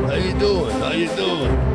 How you doing? How you doing?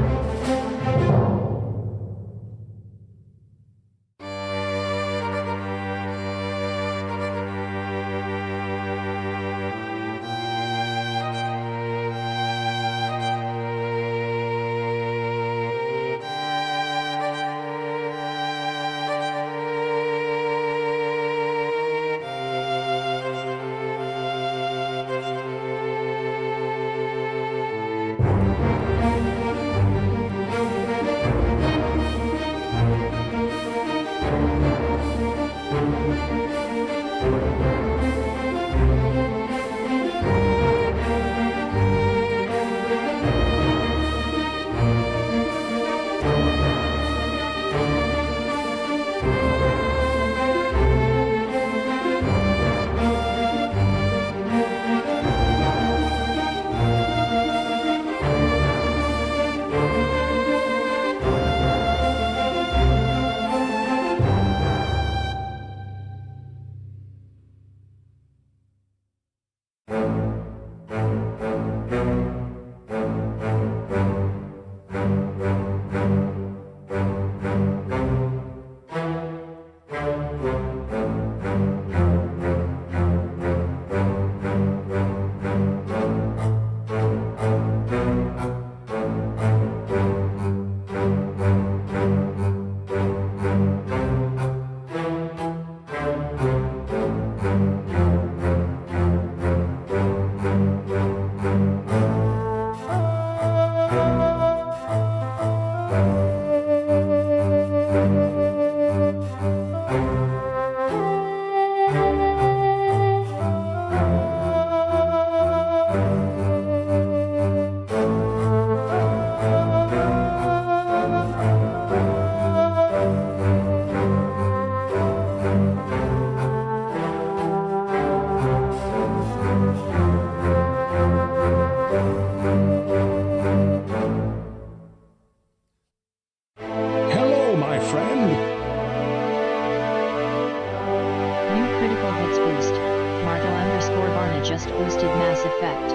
Just boosted Mass Effect.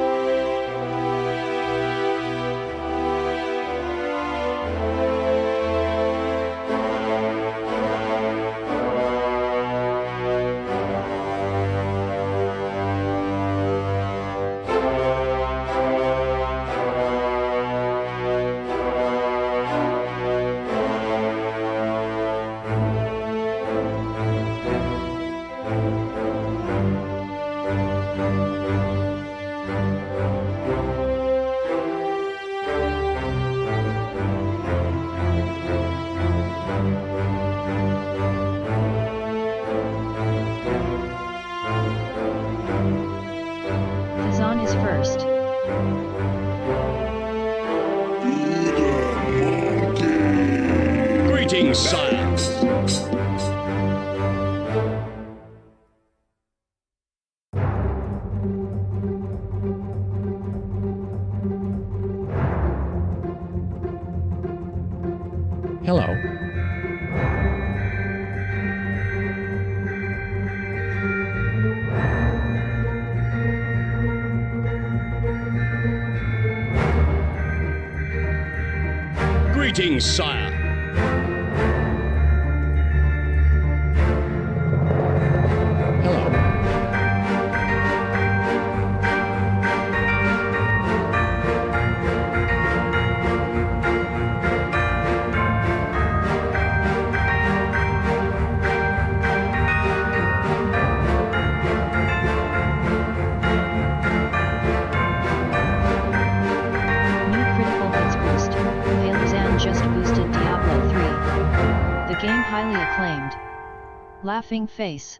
First. Greetings, sire. Hello. Greetings, sire. Hello. Just boosted Diablo 3. The game highly acclaimed. Laughing face.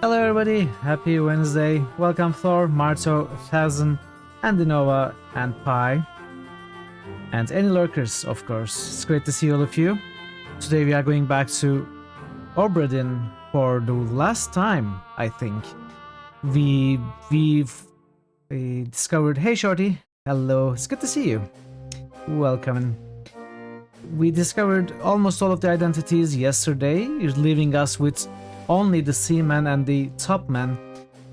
Hello everybody, happy Wednesday. Welcome Thor, Marto, Thazan, and Dinova, and Pi. And any lurkers, of course. It's great to see all of you. Today we are going back to Obra Dinn for the last time, I think. We've discovered... Hey Shorty, hello, it's good to see you. Welcome. We discovered almost all of the identities yesterday, leaving us with only the seaman and the topman.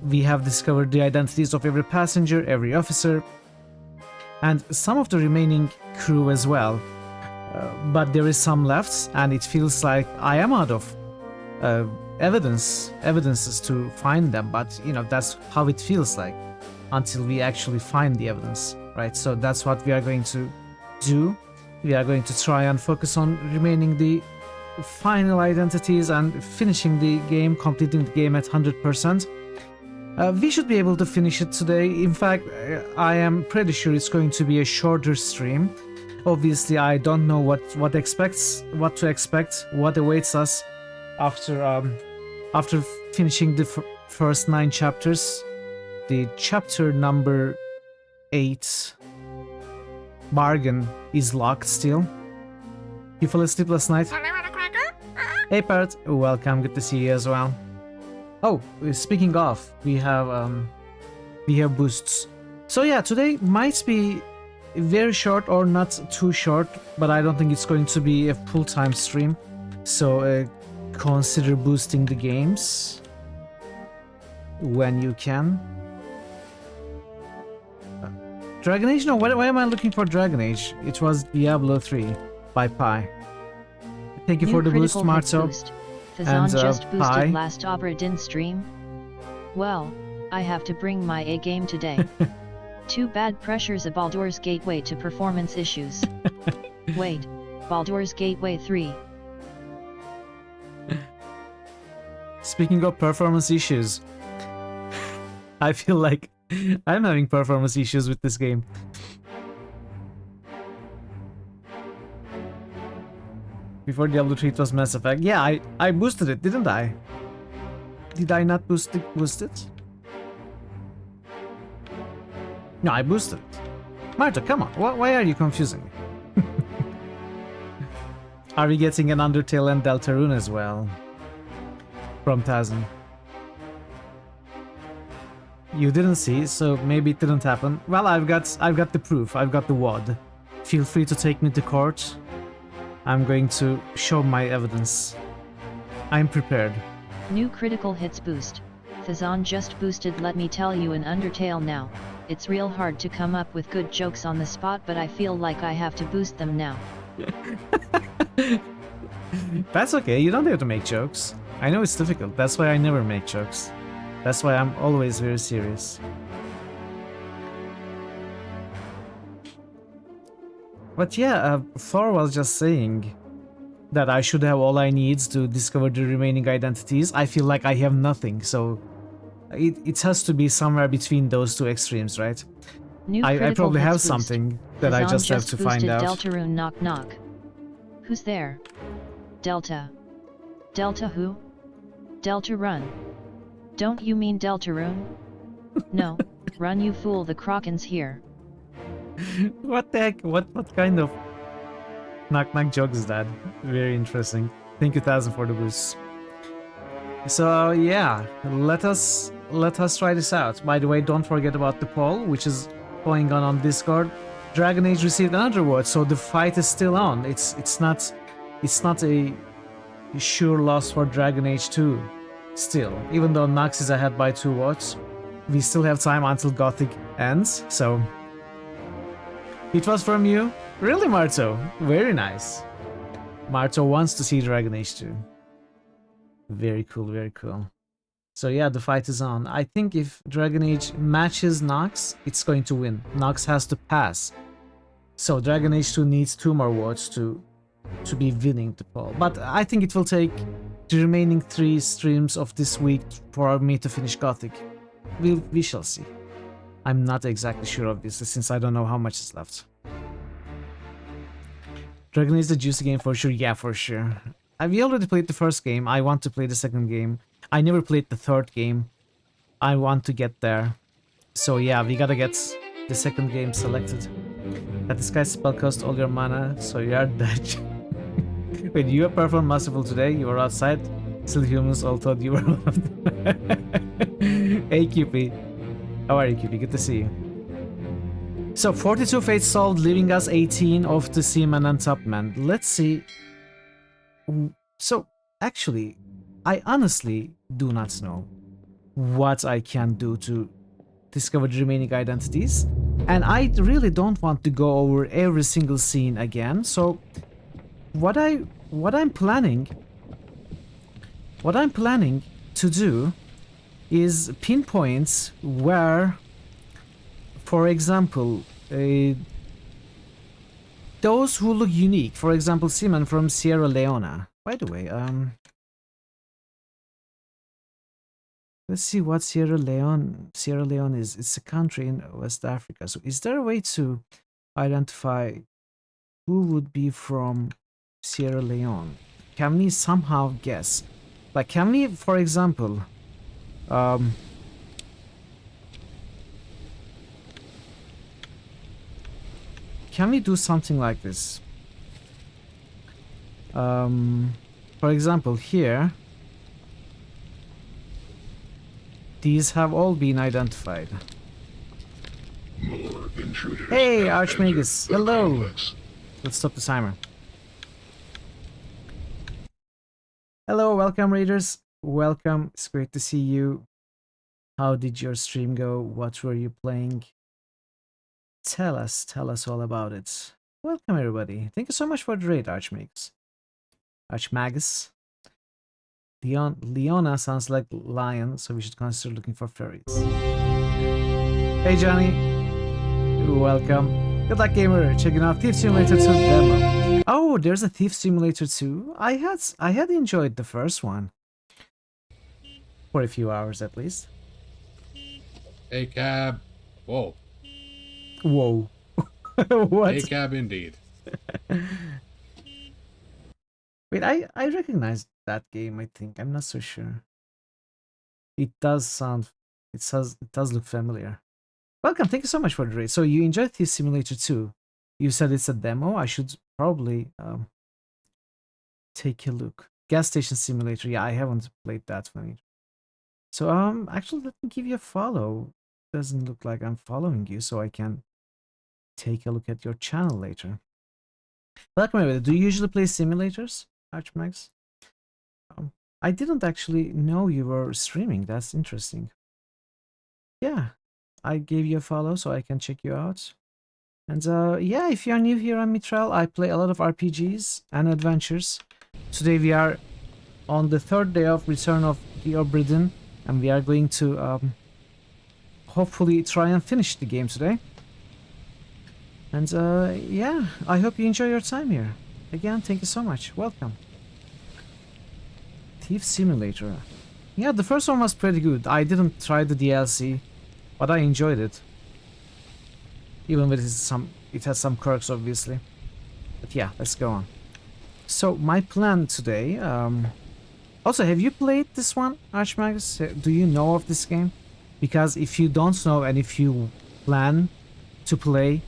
We have discovered the identities of every passenger, every officer, and some of the remaining crew as well. But there is some left, and it feels like I am out of evidences to find them, but you know, that's how it feels like until we actually find the evidence, right? So that's what we are going to do. We are going to try and focus on remaining the final identities and finishing the game, completing the game at 100%. We should be able to finish it today. In fact, I am pretty sure it's going to be a shorter stream. Obviously, I don't know what to expect, what awaits us after finishing the first 9 chapters. The chapter number 8 bargain is locked still. You fell asleep last night? Hey Parrot, welcome, good to see you as well. Oh, speaking of, we have boosts. So yeah, today might be very short or not too short, but I don't think it's going to be a full-time stream. So consider boosting the games when you can. Dragon Age? No, why am I looking for Dragon Age? It was Diablo 3 by Pi. Thank you for the boost, Marto. Thazan just boosted Pi. last Obra Dinn stream. Well, I have to bring my A game today. Too bad pressure's a Baldur's Gateway to performance issues. Wait, Baldur's Gateway 3. Speaking of performance issues, I feel like I'm having performance issues with this game. Before Diablo 3 it was Mass Effect. Yeah, I boosted it, didn't I? Did I not boost it? No, I boosted it. Marta, come on. Why are you confusing me? Are we getting an Undertale and Deltarune as well? From Thazan. You didn't see, so maybe it didn't happen. Well, I've got the proof. I've got the WAD. Feel free to take me to court. I'm going to show my evidence. I'm prepared. New critical hits boost. Thazan just boosted. Let me tell you an Undertale now. It's real hard to come up with good jokes on the spot, but I feel like I have to boost them now. That's okay, you don't have to make jokes. I know it's difficult, that's why I never make jokes. That's why I'm always very serious. But yeah, Thor was just saying that I should have all I need to discover the remaining identities. I feel like I have nothing, so it has to be somewhere between those two extremes, right? I probably have something that I just have to find out. Deltarune knock knock. Who's there? Delta. Delta who? Delta run. Don't you mean Deltarune? No, run you fool, the Kraken's here. What the heck? What kind of knock knock joke is that? Very interesting. Thank you, Thazan, for the boost. So yeah, let us try this out. By the way, don't forget about the poll, which is going on Discord. Dragon Age received another award, so the fight is still on. It's not a sure loss for Dragon Age 2. Still, even though Nox is ahead by 2 votes, we still have time until Gothic ends. So it was from you, really, Marto? Very nice. Marto wants to see Dragon Age 2. Very cool, very cool. So yeah, the fight is on. I think if Dragon Age matches Nox, it's going to win. Nox has to pass. So Dragon Age 2 needs 2 more votes to be winning the poll. But I think it will take the remaining 3 streams of this week for me to finish Gothic. We shall see. I'm not exactly sure, obviously, since I don't know how much is left. Dragon Age is a juicy game for sure. Yeah, for sure. We already played the first game. I want to play the second game. I never played the third game. I want to get there. So yeah, we gotta get the second game selected. That disguise spell cost all your mana, so you are dead. When you performed masterful today, you were outside. Still humans all thought you were Hey QP. How are you, QP? Good to see you. So 42 fates solved, leaving us 18 of the seaman and topman. Let's see. So actually, I honestly do not know what I can do to discover the remaining identities, and I really don't want to go over every single scene again. So what I'm planning to do is pinpoint where, for example, those who look unique. For example, Seaman from Sierra Leone. By the way, let's see what Sierra Leone is. It's a country in West Africa. So is there a way to identify who would be from Sierra Leone? Can we somehow guess? Like, can we, for example, can we do something like this? For example, here, these have all been identified. Hey, Archmagus, hello! Let's stop the timer. Hello, welcome raiders. Welcome, it's great to see you. How did your stream go? What were you playing? Tell us all about it. Welcome everybody. Thank you so much for the raid, Archmagus. Leona sounds like lion, so we should consider looking for fairies. Hey Johnny, welcome. Good luck gamer, checking out Thief Simulator 2 demo. Oh, there's a Thief Simulator 2. I had enjoyed the first one. For a few hours at least. Hey, cab. Whoa. Whoa. What? Hey, cab indeed. Wait, I recognize that game, I think. I'm not so sure. It does look familiar. Welcome, thank you so much for the raid. So you enjoyed Thief Simulator 2. You said it's a demo. I should probably take a look. Gas Station Simulator. Yeah, I haven't played that one. So actually let me give you a follow. Doesn't look like I'm following you, so I can take a look at your channel later. Welcome everybody. Do you usually play simulators, Archmax? I didn't actually know you were streaming. That's interesting. Yeah, I gave you a follow so I can check you out. And yeah, if you're new here on Mitral, I play a lot of RPGs and adventures. Today we are on the third day of Return of the Obra Dinn, and we are going to hopefully try and finish the game today. And yeah, I hope you enjoy your time here. Again, thank you so much. Welcome. Thief Simulator. Yeah, the first one was pretty good. I didn't try the DLC, but I enjoyed it. Even with it has some quirks, obviously. But yeah, let's go on. So my plan today. Also, have you played this one, Archmagus? Do you know of this game? Because if you don't know and if you plan to play,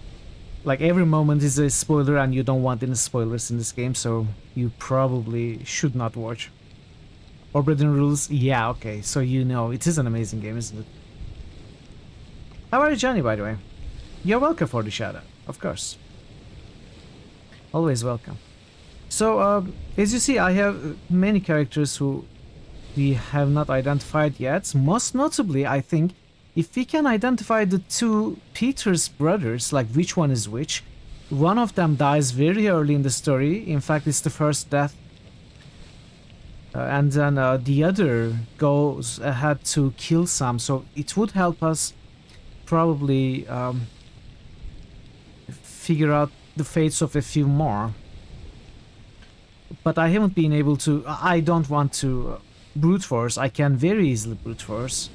like every moment is a spoiler and you don't want any spoilers in this game, so you probably should not watch. Obra Dinn rules, yeah, okay, so you know, it is an amazing game, isn't it? How are you, Johnny, by the way? You're welcome for the shout out, of course. Always welcome. So, as you see, I have many characters who we have not identified yet. Most notably, I think, if we can identify the two Peter's brothers, like which one is which, one of them dies very early in the story. In fact, it's the first death. And then the other goes ahead to kill some. So it would help us probably figure out the fates of a few more. But I haven't been able to. I don't want to brute force. I can very easily brute force,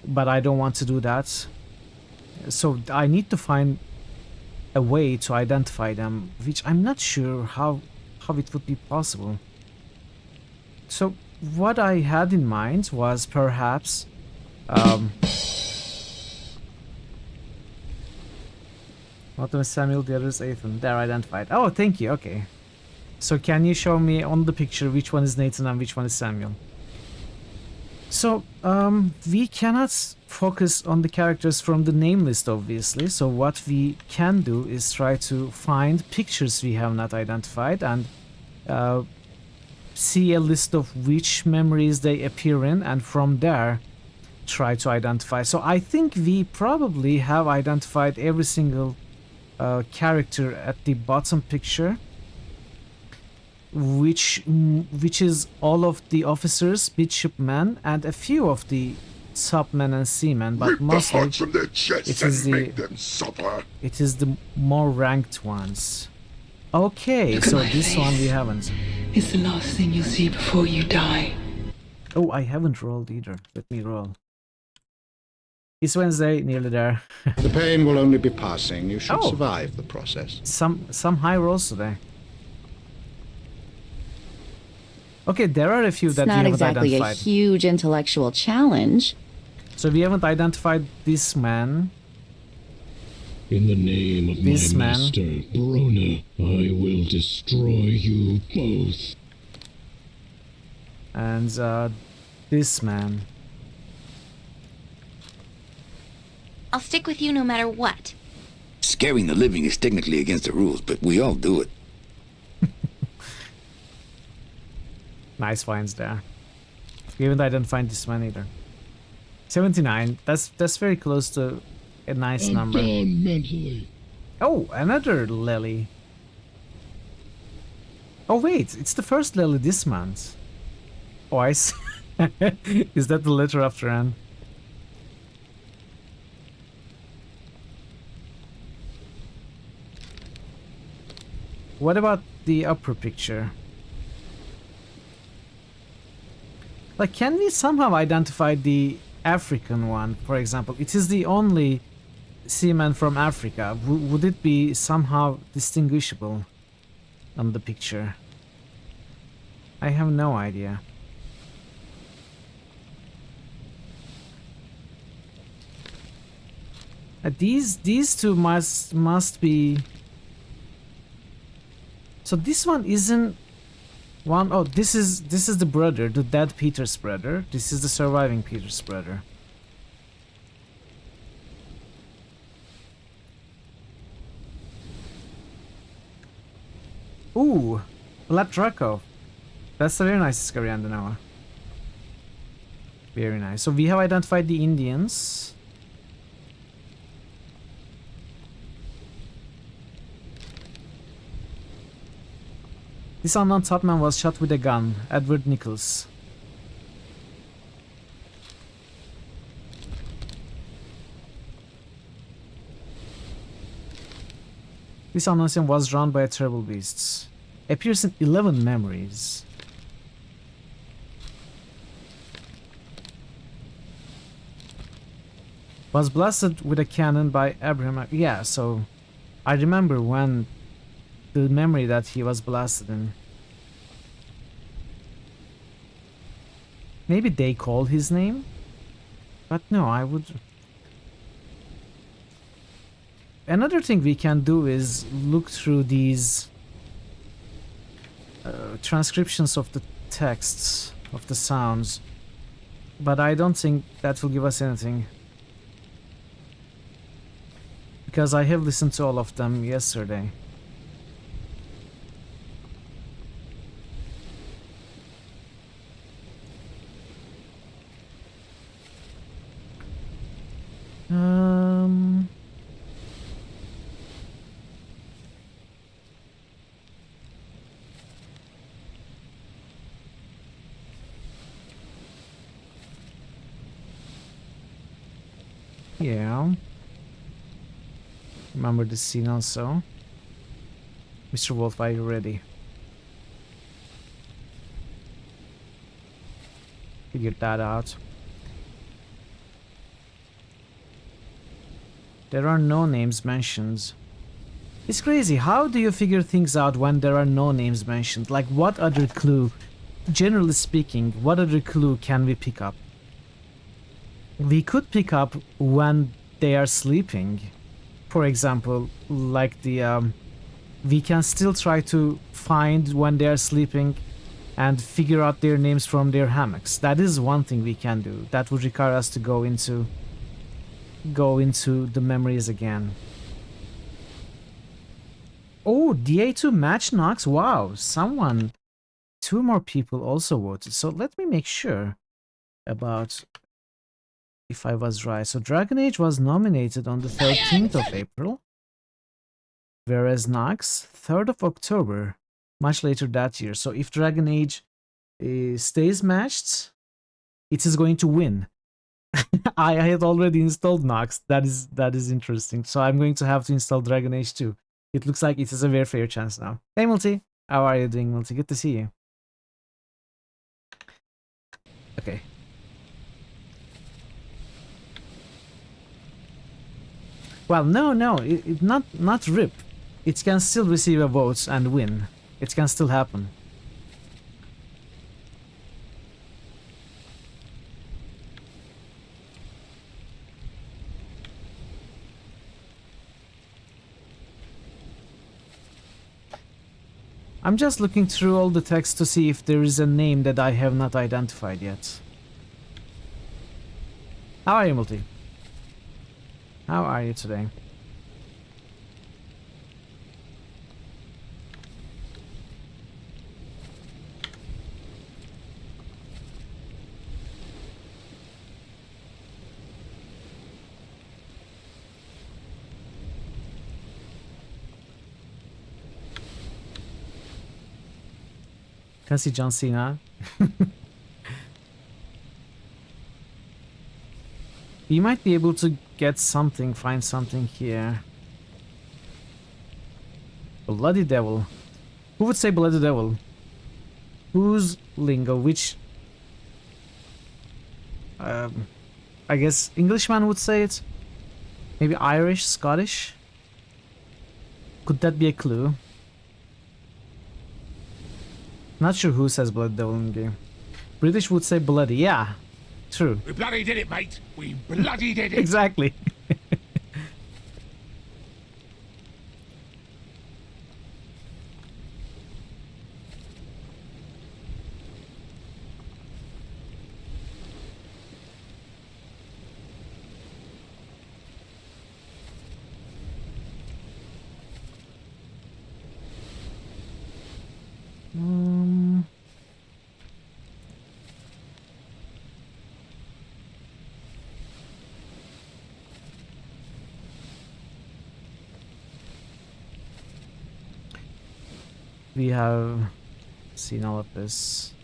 but I don't want to do that. So I need to find a way to identify them, which I'm not sure how it would be possible. So what I had in mind was perhaps one is Samuel, the other is Ethan. They're identified. Oh, thank you. Okay. So can you show me on the picture which one is Nathan and which one is Samuel? So, we cannot focus on the characters from the name list, obviously. So what we can do is try to find pictures we have not identified and see a list of which memories they appear in, and from there try to identify. So I think we probably have identified every single character at the bottom picture, which is all of the officers, midshipmen, and a few of the submen and seamen, but mostly it is the more ranked ones. Okay, so this one we haven't. It's the last thing you'll see before you die. Oh, I haven't rolled either. Let me roll. It's Wednesday, nearly there. The pain will only be passing. You should Oh. survive the process. Some high rolls today. Okay, there are a few that It's we not haven't exactly a identified. huge intellectual challenge. So we haven't identified this man. In the name of This my man. master, Brona, I will destroy you both. And this man. I'll stick with you no matter what. Scaring the living is technically against the rules, but we all do it. Nice finds there. We haven't identified this man either. 79. That's very close to a nice number. Gone mentally. Oh, another Lily. Oh wait, it's the first Lily this month. Oh, I see. Is that the letter after N? What about the upper picture? Like, can we somehow identify the African one, for example? It is the only seaman from Africa. Would it be somehow distinguishable on the picture? I have no idea. These two must be. So this one isn't one. Oh, this is the brother, the dead Peter's brother. This is the surviving Peter's brother. Ooh, Vlad Dracov. That's a very nice discovery, Andanoa. Very nice. So we have identified the Indians. This unknown topman was shot with a gun. Edward Nichols. This unknown was drawn by a terrible beast. Appears in 11 memories. Was blasted with a cannon by Abraham. Yeah, so I remember when the memory that he was blasted in. Maybe they called his name? But no, I would... Another thing we can do is look through these transcriptions of the texts, of the sounds. But I don't think that will give us anything. Because I have listened to all of them yesterday. Yeah. Remember this scene also. Mr. Wolf, are you ready? Figured that out. There are no names mentioned. It's crazy. How do you figure things out when there are no names mentioned? Like, what other clue generally speaking, what other clue can we pick up? We could pick up when they are sleeping. For example, like we can still try to find when they are sleeping and figure out their names from their hammocks. That is one thing we can do. That would require us to go into the memories again. Oh, DA2 match knocks. Wow, two more people also voted. So let me make sure about if I was right. So Dragon Age was nominated on the 13th of April, whereas Nox 3rd of October, much later that year. So if Dragon Age stays matched, it is going to win. I had already installed Nox. That is interesting. So I'm going to have to install Dragon Age 2. It looks like it is a very fair chance now. Hey Multi, how are you doing, Multi? Good to see you. Okay. Well, no, not RIP. It can still receive a vote and win. It can still happen. I'm just looking through all the text to see if there is a name that I have not identified yet. How are you, Multi? How are you today? Can I see John Cena? You might be able to get something, find something here. Bloody Devil. Who would say Bloody Devil? Whose lingo? Which... I guess Englishman would say it? Maybe Irish, Scottish? Could that be a clue? Not sure who says Bloody Devil in the game. British would say bloody, yeah. True. We bloody did it, mate. We bloody did it. Exactly. We have seen all of this.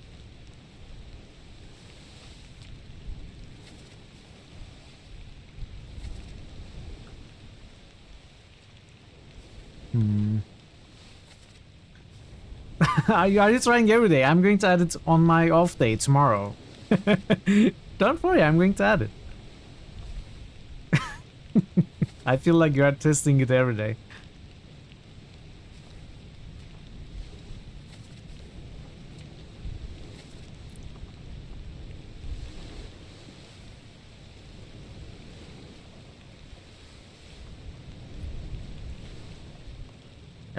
Are you trying every day? I'm going to add it on my off day tomorrow. Don't worry, I'm going to add it. I feel like you are testing it every day.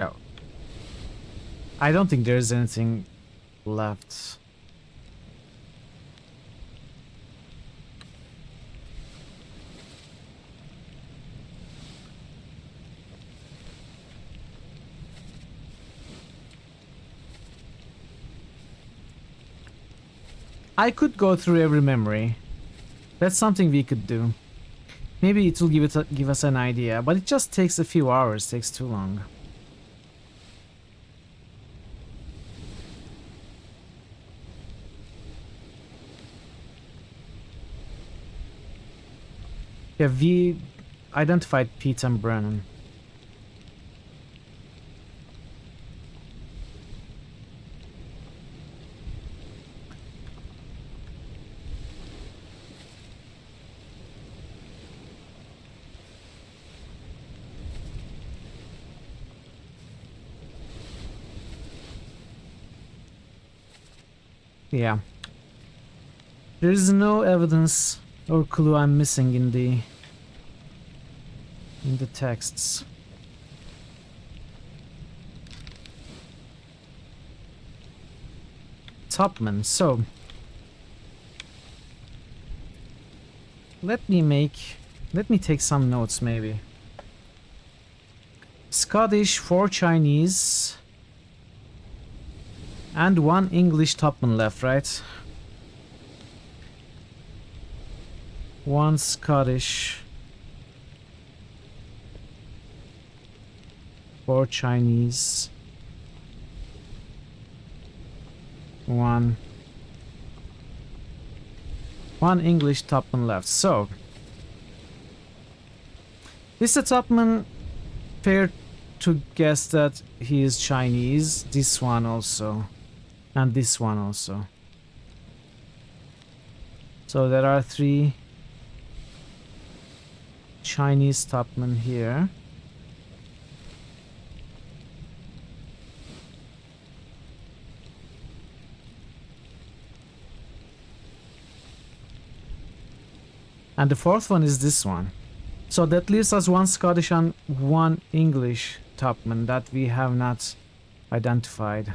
Oh. I don't think there's anything left. I could go through every memory. That's something we could do. Maybe it will give us an idea, but it just takes a few hours, takes too long. Yeah, we identified Pete and Brennan. Yeah. There is no evidence or clue I'm missing in the texts. Topman. So let me take some notes maybe. Scottish, 4 Chinese, and 1 English topman left, right? 1 Scottish, 4 Chinese, 1 English topman left. So this is a topman. Fair to guess that he is Chinese. This one also, and this one also. So there are 3 Chinese topmen here. And the 4th one is this one. So that leaves us 1 Scottish and 1 English topman that we have not identified.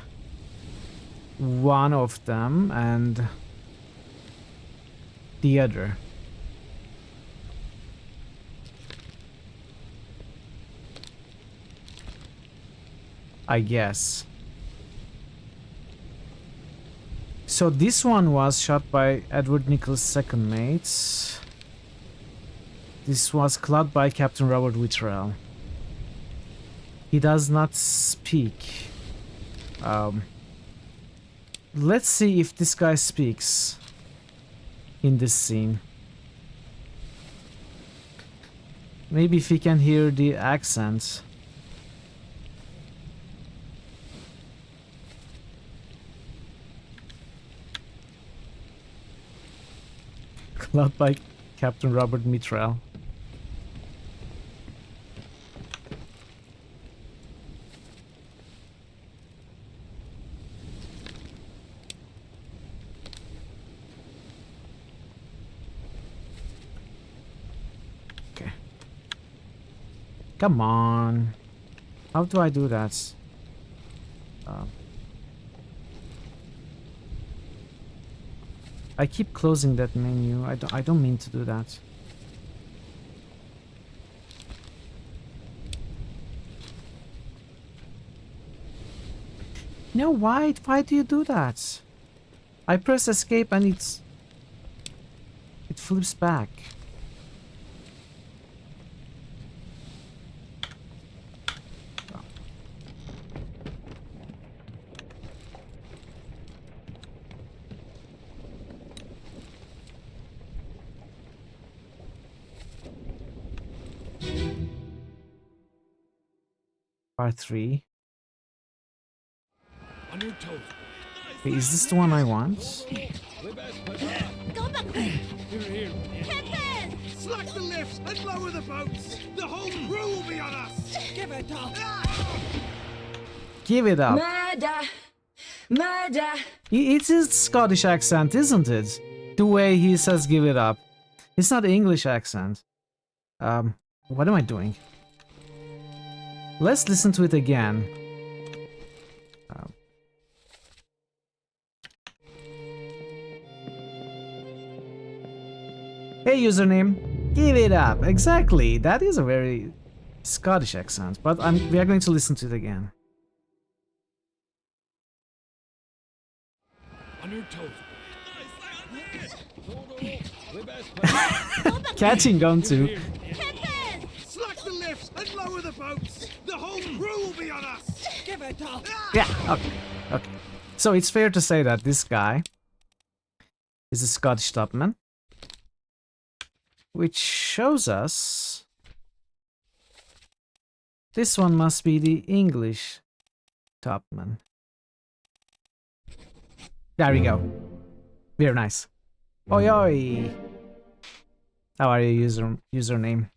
One of them and the other. I guess. So this one was shot by Edward Nichols' second mate. This was clad by Captain Robert Wittrell. He does not speak. Let's see if this guy speaks in this scene. Maybe if he can hear the accent. Clad by Captain Robert Wittrell. Come on. How do I do that? I keep closing that menu. I don't mean to do that. No, why do you do that? I press escape and it flips back. Part 3. Wait, is this the one I want? Go back. Captain! Slack the lifts and lower the boats. The whole crew will be on us. Give it up. Give it up. Murder! Murder! It's his Scottish accent, isn't it? The way he says give it up. It's not the English accent. What am I doing? Let's listen to it again. Hey username, give it up. Exactly. That is a very Scottish accent, but we are going to listen to it again. On your toes. Catching on too. Captain! Slack the lifts and lower the boats. The whole crew will be on us. Give it up. Yeah, okay. So it's fair to say that this guy is a Scottish topman, which shows us this one must be the English topman. There we go. Very nice. Oi oi. How are you, username?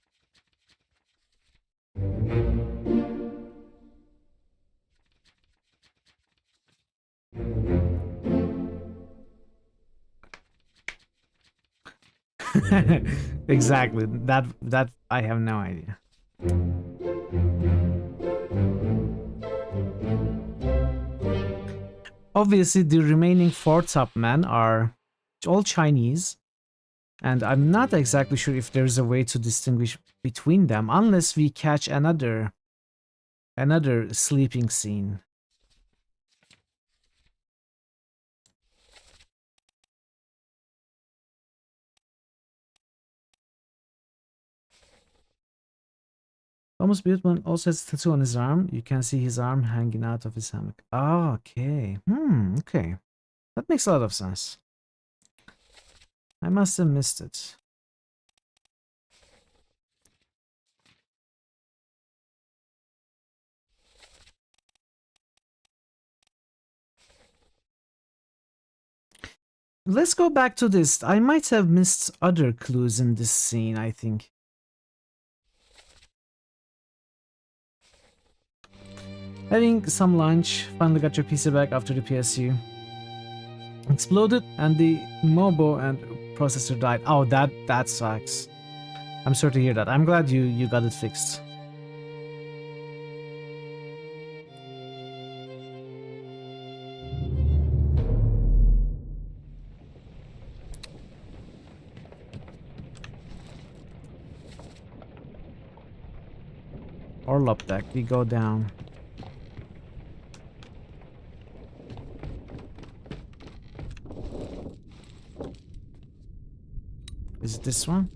Exactly. That I have no idea. Obviously, the remaining 4 top men are all Chinese, and I'm not exactly sure if there's a way to distinguish between them unless we catch another sleeping scene. Thomas Buteman also has a tattoo on his arm. You can see his arm hanging out of his hammock. Oh, okay. Okay. That makes a lot of sense. I must have missed it. Let's go back to this. I might have missed other clues in this scene, I think. Having some lunch, finally got your PC back after the PSU exploded and the Mobo and processor died. Oh, that sucks. I'm sorry to hear that. I'm glad you got it fixed. Orlop deck, we go down. Is it this one?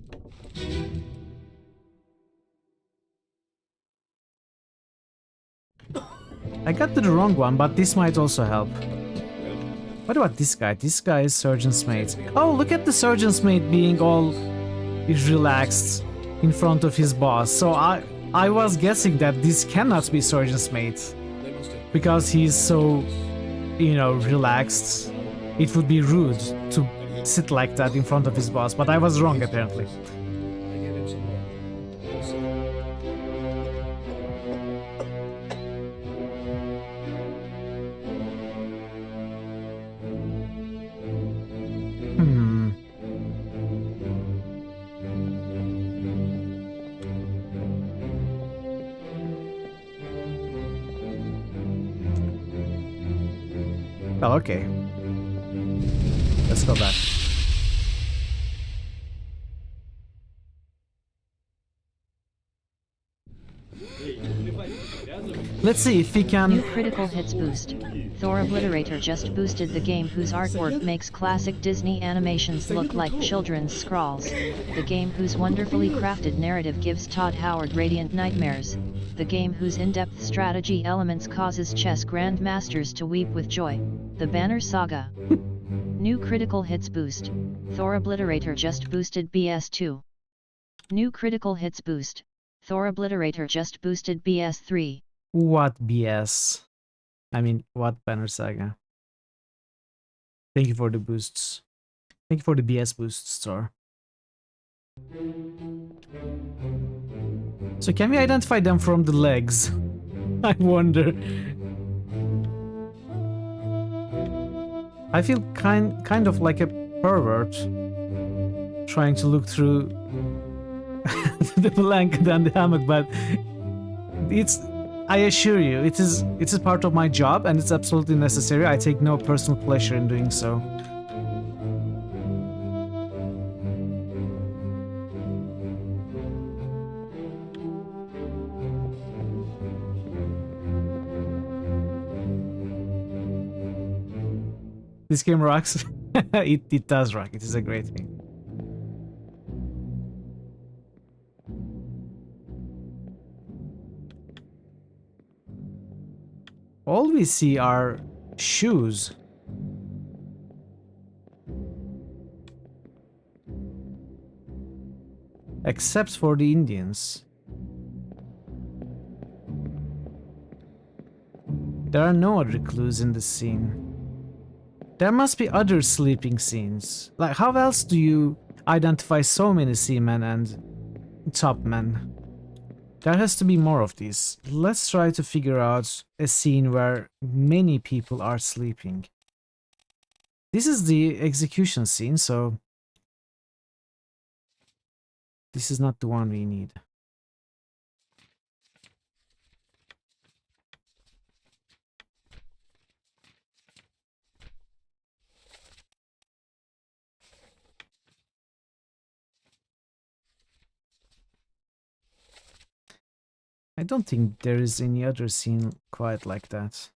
I got to the wrong one, but this might also help. What about this guy? This guy is Surgeon's Mate. Oh, look at the Surgeon's Mate being all relaxed in front of his boss. So I was guessing that this cannot be Surgeon's Mate because he's so, relaxed. It would be rude to sit like that in front of his boss, but I was wrong apparently. Well, okay. Let's go back. Let's see if we can... New critical hits boost. Thor Obliterator just boosted the game whose artwork makes classic Disney animations look like children's scrawls. The game whose wonderfully crafted narrative gives Todd Howard radiant nightmares. The game whose in-depth strategy elements causes chess grandmasters to weep with joy. The Banner Saga. New critical hits boost. Thor Obliterator just boosted BS2. New critical hits boost. Thor Obliterator just boosted BS3. What BS? I mean, what Banner Saga? Thank you for the boosts. Thank you for the BS boosts, Thor. So can we identify them from the legs? I wonder. I feel kind of like a pervert trying to look through the blanket and the hammock, but I assure you, it is part of my job and it's absolutely necessary. I take no personal pleasure in doing so. This game rocks. It does rock. It is a great game. All we see are shoes. Except for the Indians. There are no other clues in the scene. There must be other sleeping scenes. Like, how else do you identify so many seamen and top men? There has to be more of these. Let's try to figure out a scene where many people are sleeping. This is the execution scene, so This is not the one we need. I don't think there is any other scene quite like that.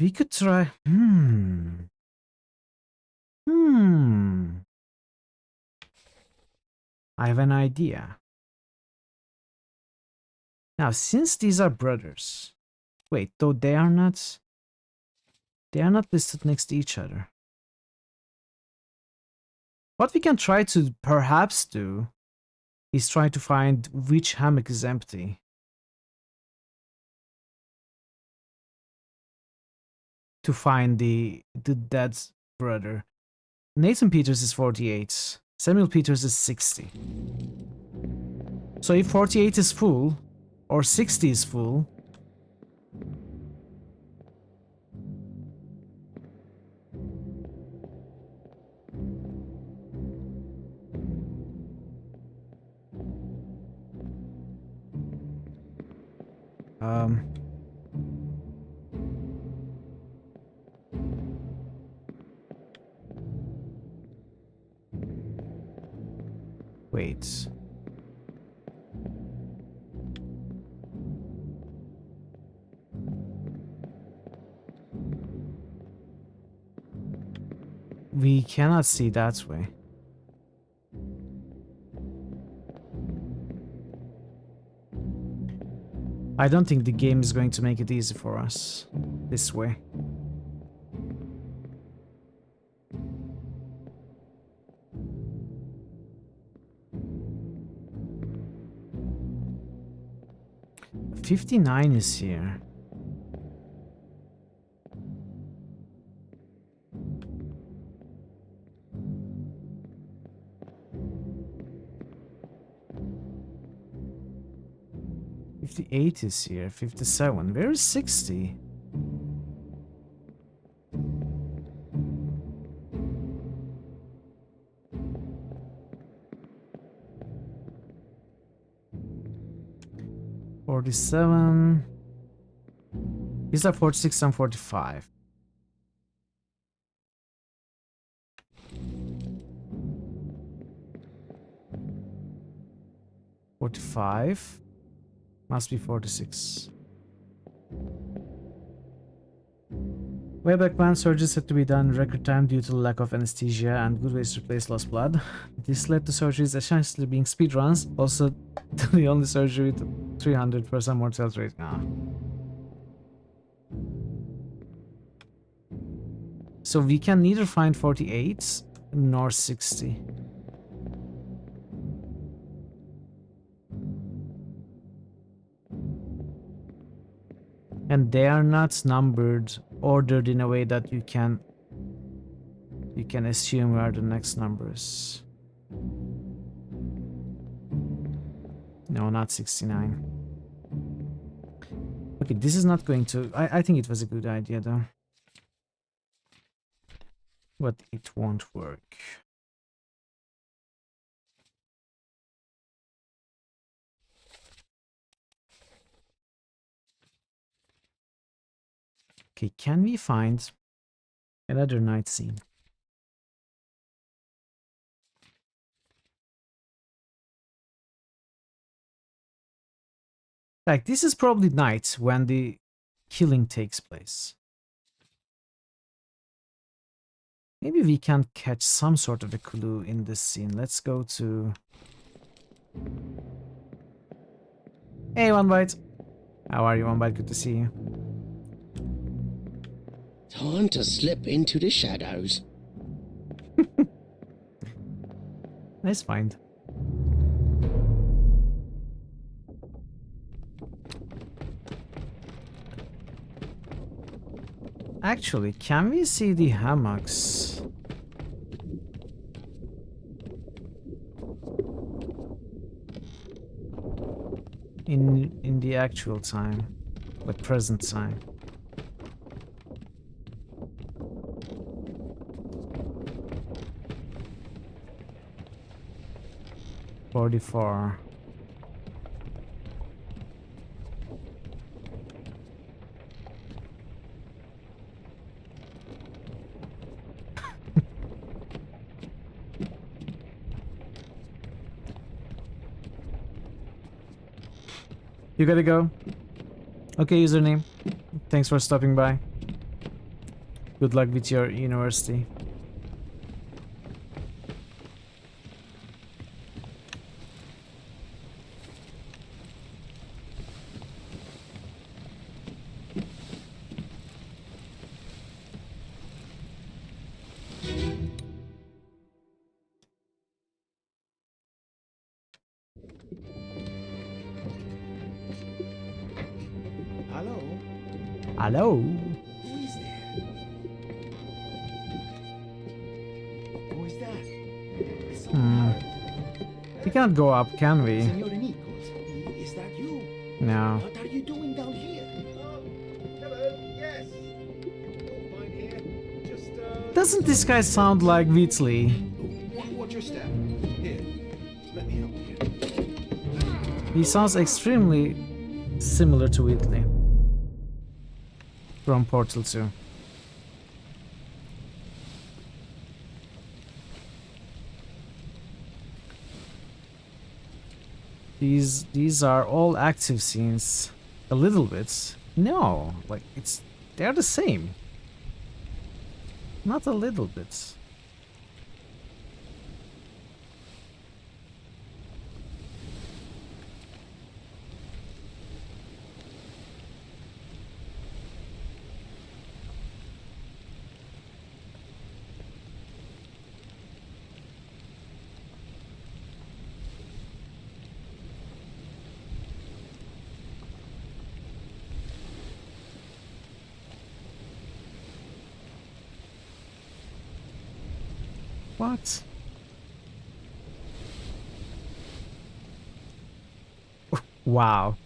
We could try. I have an idea. Now, since these are brothers, wait, though they are not listed next to each other. What we can try to perhaps do is try to find which hammock is empty. To find the dead brother. Nathan Peters is 48. Samuel Peters is 60. So if 48 is full, or 60 is full, wait. We cannot see that way. I don't think the game is going to make it easy for us this way. $59 is here. $58 is here. 57. Where is 60? $47. These are 46 and 45. $45 must be 46. Way back when surgeries had to be done in record time due to lack of anesthesia and good ways to replace lost blood. This led to surgeries essentially being speedruns, also to the only surgery with 300% mortality rate. So we can neither find 48 nor 60. And they are not numbered, ordered in a way that you can assume where the next number is. No, not 69. Okay, this is not going to... I think it was a good idea though. But it won't work. Okay, can we find another night scene? Like, this is probably night when the killing takes place. Maybe we can catch some sort of a clue in this scene. Let's go to... Hey, One Bite. How are you, One Bite? Good to see you. Time to slip into the shadows. Nice find. Actually, can we see the hammocks? in the actual time, like present time. $44. You gotta go. Okay, username. Thanks for stopping by. Good luck with your university. Hello? Hello? Who is there? Who is that? It's so hard. We can't go up, can we? Senor Nichols, is that you? No. What are you doing down here? Hello, yes. All fine here. Just, Doesn't this guy sound like Wheatley? watch your step. Here, let me help you. He sounds extremely similar to Wheatley from Portal 2. These are all active scenes. A little bit. No, like they're the same. Not a little bit. What? Wow.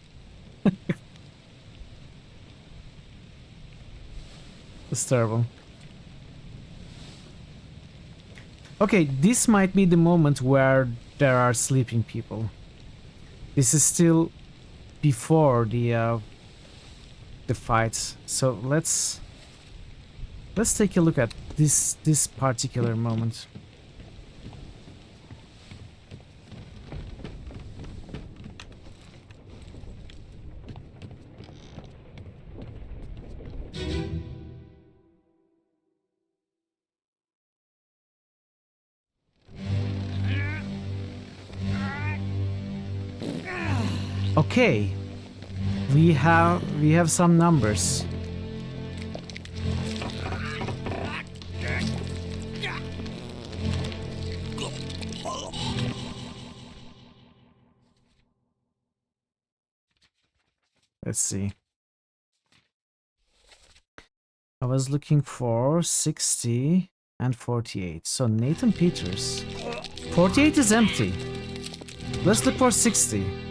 That's terrible. Okay, this might be the moment where there are sleeping people. This is still before the fight. So let's take a look at this particular moment. Okay, we have some numbers. Let's see. I was looking for 60 and 48. So Nathan Peters. 48 is empty. Let's look for 60.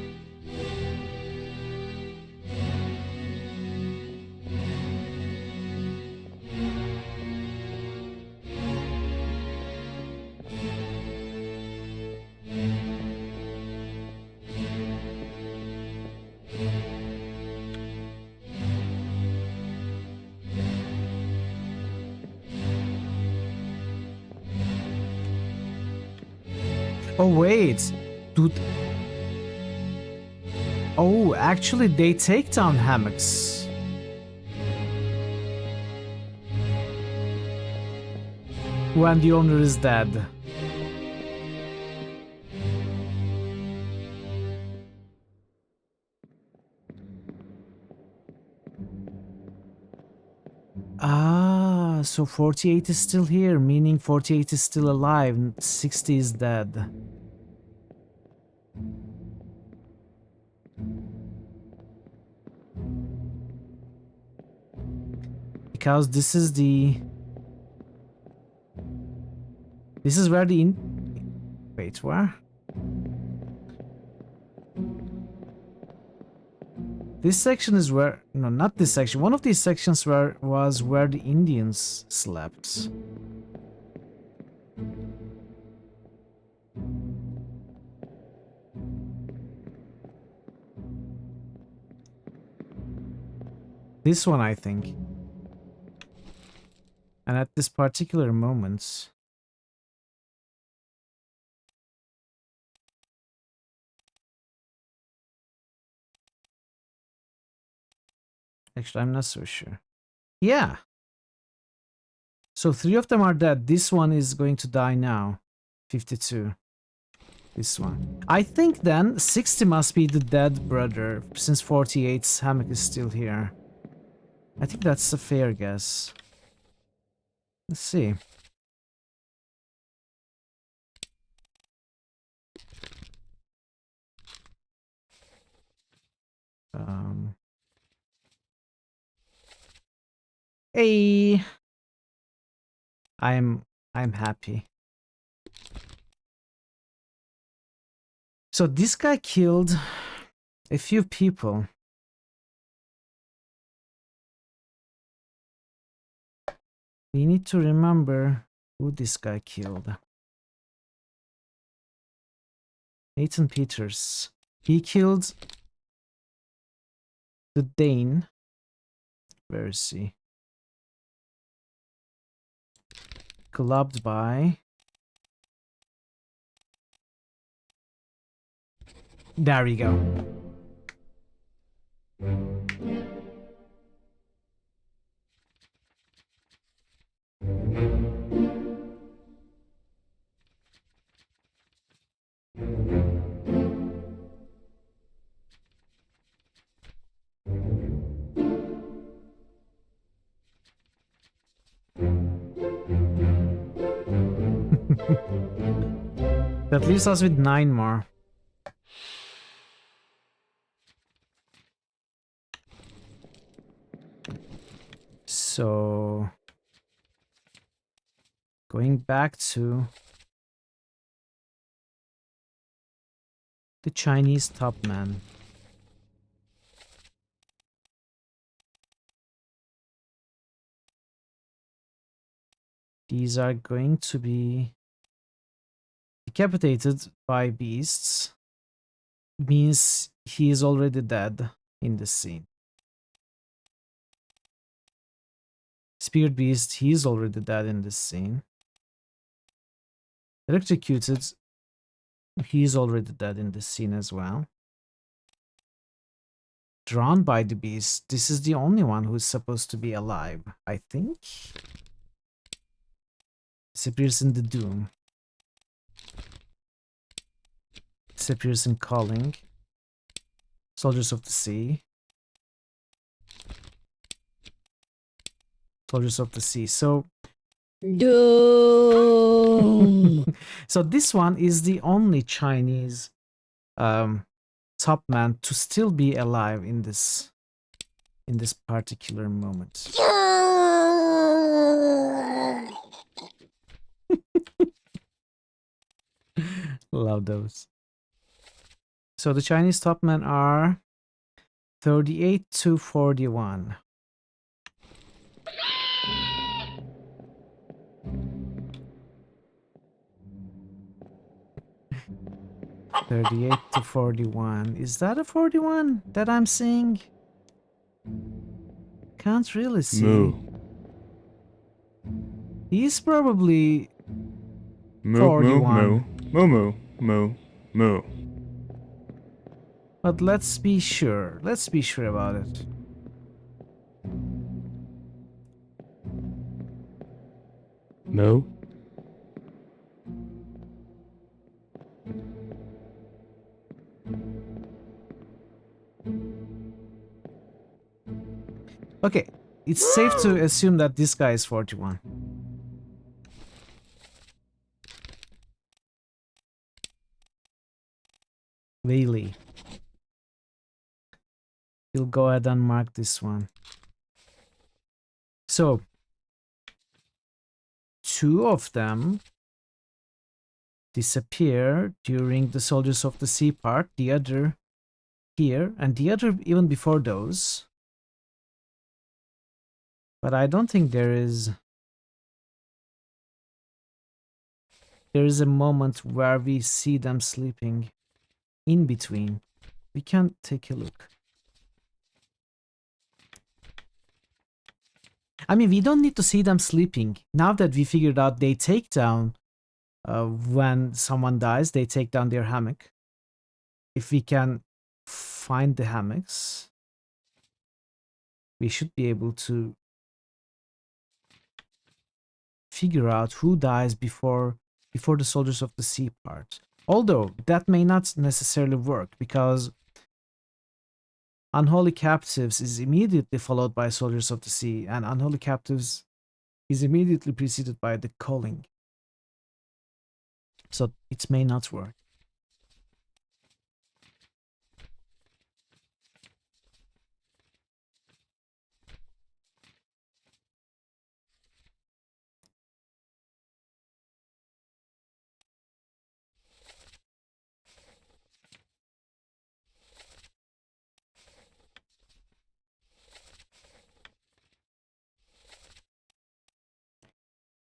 Oh wait, dude. Oh, actually they take down hammocks. When the owner is dead. Ah, so 48 is still here, meaning 48 is still alive, and 60 is dead. Because this is where the wait, where? This section is where... No, not this section. One of these sections was where the Indians slept. This one, I think. And at this particular moment... Actually, I'm not so sure. Yeah. So 3 of them are dead. This one is going to die now. 52. This one. I think then 60 must be the dead brother, since 48's hammock is still here. I think that's a fair guess. Let's see. Hey, I'm happy. So this guy killed a few people. We need to remember who this guy killed. Nathan Peters. He killed the Dane. Where is he? Clubbed by... There we go. That leaves us with 9 more. So... Going back to... the Chinese top man. These are going to be decapitated by beasts. Means he is already dead in the scene. Speared beast, he is already dead in this scene. Electrocuted, he is already dead in this scene as well. Drawn by the beast, this is the only one who is supposed to be alive, I think. Disappears in the Doom. Disappears in Calling. Soldiers of the Sea. Soldiers of the Sea. So... Doom. So this one is the only Chinese top man to still be alive in this particular moment. Love those. So the Chinese top men are 38 to 41. $38 to 41. Is that a 41 that I'm seeing? Can't really see. Moo. He's probably Moo, 41. moo, moo, moo, moo, moo. But let's be sure. Let's be sure about it. Moo. Okay, it's safe to assume that this guy is 41. Really? We'll go ahead and mark this one. So, 2 of them disappear during the Soldiers of the Sea part. The other here, and the other even before those. But I don't think there is a moment where we see them sleeping in between. We can take a look. I mean, we don't need to see them sleeping. Now that we figured out they take down, when someone dies, they take down their hammock. If we can find the hammocks, we should be able to figure out who dies before the Soldiers of the Sea part. Although that may not necessarily work, because Unholy Captives is immediately followed by Soldiers of the Sea, and Unholy Captives is immediately preceded by the Calling. So it may not work.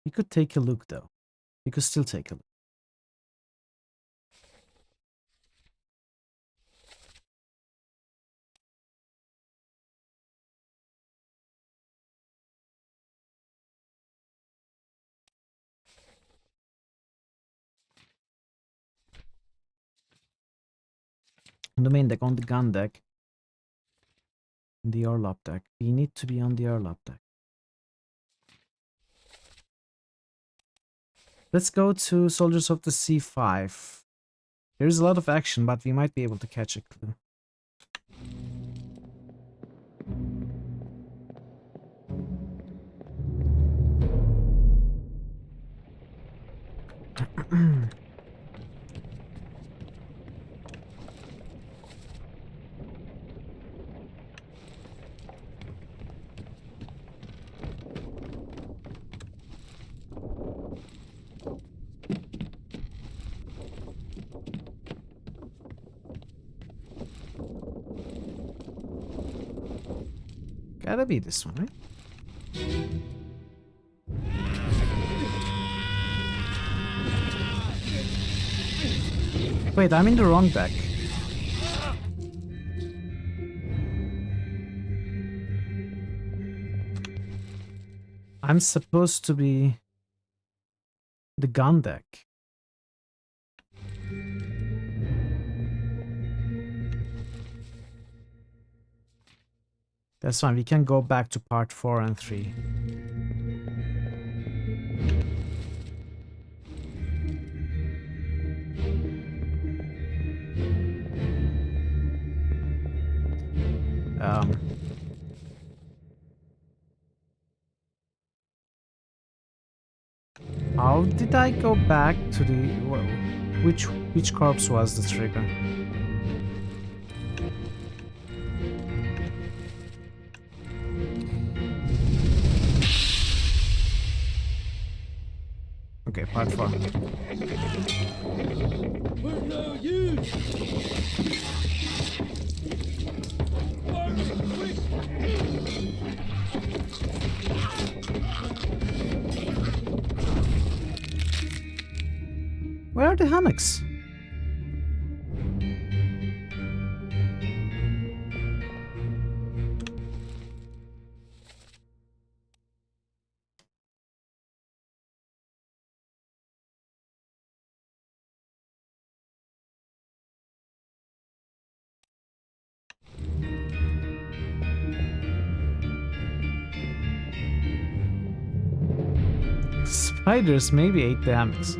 We could take a look, though. We could still take a look. On the main deck, on the gun deck, the orlop deck. We need to be on the orlop deck. Let's go to Soldiers of the Sea 5. There's a lot of action, but we might be able to catch a clue. Gotta be this one, right? Wait, I'm in the wrong deck. I'm supposed to be the gun deck. That's fine, we can go back to part 4 and 3. How did I go back to the... Which corpse was the trigger? Okay, part 4. We're no use. Where are the hammocks? Spiders maybe ate the hammocks.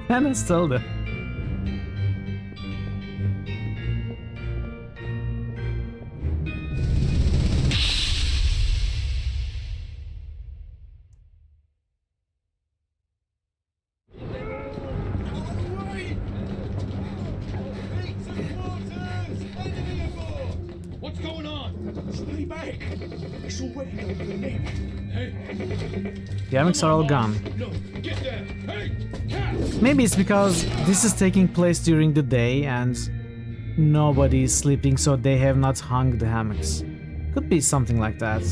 And it's still there. Peaks and waters! Enemy aboard! Stay back. It's already going to the neck. Hey. The hammocks are all gone. No, get there. Hey, cat. Maybe it's because this is taking place during the day and nobody is sleeping, so they have not hung the hammocks. Could be something like that.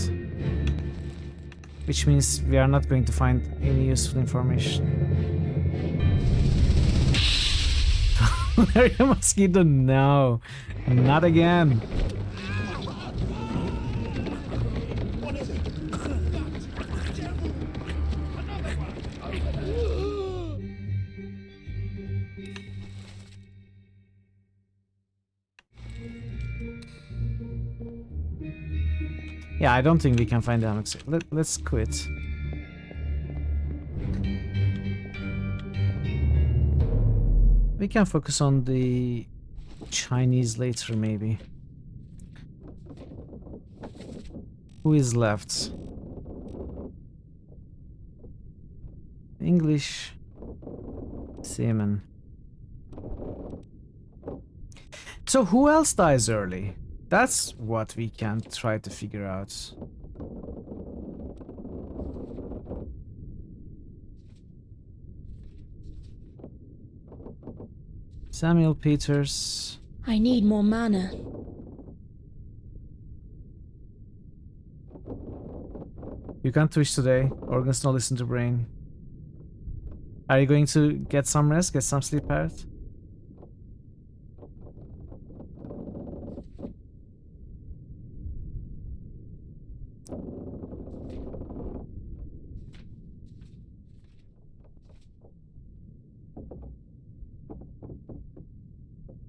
Which means we are not going to find any useful information. Larry Mosquito, no. Not again. What is it? Yeah, I don't think we can find the hammocks. Let's quit. We can focus on the Chinese later, maybe. Who is left? English seaman. So who else dies early? That's what we can try to figure out. Samuel Peters. I need more mana. You can't twitch today. Organs don't listen to brain. Are you going to get some rest? Get some sleep, Parrot?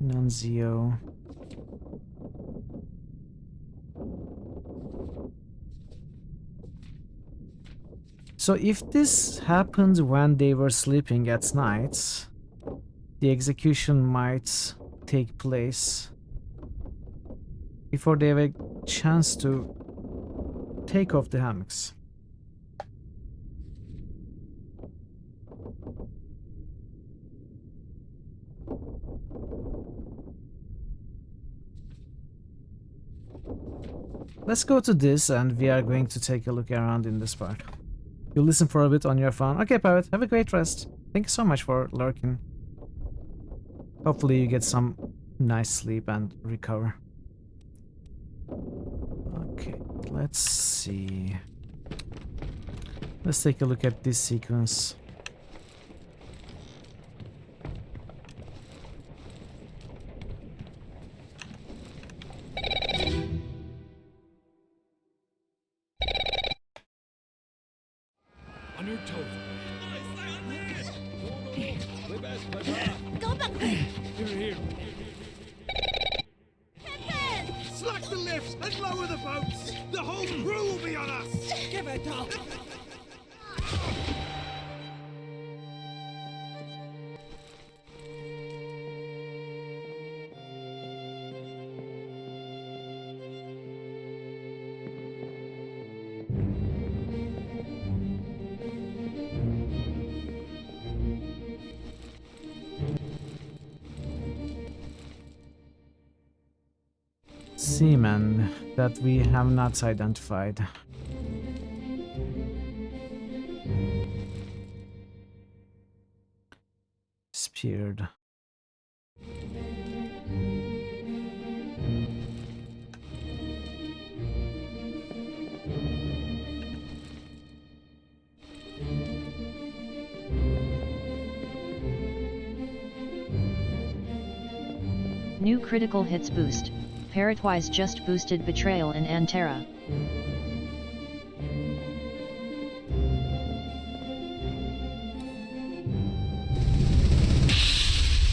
Nunzio. So if this happened when they were sleeping at night, the execution might take place before they have a chance to take off the hammocks. Let's go to this and we are going to take a look around in this part. You listen for a bit on your phone. Okay, Pirate, have a great rest. Thank you so much for lurking. Hopefully you get some nice sleep and recover. Okay, let's see. Let's take a look at this sequence. On your toes. Go back quick! Here. Captain! Slack the lifts and lower the boats. The whole crew will be on us. Give it up. Seamen that we have not identified. Speared. New critical hits boost. Parrotwise just boosted Betrayal in Antera.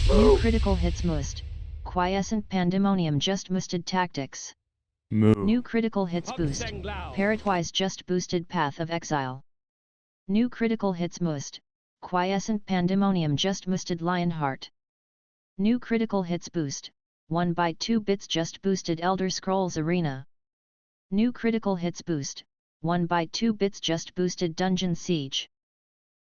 New critical hits must. Quiescent Pandemonium just boosted Tactics. Moo. New critical hits boost. Parrotwise just boosted Path of Exile. New critical hits must. Quiescent Pandemonium just boosted Lionheart. New critical hits boost. 1 by 2 bits just boosted Elder Scrolls Arena. New critical hits boost. 1 by 2 bits just boosted Dungeon Siege.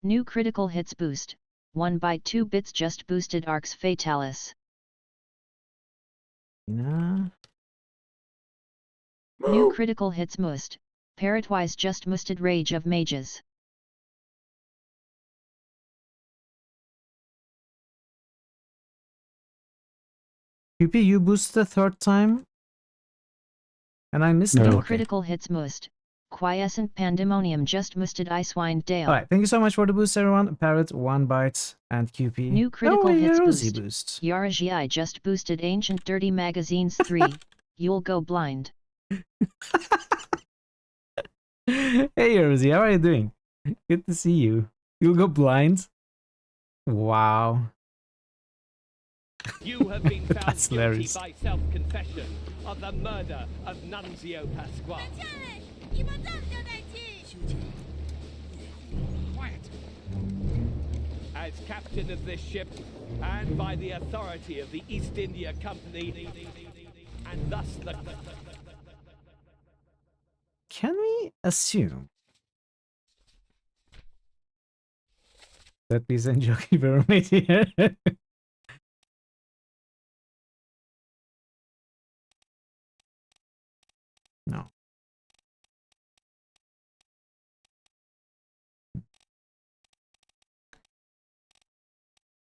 New critical hits boost. 1 by 2 bits just boosted Arx Fatalis. Nah. New critical hits must. Parrotwise just musted Rage of Mages. QP, you boosted the third time? And I missed No. it. New Okay. critical hits must. Quiescent Pandemonium just musted Icewind Dale. Alright, thank you so much for the boost, everyone. Parrot, 1 bite, and QP. New critical oh, hits Rosie boost. Yaraji just boosted Ancient Dirty Magazines 3. You'll go blind. Hey, Rosie, how are you doing? Good to see you. You'll go blind? Wow. You have been found That's guilty hilarious. by self-confession of the murder of Nunzio Pasquale. As captain of this ship, and by the authority of the East India Company, and thus the... Can we assume that we send Jockey Baronet here? No.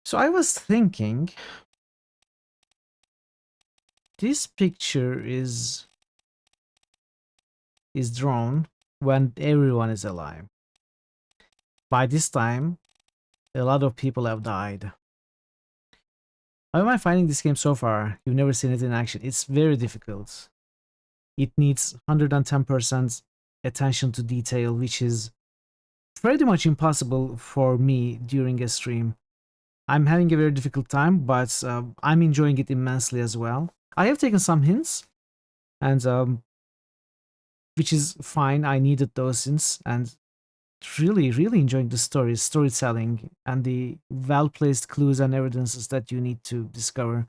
So I was thinking, this picture is drawn when everyone is alive. By this time, a lot of people have died. How am I finding this game so far? You've never seen it in action. It's very difficult. It needs 110% attention to detail, which is pretty much impossible for me during a stream. I'm having a very difficult time, but I'm enjoying it immensely as well. I have taken some hints, and which is fine. I needed those hints, and really enjoying the storytelling, and the well-placed clues and evidences that you need to discover.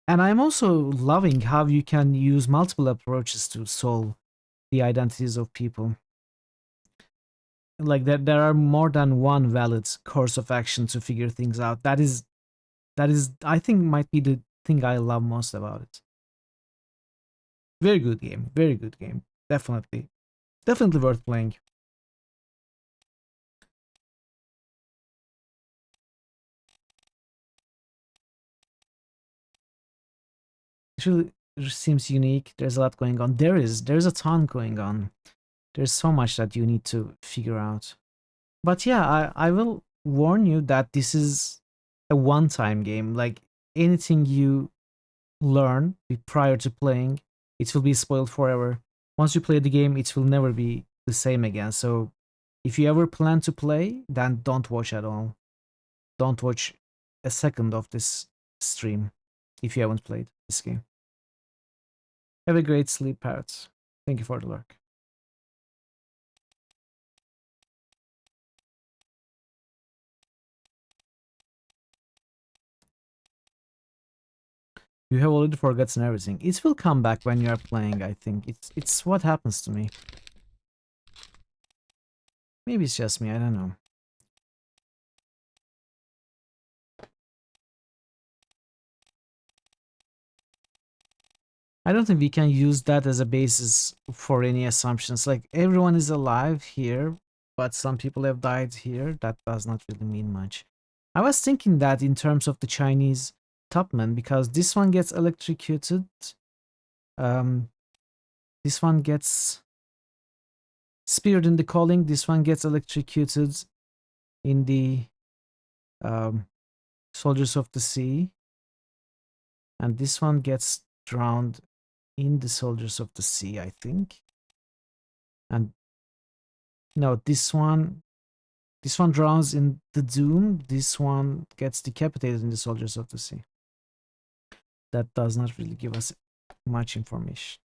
And I'm also loving how you can use multiple approaches to solve the identities of people. Like that, there are more than one valid course of action to figure things out. That is, I think, might be the thing I love most about it. Very good game. Very good game. Definitely worth playing. Actually, it seems unique. There's a lot going on. There's a ton going on. There's so much that you need to figure out. But yeah, I will warn you that this is a one-time game. Like, anything you learn prior to playing, it will be spoiled forever. Once you play the game, it will never be the same again. So if you ever plan to play, then don't watch at all. Don't watch a second of this stream if you haven't played this game. Have a great sleep, Parrots. Thank you for the lurk. You have already forgotten everything. It will come back when you are playing, I think. It's what happens to me. Maybe it's just me, I don't know. I don't think we can use that as a basis for any assumptions. Like, everyone is alive here, but some people have died here. That does not really mean much. I was thinking that in terms of the Chinese topman, because this one gets electrocuted. This one gets speared in the calling. This one gets electrocuted in the Soldiers of the Sea. And this one gets drowned in the Soldiers of the Sea, I think. And no, this one drowns in the Doom. This one gets decapitated in the Soldiers of the Sea. That does not really give us much information,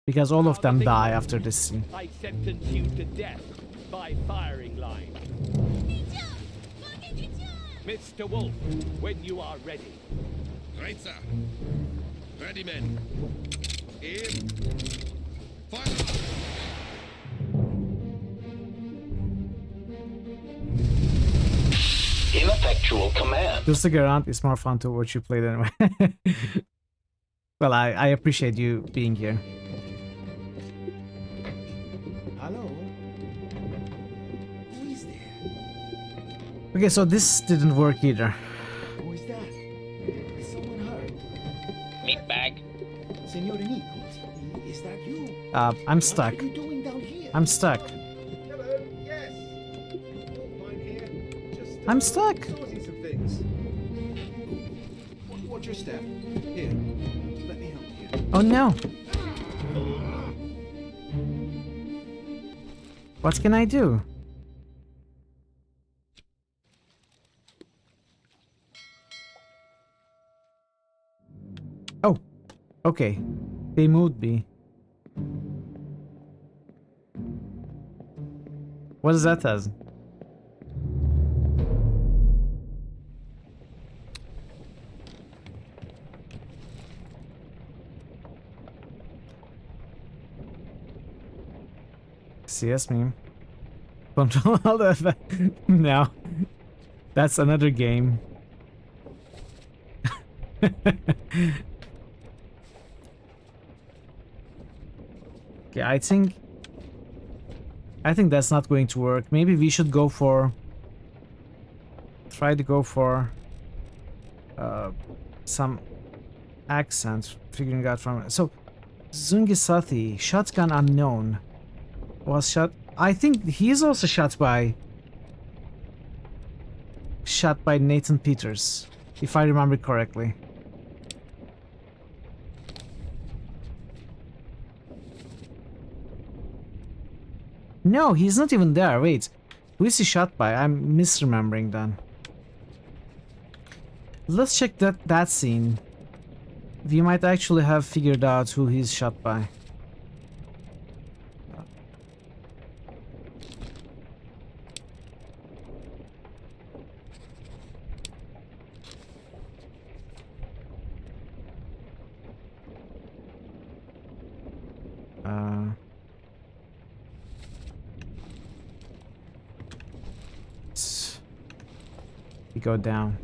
because all of them die after this scene. I sentence you to death by firing line. Mr. Wolf, when you are ready. Right, sir. Ready, men. Aim. Fire! Ineffectual command. Just stick around. It's more fun to watch you play anyway. Well, I appreciate you being here. Okay, so this didn't work either. Who is that? Is someone hurt? Meat bag. Senor Nikos, is that you? I'm stuck. What are you doing down here? I'm stuck. Hello, yes. All fine here. Just, I'm stuck. sorting some things. Watch your step. Here, let me help you. Oh no. What can I do? Oh, okay. They moved me. What does that does? CS meme. Control all the no. That's another game. Okay, I think that's not going to work. Maybe we should go for try to go for some accent, figuring out from so Zungisathi, shotgun unknown, was shot. I think he's also shot by Nathan Peters, if I remember correctly. No, he's not even there. Wait, who is he shot by? I'm misremembering then. Let's check that scene. We might actually have figured out who he's shot by. We go down.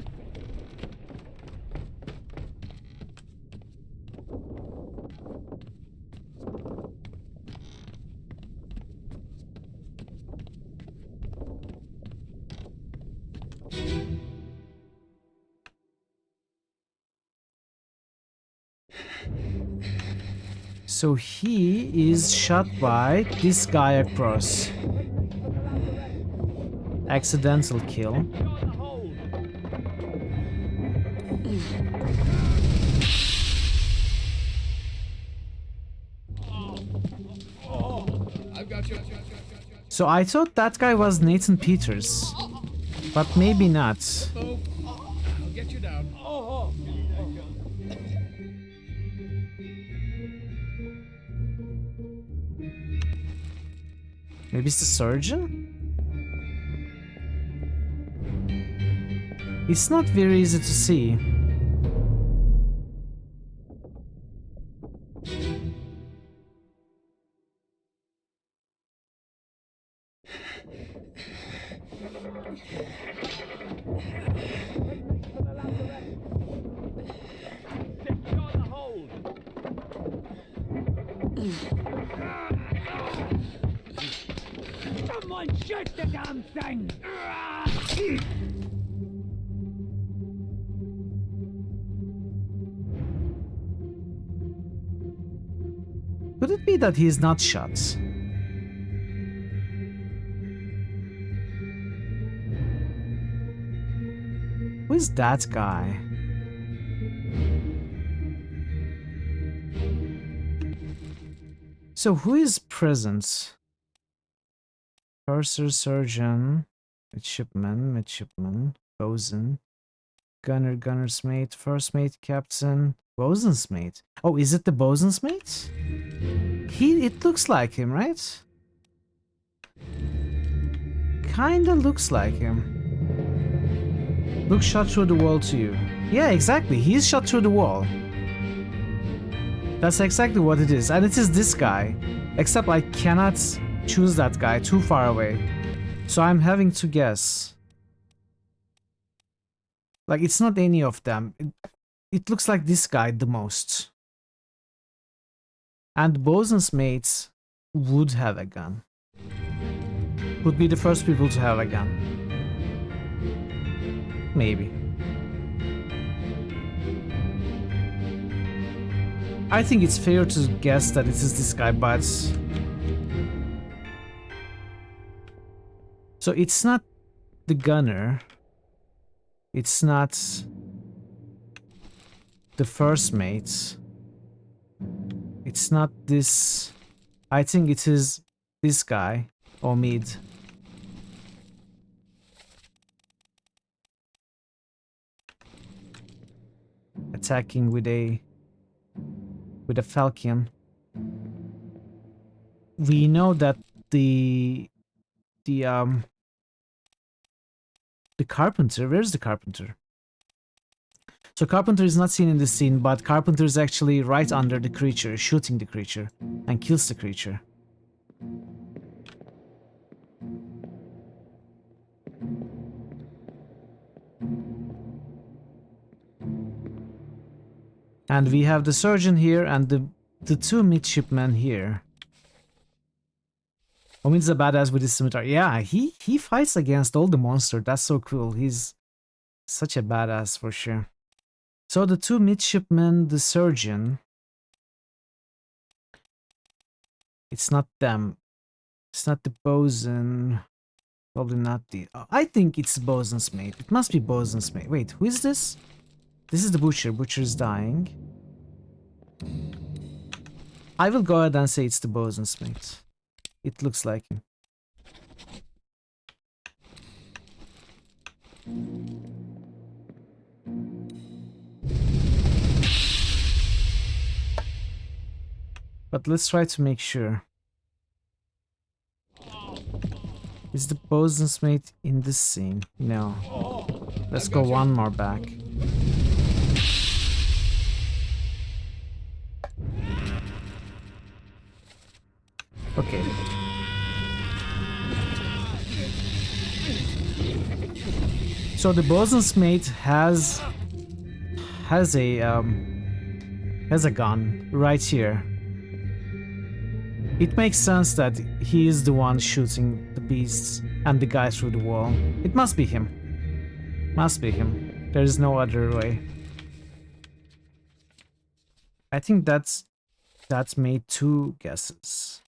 So he is shot by this guy across. Accidental kill. So I thought that guy was Nathan Peters, but maybe not. I'll get you down. Maybe it's the surgeon? It's not very easy to see. Someone shoot the damn thing! Could it be that he's not shot? Who is that guy? So who is present? Purser, surgeon, midshipman, bosun, gunner, gunner's mate, first mate, captain, bosun's mate. Oh, is it the bosun's mate? It looks like him, right? Kinda looks like him. Look shot through the wall to you. Yeah, exactly. He's shot through the wall. That's exactly what it is. And it is this guy. Except I cannot choose that guy too far away. So I'm having to guess. Like, it's not any of them. It looks like this guy the most. And bosun's mates would have a gun. Would be the first people to have a gun. Maybe. I think it's fair to guess that it is this guy, but... So it's not the gunner. It's not the first mate. It's not this... I think it is this guy, Omid. Attacking with a falcon. We know that the carpenter, where's the carpenter? So carpenter is not seen in the scene, but carpenter is actually right under the creature, shooting the creature, and kills the creature. And we have the surgeon here and the two midshipmen here. Omid's a badass with his scimitar. Yeah, he fights against all the monsters. That's so cool. He's such a badass for sure. So the two midshipmen, the surgeon. It's not them. It's not the bosun. Probably not the... I think it's bosun's mate. It must be bosun's mate. Wait, who is this? This is the butcher. Butcher is dying. I will go ahead and say it's the bosun's mate. It looks like him. But let's try to make sure. Is the bosun's mate in this scene? No. Let's go one more back. Okay. So the bosun's mate has a gun right here. It makes sense that he is the one shooting the beasts and the guy through the wall. It must be him. Must be him. There is no other way. I think that's made two guesses.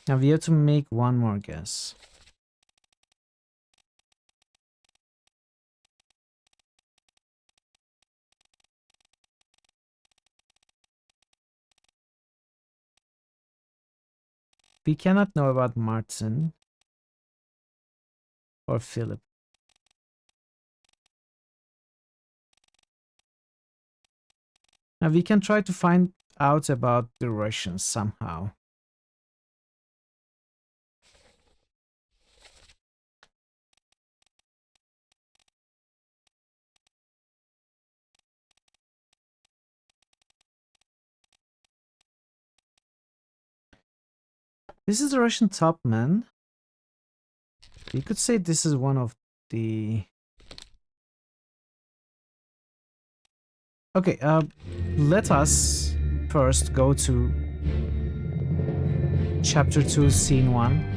Now we have to make one more guess. We cannot know about Martin or Philip. Now we can try to find out about the Russians somehow. This is the Russian top man. You could say this is one of the... Okay, let us first go to Chapter 2, Scene 1.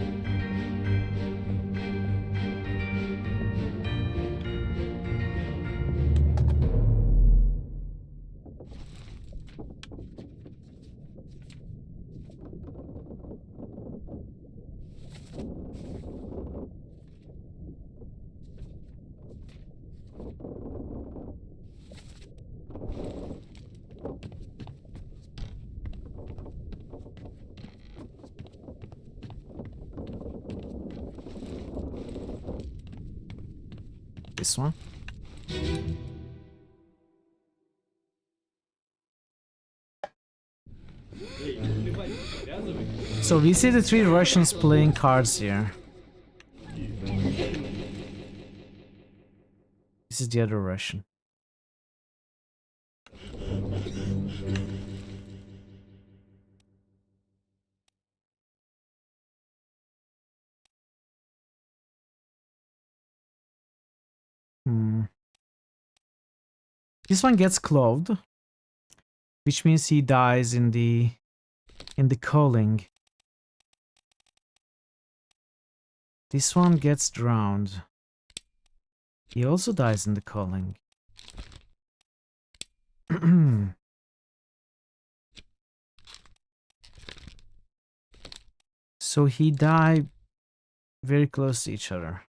This one. So we see the three Russians playing cards here. This is the other Russian. This one gets clothed, which means he dies in the culling. This one gets drowned. He also dies in the culling. So he died very close to each other.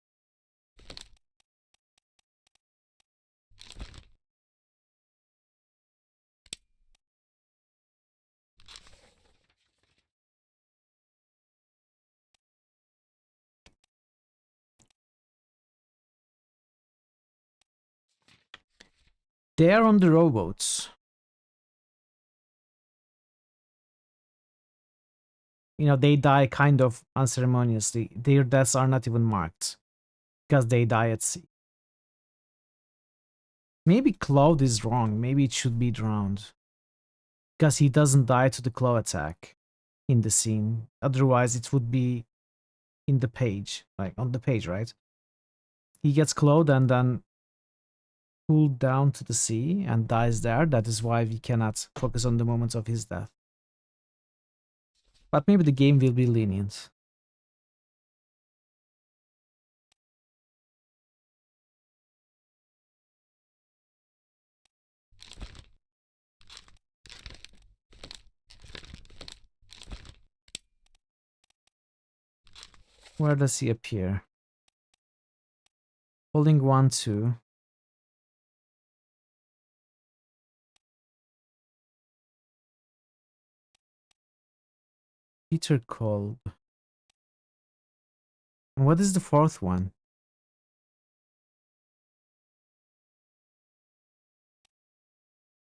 They are on the rowboats. You know, they die kind of unceremoniously. Their deaths are not even marked because they die at sea. Maybe Cloud is wrong. Maybe it should be drowned because he doesn't die to the claw attack in the scene. Otherwise, it would be in the page, like on the page, right? He gets clawed and then pulled down to the sea and dies there. That is why we cannot focus on the moments of his death. But maybe the game will be lenient. Where does he appear? Holding 1, 2. Peter called. What is the fourth one?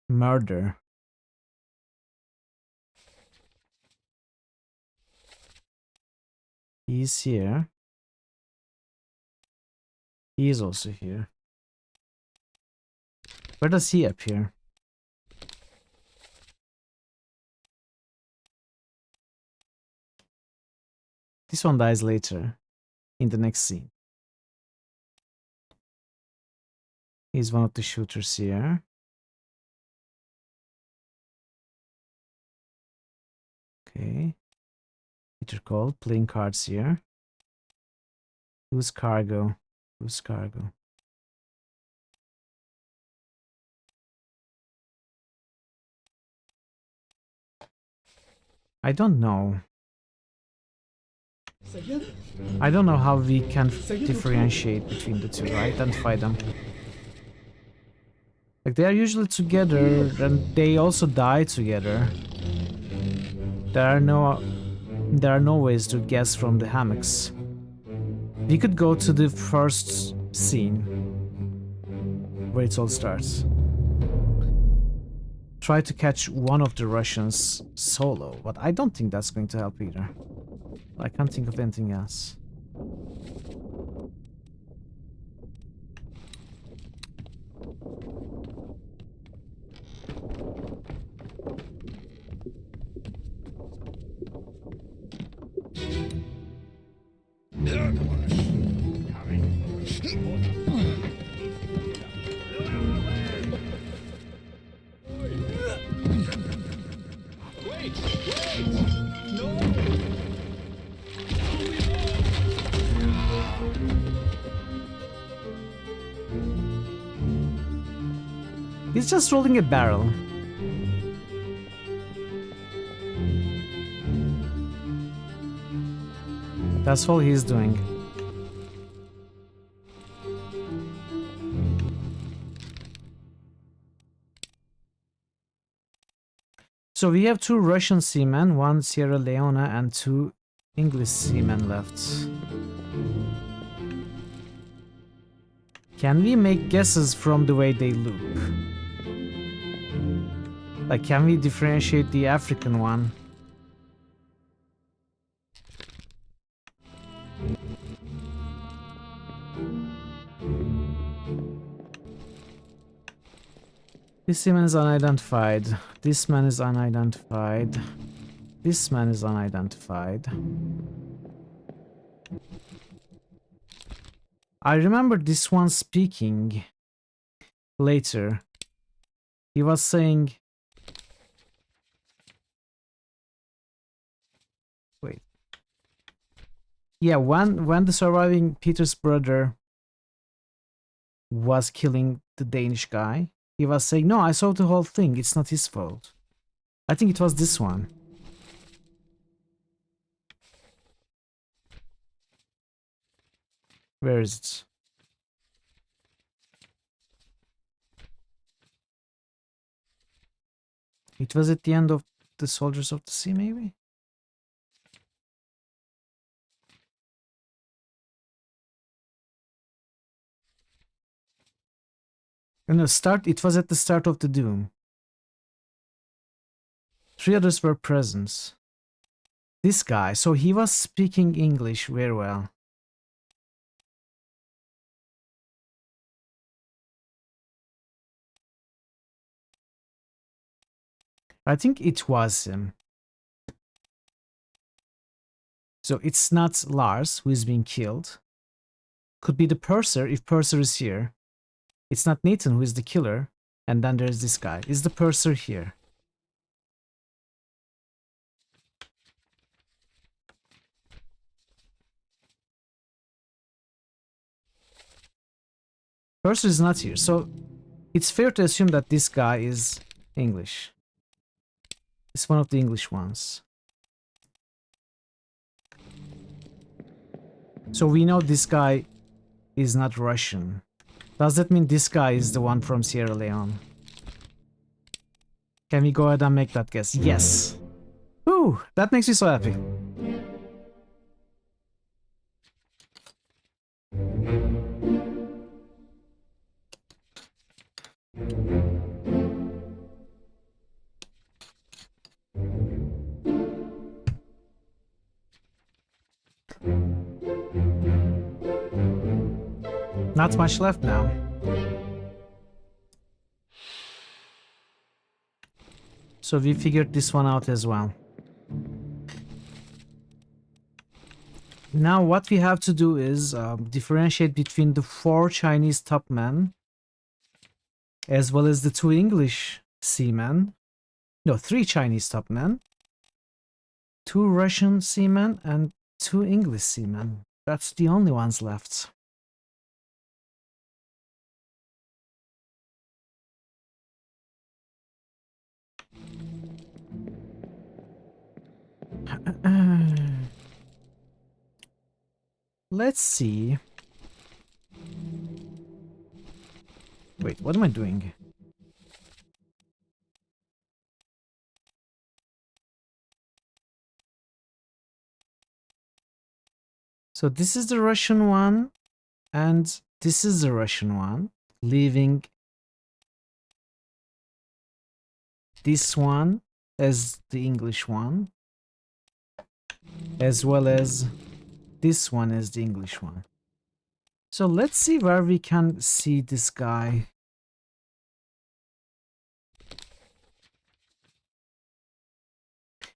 Murder. He's here. He is also here. Where does he appear? This one dies later, in the next scene. He's one of the shooters here. Okay. Peter called, playing cards here. Who's cargo? Who's cargo? I don't know. I don't know how we can differentiate between the two, right? Identify them. Like, they are usually together, and they also die together. There are no ways to guess from the hammocks. We could go to the first scene, where it all starts. Try to catch one of the Russians solo, but I don't think that's going to help either. I can't think of anything else. He's just rolling a barrel. That's all he's doing. So we have 2 Russian seamen, 1 Sierra Leone, and 2 English seamen left. Can we make guesses from the way they look? Like, can we differentiate the African one? This seaman is unidentified. This man is unidentified. This man is unidentified. I remember this one speaking later. He was saying... Wait. Yeah, when the surviving Peter's brother was killing the Danish guy, he was saying, "No, I saw the whole thing. It's not his fault." I think it was this one. Where is it? It was at the end of the Soldiers of the Sea, maybe? No, it was at the start of the Doom. 3 others were present. This guy, so he was speaking English very well. I think it was him. So it's not Lars who is being killed. Could be the purser if purser is here. It's not Nathan who is the killer. And then there's this guy. Is the purser here? Purser is not here. So it's fair to assume that this guy is English. It's one of the English ones. So we know this guy is not Russian. Does that mean this guy is the one from Sierra Leone? Can we go ahead and make that guess? Yes! Ooh, that makes me so happy. Not much left now. So we figured this one out as well. Now what we have to do is differentiate between the 4 Chinese top men as well as the 2 English seamen. No, 3 Chinese top men, 2 Russian seamen, and 2 English seamen. That's the only ones left. Let's see. Wait, what am I doing? So this is the Russian one, and this is the Russian one, leaving this one as the English one, as well as this one as the English one. So let's see where we can see this guy.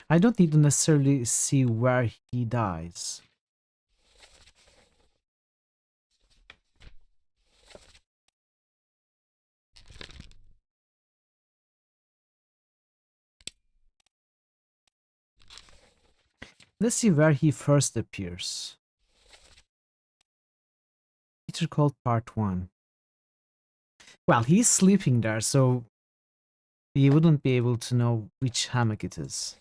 I don't need to necessarily see where he dies. Let's see where he first appears. Peter called part 1. Well, he's sleeping there, so he wouldn't be able to know which hammock it is.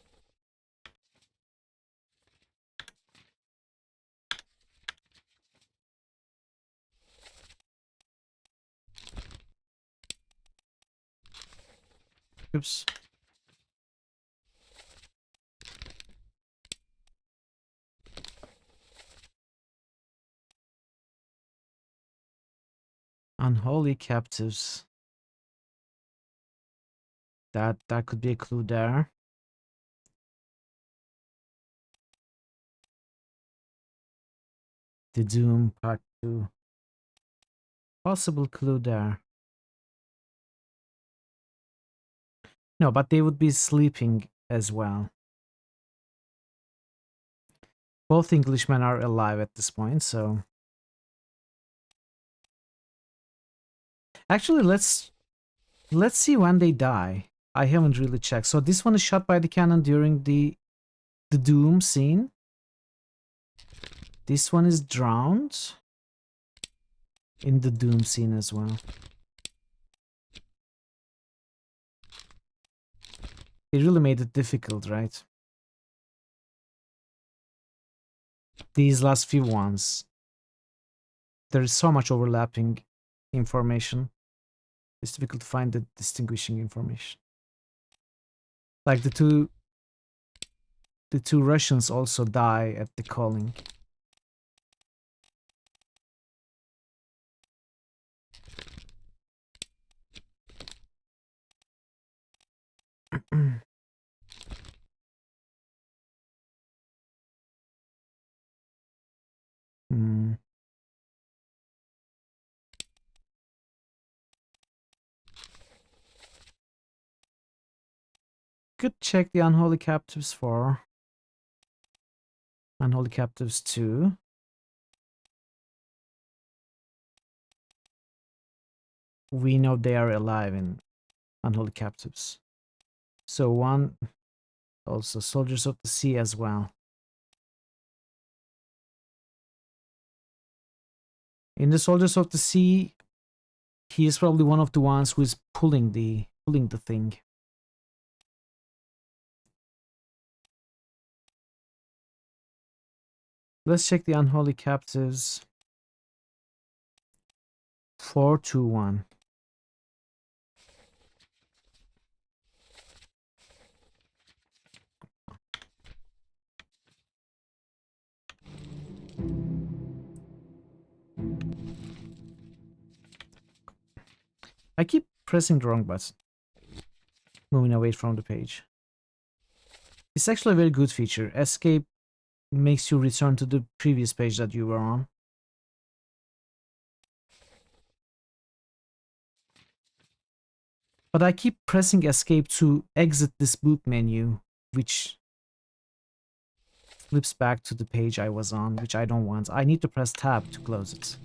Oops. Unholy captives. That could be a clue there. The Doom Part 2. Possible clue there. No, but they would be sleeping as well. Both Englishmen are alive at this point, so... Actually, let's see when they die. I haven't really checked. So this one is shot by the cannon during the Doom scene. This one is drowned in the doom scene as well. It really made it difficult, right? These last few ones, there is so much overlapping information. It's difficult to find the distinguishing information. Like the two Russians also die at the calling. Hmm. Could check the Unholy Captives for Unholy Captives 2. We know they are alive in Unholy Captives. So one, also Soldiers of the Sea as well. In the Soldiers of the Sea, he is probably one of the ones who is pulling the thing. Let's check the Unholy Captives. 421. I keep pressing the wrong button. Moving away from the page. It's actually a very good feature. Escape makes you return to the previous page that you were on. But I keep pressing escape to exit this book menu, which flips back to the page I was on, which I don't want. I need to press tab to close it.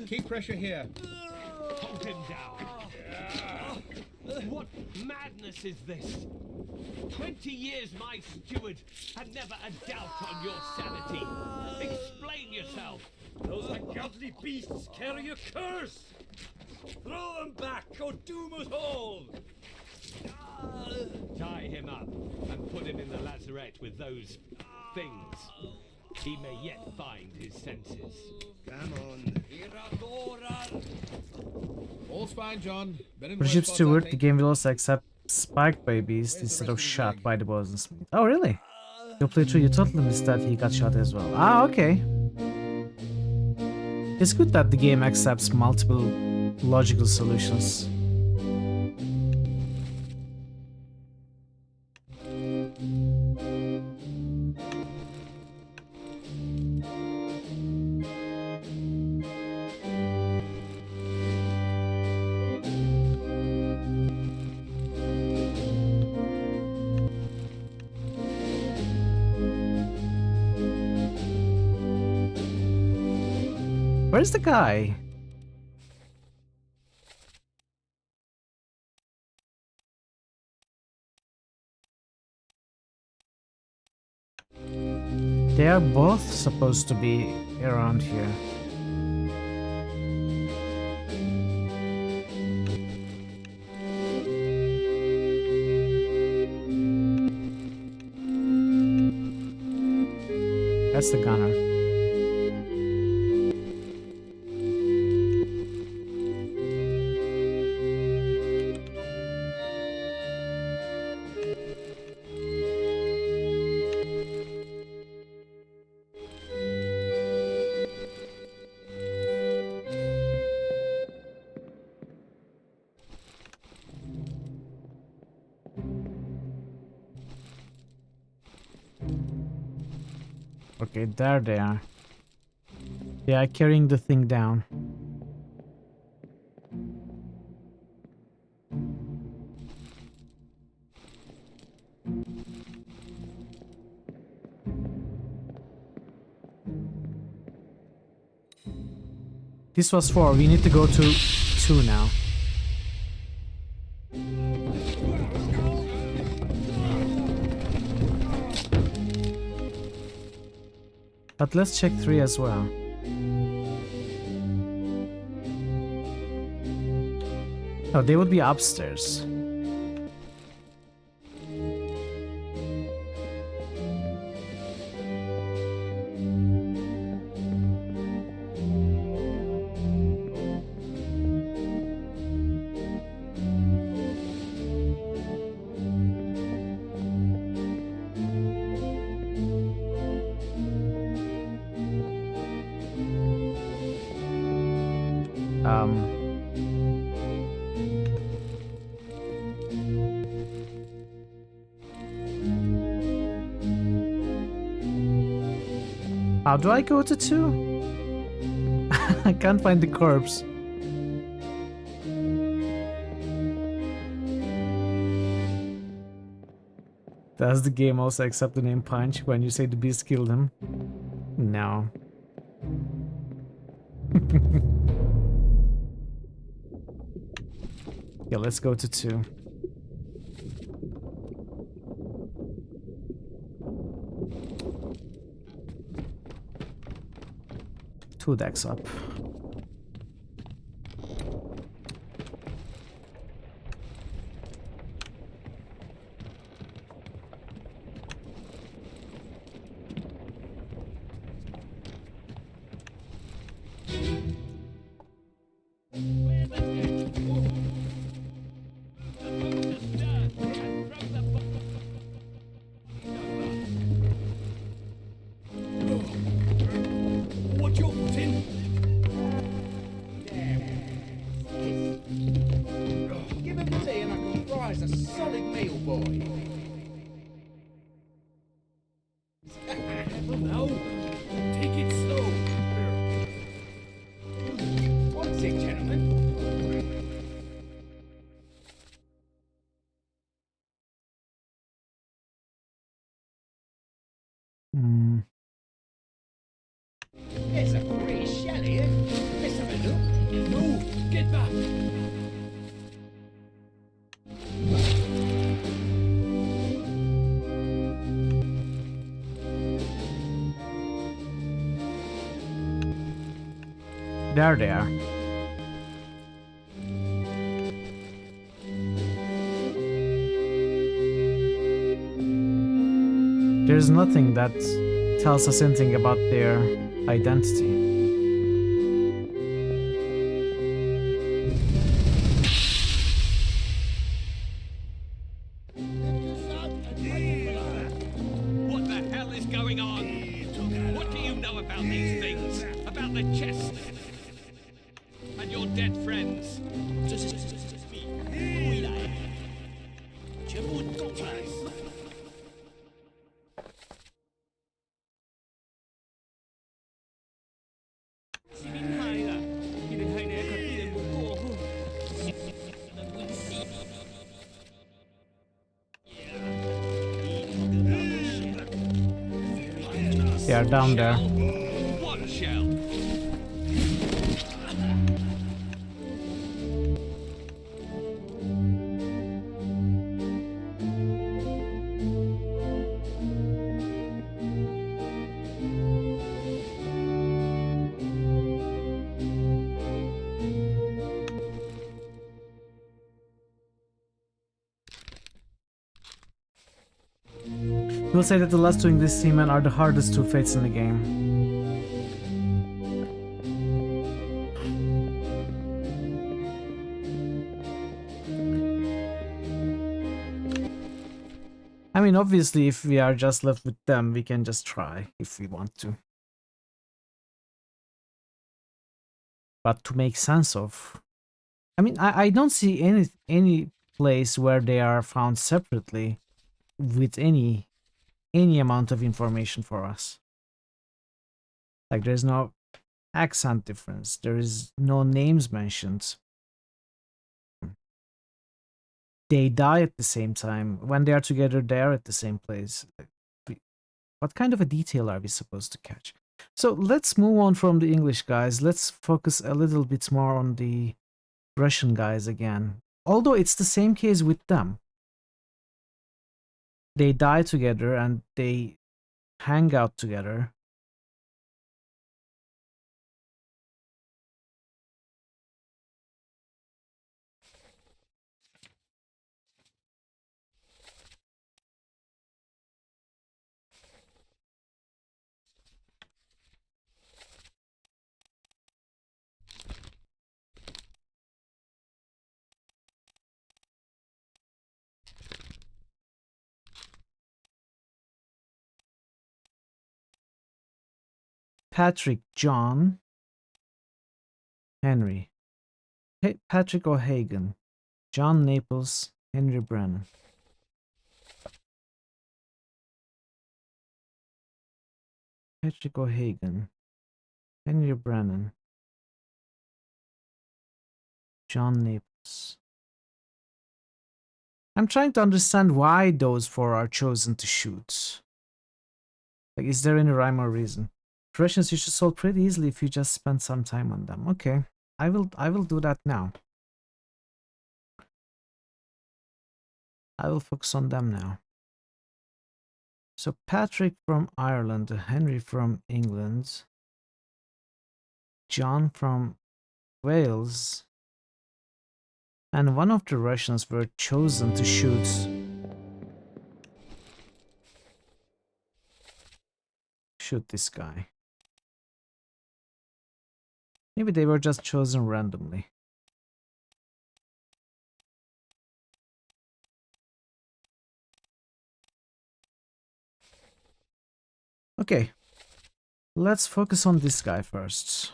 Keep pressure here. Hold him down. What madness is this? 20 years my steward had never a doubt on your sanity. Explain yourself. Those ungodly beasts carry a curse. Throw them back or doom us all. Tie him up and put him in the lazarette with those things. He may yet find his senses. Come on. All's fine, John. Been in Bishop worse spots, I Stewart, the think. game will also accept spiked babies instead of shot by the bosun smith. Oh, really? Your playthrough, you totally missed that he got shot as well. Ah, okay. It's good that the game accepts multiple logical solutions. Where's the guy? They are both supposed to be around here. That's the gunner. Okay, there they are. They are carrying the thing down. This was 4. We need to go to 2 now. But let's check 3 as well. Oh, they would be upstairs. How do I go to 2? I can't find the corpse. Does the game also accept the name Punch when you say the beast killed him? No. Yeah, let's go to 2. Two decks up. Watch your foot in. Give him tea and I can fry us a solid meal, boy. No, take it slow. What's it, gentlemen? There's a pretty shell here. Let's have a look. No, get back. There they are. There's nothing that tells us anything about their identity. What the hell is going on? What do you know about these things? About the chest? And your dead friends? They are down there. What shell? We'll say that the last two English seamen are the hardest two fates in the game. I mean, obviously, if we are just left with them, we can just try if we want to. But to make sense of... I mean, I don't see any place where they are found separately with any amount of information for us. Like, there's no accent difference. There is no names mentioned. They die at the same time. When they are together, they are at the same place. What kind of a detail are we supposed to catch? So let's move on from the English guys. Let's focus a little bit more on the Russian guys again. Although it's the same case with them. They die together and they hang out together. Patrick, John, Henry. Patrick O'Hagan, John Naples, Henry Brennan. Patrick O'Hagan, Henry Brennan, John Naples. I'm trying to understand why those four are chosen to shoot. Like, is there any rhyme or reason? Russians you should solve pretty easily if you just spend some time on them. Okay, I will do that now. I will focus on them now. So Patrick from Ireland, Henry from England, John from Wales, and one of the Russians were chosen to shoot this guy. Maybe they were just chosen randomly. Okay, let's focus on this guy first.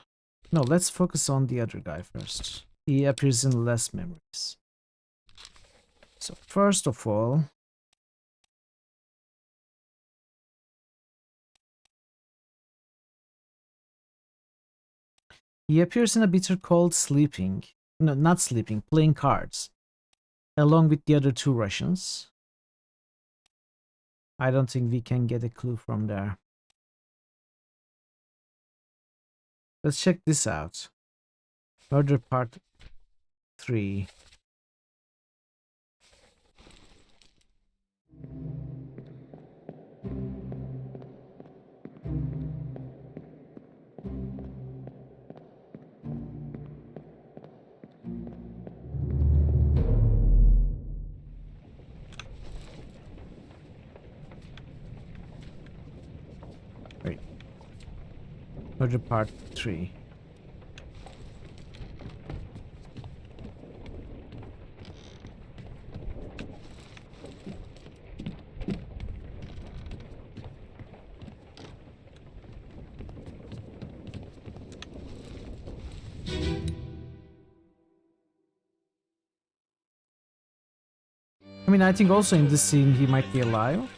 No, let's focus on the other guy first. He appears in less memories. So first of all, he appears in a bitter cold sleeping. No, not sleeping, playing cards. Along with the other two Russians. I don't think we can get a clue from there. Let's check this out. Murder Part 3. Wait. Murder Part 3. I mean, I think also in this scene he might be alive.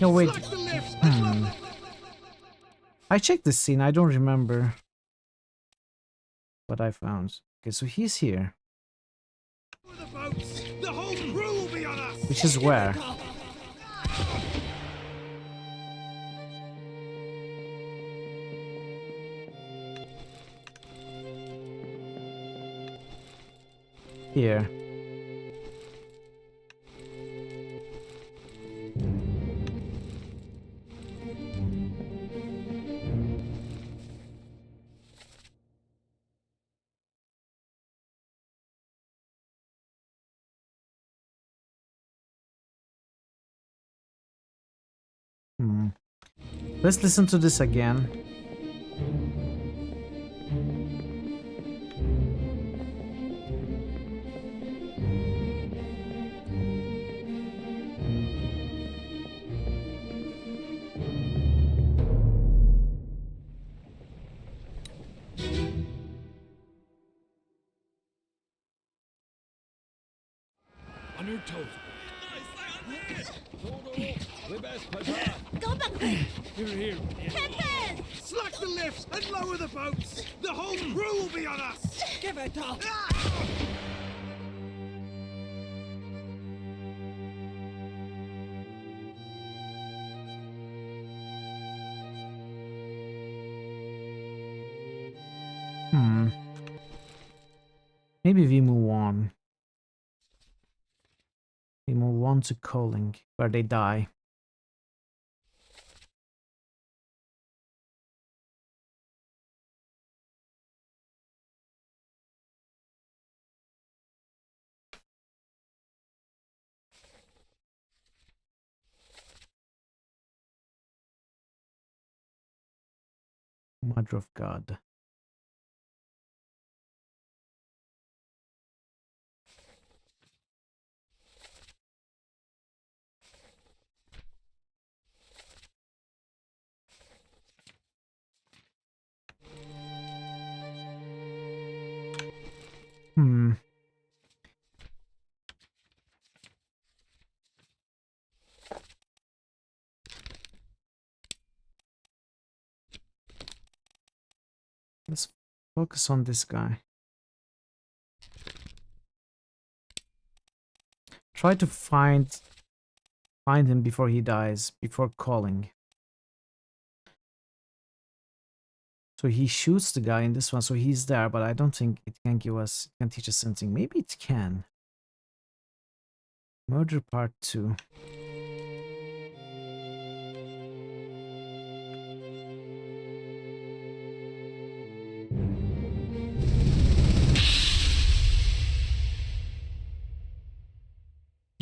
No, wait. I checked this scene. I don't remember what I found. Okay, so he's here. Which is where? Here. Let's listen to this again. On your toes. Go back. Here. Slack the lifts and lower the boats. The whole crew will be on us. Give it up. Maybe we move on. We move on to Calling, where they die. Mother of God. Let's focus on this guy. Try to find him before he dies, before Calling. So he shoots the guy in this one, so he's there, but I don't think it can teach us something. Maybe it can. Murder Part 2.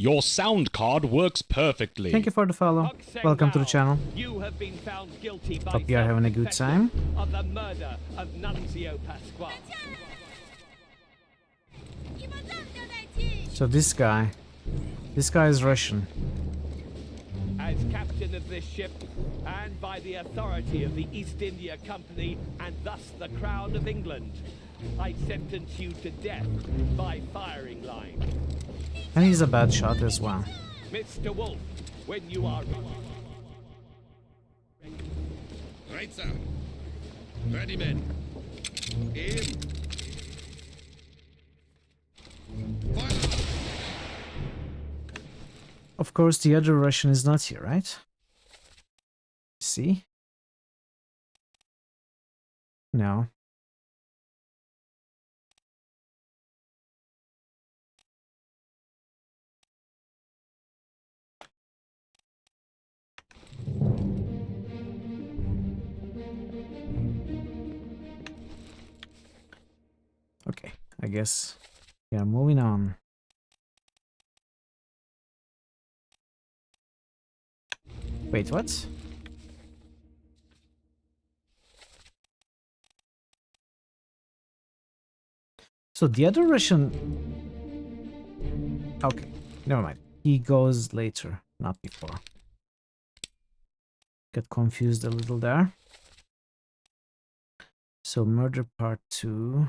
Your sound card works perfectly. Thank you for the follow. Welcome to the channel. You have been found guilty by Hope you are having a good time. of the murder of Nunzio Pasquale. So this guy is Russian. As captain of this ship, and by the authority of the East India Company, and thus the Crown of England, I sentence you to death by firing line. And he's a bad shot as well. Mr. Wolf, when you are Right, sir. Ready, men. Aim. Fire! Of course, the other Russian is not here, right? See? No. Okay, I guess we are moving on. Wait, what? So the other Russian... Okay, never mind. He goes later, not before. Got confused a little there. So Murder Part 2.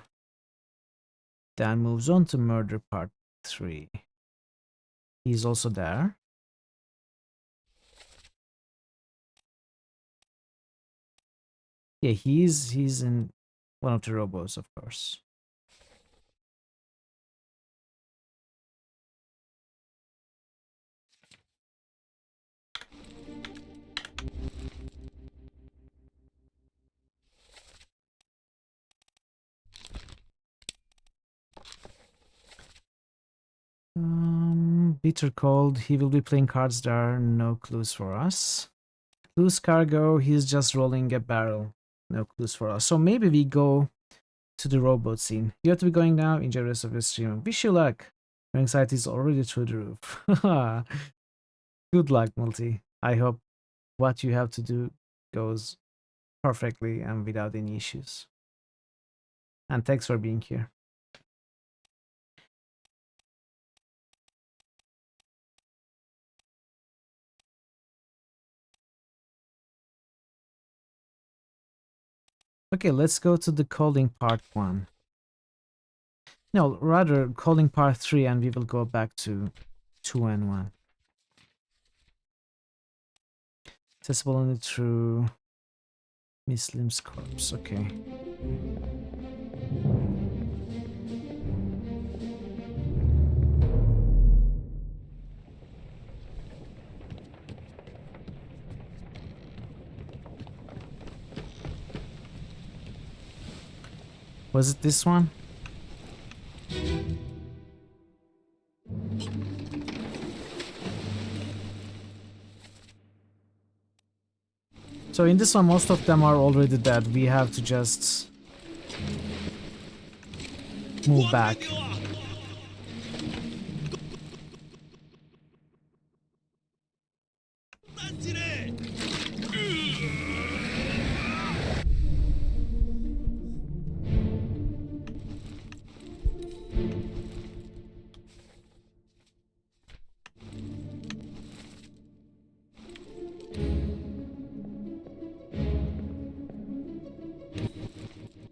Then moves on to Murder Part 3. He's also there. Yeah, he's in one of the robots, of course. Bitter Cold, he will be playing cards there, no clues for us. Loose Cargo, he's just rolling a barrel, no clues for us. So maybe we go to the robot scene. You have to be going now, enjoy the rest of your stream. Wish you luck. Your anxiety is already through the roof. Good luck, Multi. I hope what you have to do goes perfectly and without any issues. And thanks for being here. Okay, let's go to the Calling Part 1. No, rather Calling Part 3, and we will go back to 2 and 1. Accessible only through Muslim's corpse. Okay. Was it this one? So in this one, most of them are already dead. We have to just move back.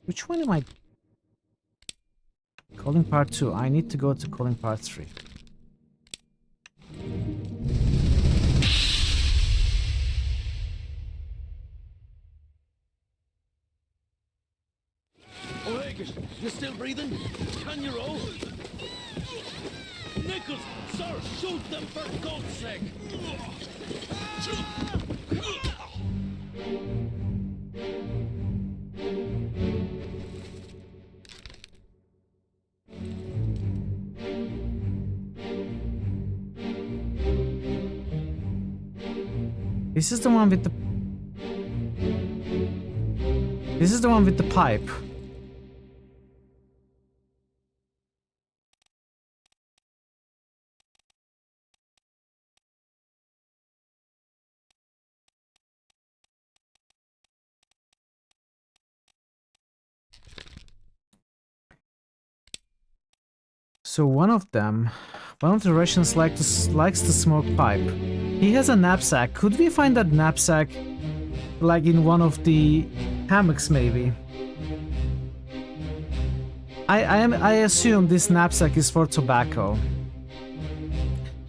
Which one am I calling part 2? I need to go to calling part 3. Oleg, you still breathing? Can you roll? Nichols, sir, shoot them for God's sake! This is the one with the... This is the one with the pipe. So one of the Russians likes to smoke pipe. He has a knapsack. Could we find that knapsack like in one of the hammocks maybe? I assume this knapsack is for tobacco.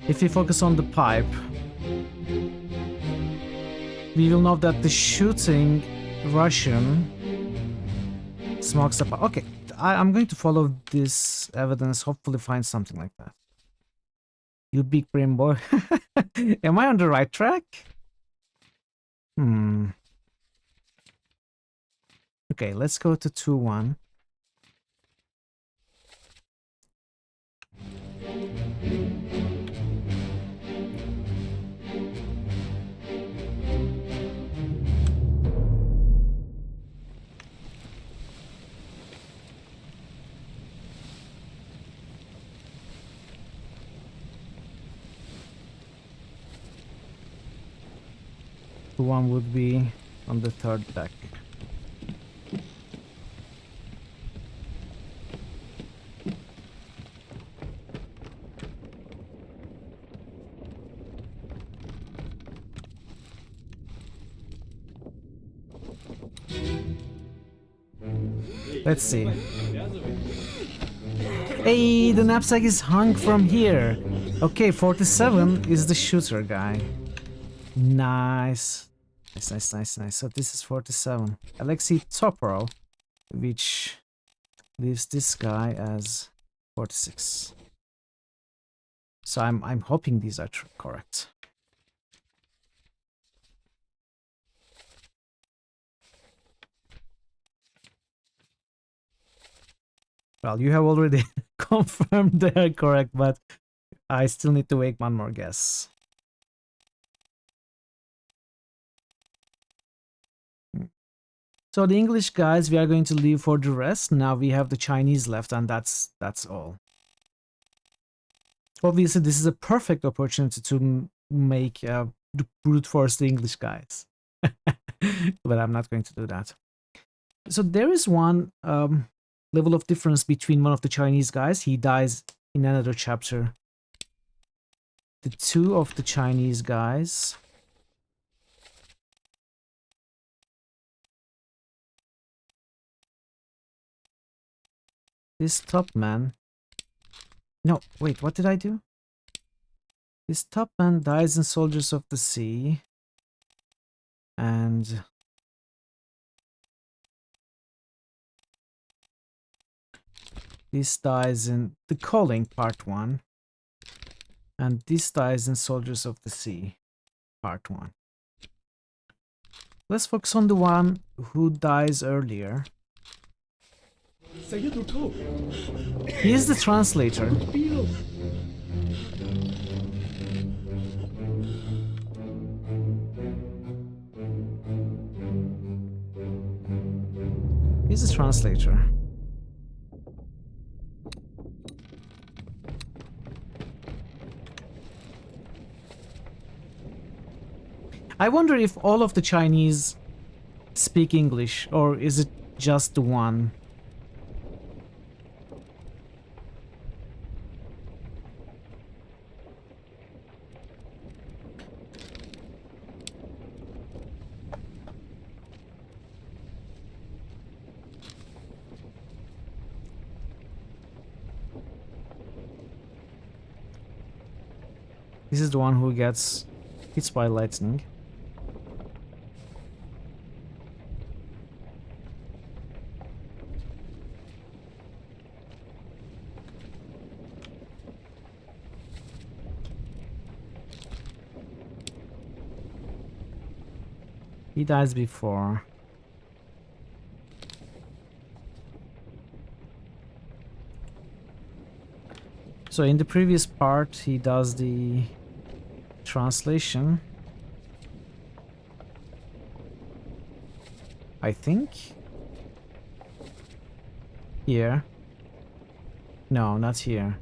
If we focus on the pipe, we will know that the shooting Russian smokes the pipe. Okay, I'm going to follow this evidence, hopefully find something like that. You big brain boy. Am I on the right track? Okay, let's go to 2-1. One would be on the third deck. Let's see. Hey, the knapsack is hung from here. Okay, 47 is the shooter guy. Nice. Nice. So this is 47. Alexei Toporo, which leaves this guy as 46. So I'm hoping these are correct. Well, you have already confirmed they are correct, but I still need to make one more guess. So the English guys, we are going to leave for the rest. Now we have the Chinese left, and that's all. Obviously, this is a perfect opportunity to make brute force the English guys, but I'm not going to do that. So there is one level of difference between one of the Chinese guys. He dies in another chapter. The two of the Chinese guys. This top man. No, wait, what did I do? This top man dies in Soldiers of the Sea. And this dies in The Calling Part 1. And this dies in Soldiers of the Sea Part 1. Let's focus on the one who dies earlier. He is the translator. He's a translator. I wonder if all of the Chinese speak English, or is it just the one? This is the one who gets hit by lightning. He dies before. So in the previous part, he does the translation. I think. Here. No, not here.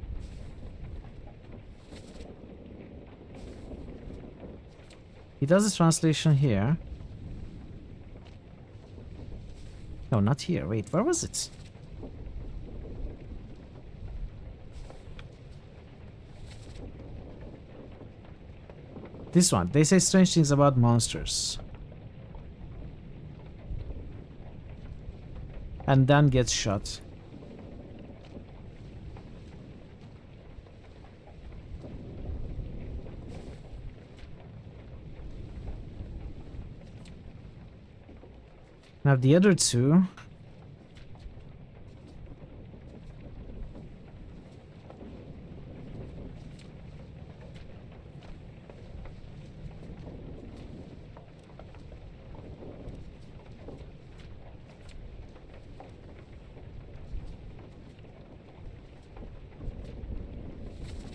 He does the translation here. No, not here. Wait, where was it? This one. They say strange things about monsters. And then gets shot. Now the other two.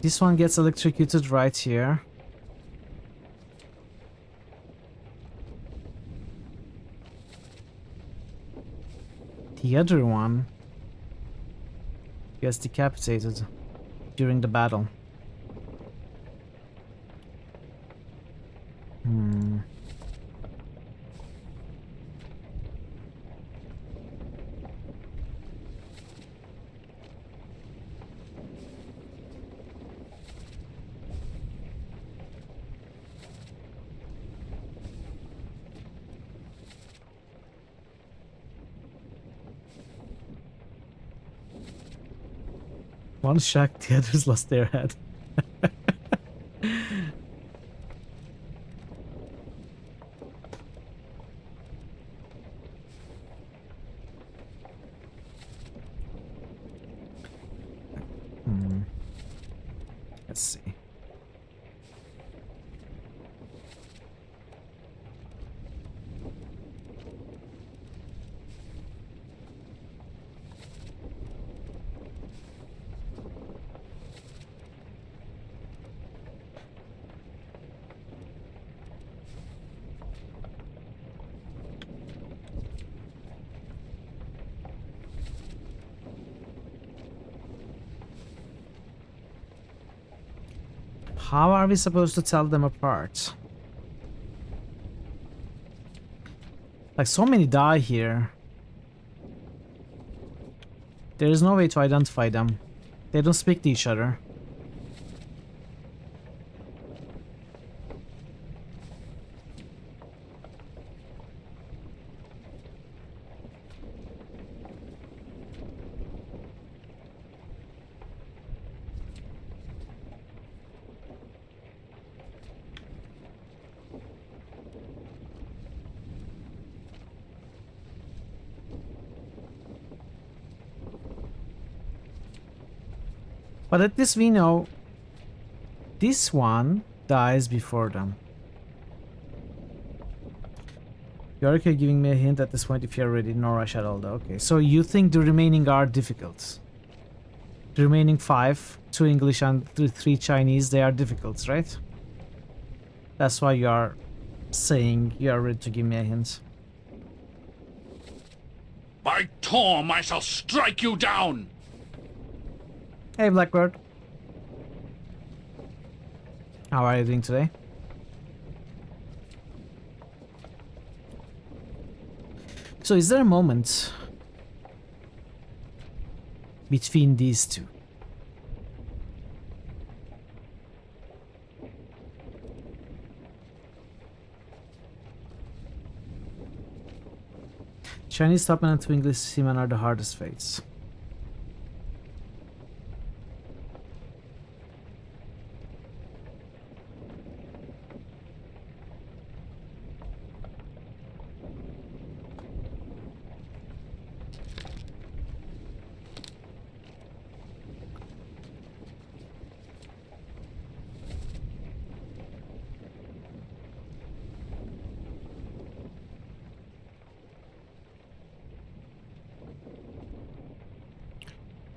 This one gets electrocuted right here. The other one gets decapitated during the battle. One shocked, the others lost their head. Let's see. How are we supposed to tell them apart? Like, so many die here. There is no way to identify them. They don't speak to each other. But at least we know this one dies before them. You're okay giving me a hint at this point if you're ready. No rush at all though. Okay, so you think the remaining are difficult? The remaining 5, 2 English and 3 Chinese, they are difficult, right? That's why you are saying you are ready to give me a hint. By Torm, I shall strike you down! Hey Blackbird. How are you doing today? So is there a moment between these two? Chinese topmen and 2 English seamen are the hardest fates.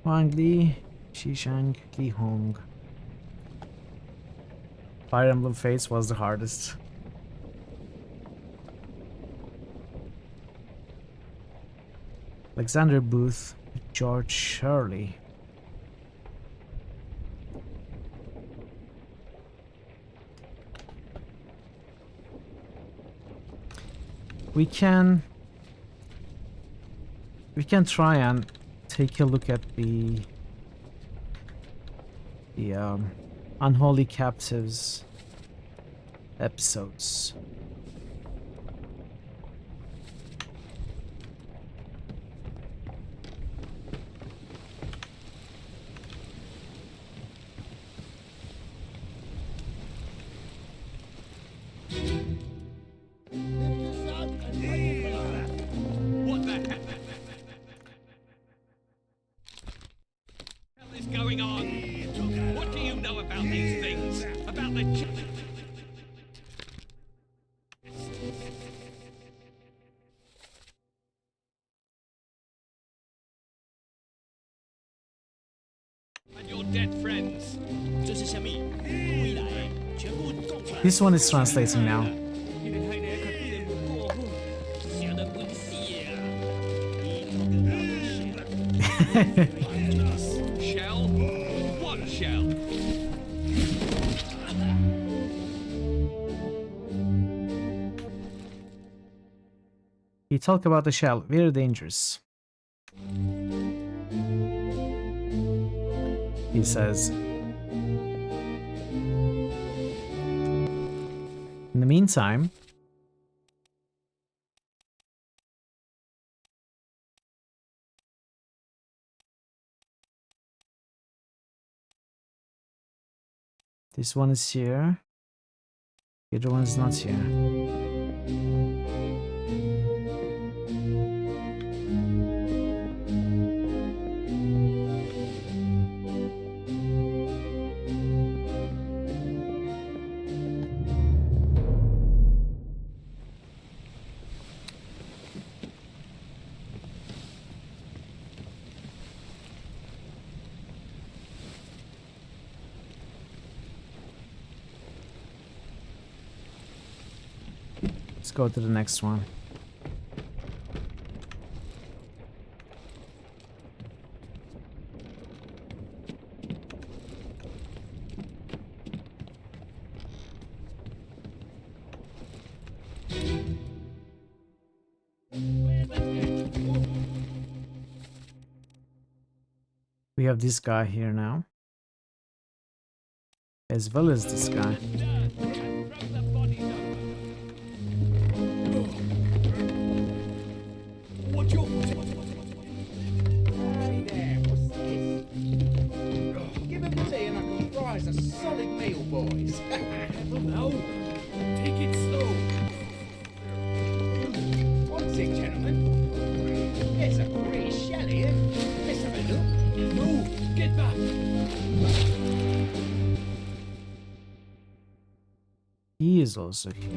Wang Li, Shishang, Li Hong. Fire Emblem Fates was the hardest. Alexander Booth, George Shirley. We can try and take a look at the Unholy Captives episodes. What the hell is going on? What do you know about these things? About the and your dead friends. This one is translating now. Shell? What shell? He talk about the shell, very dangerous. He says, in the meantime, this one is here, the other one is not here. Let's go to the next one. We have this guy here now, as well as this guy. A solid meal, boys. No, take it slow. What's it, gentlemen? It's a pretty shell here. Let's have a look. No, get back. He is also here.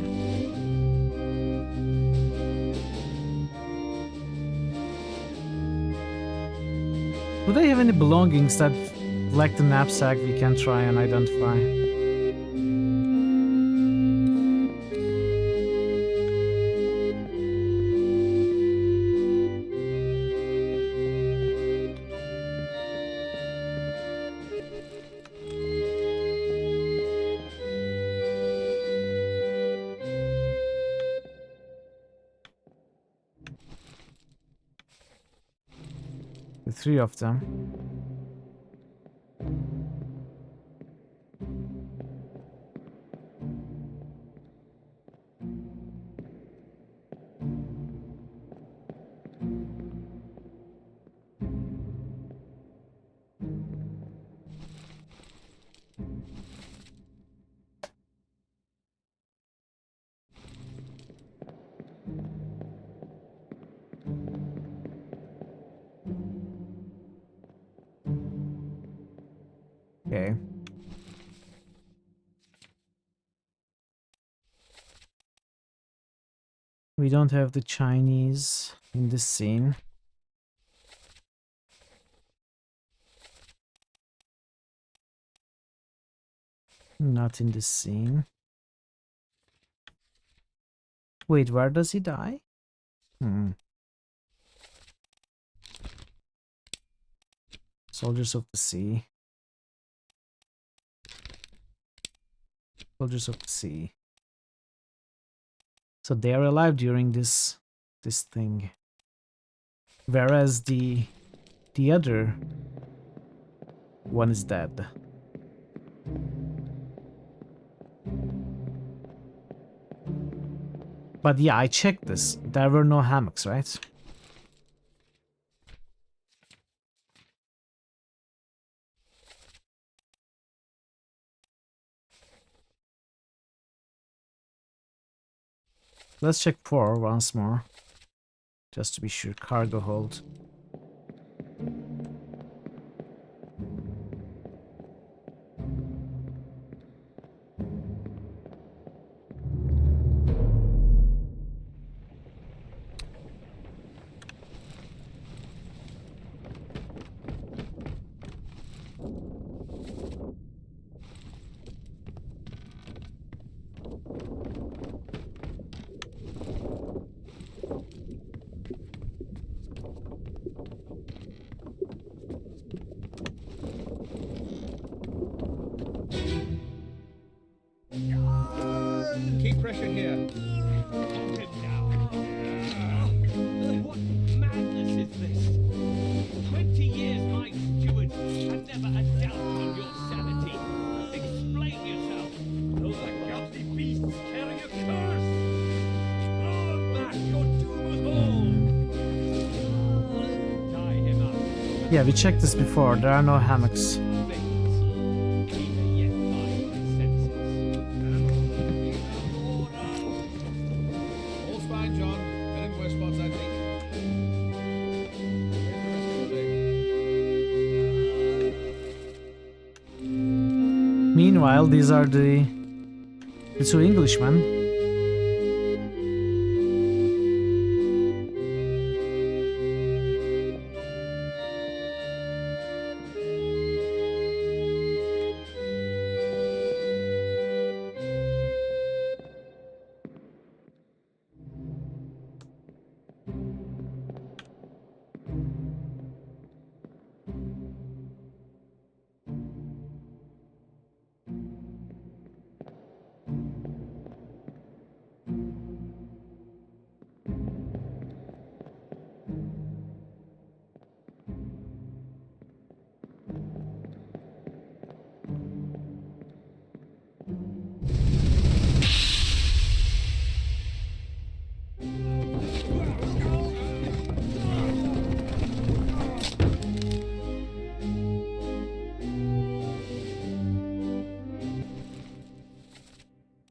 Do they have any belongings that, like the knapsack, we can try and identify? The three of them. Okay. We don't have the Chinese in this scene. Not in this scene. Wait, where does he die? Soldiers of the Sea. Soldiers of the Sea. So they are alive during this thing. Whereas the other one is dead. But yeah, I checked this. There were no hammocks, right? Let's check 4 once more. Just to be sure. Cargo hold. Keep pressure here. What madness is this? 20 years my steward and never a doubt on your sanity. Explain yourself. Those are ghastly beasts carrying a curse! Throw them back, your doom is home! Tie him up. Yeah, we checked this before. There are no hammocks. All's fine, John. Been in worse spots, I think. Meanwhile, these are the two Englishmen.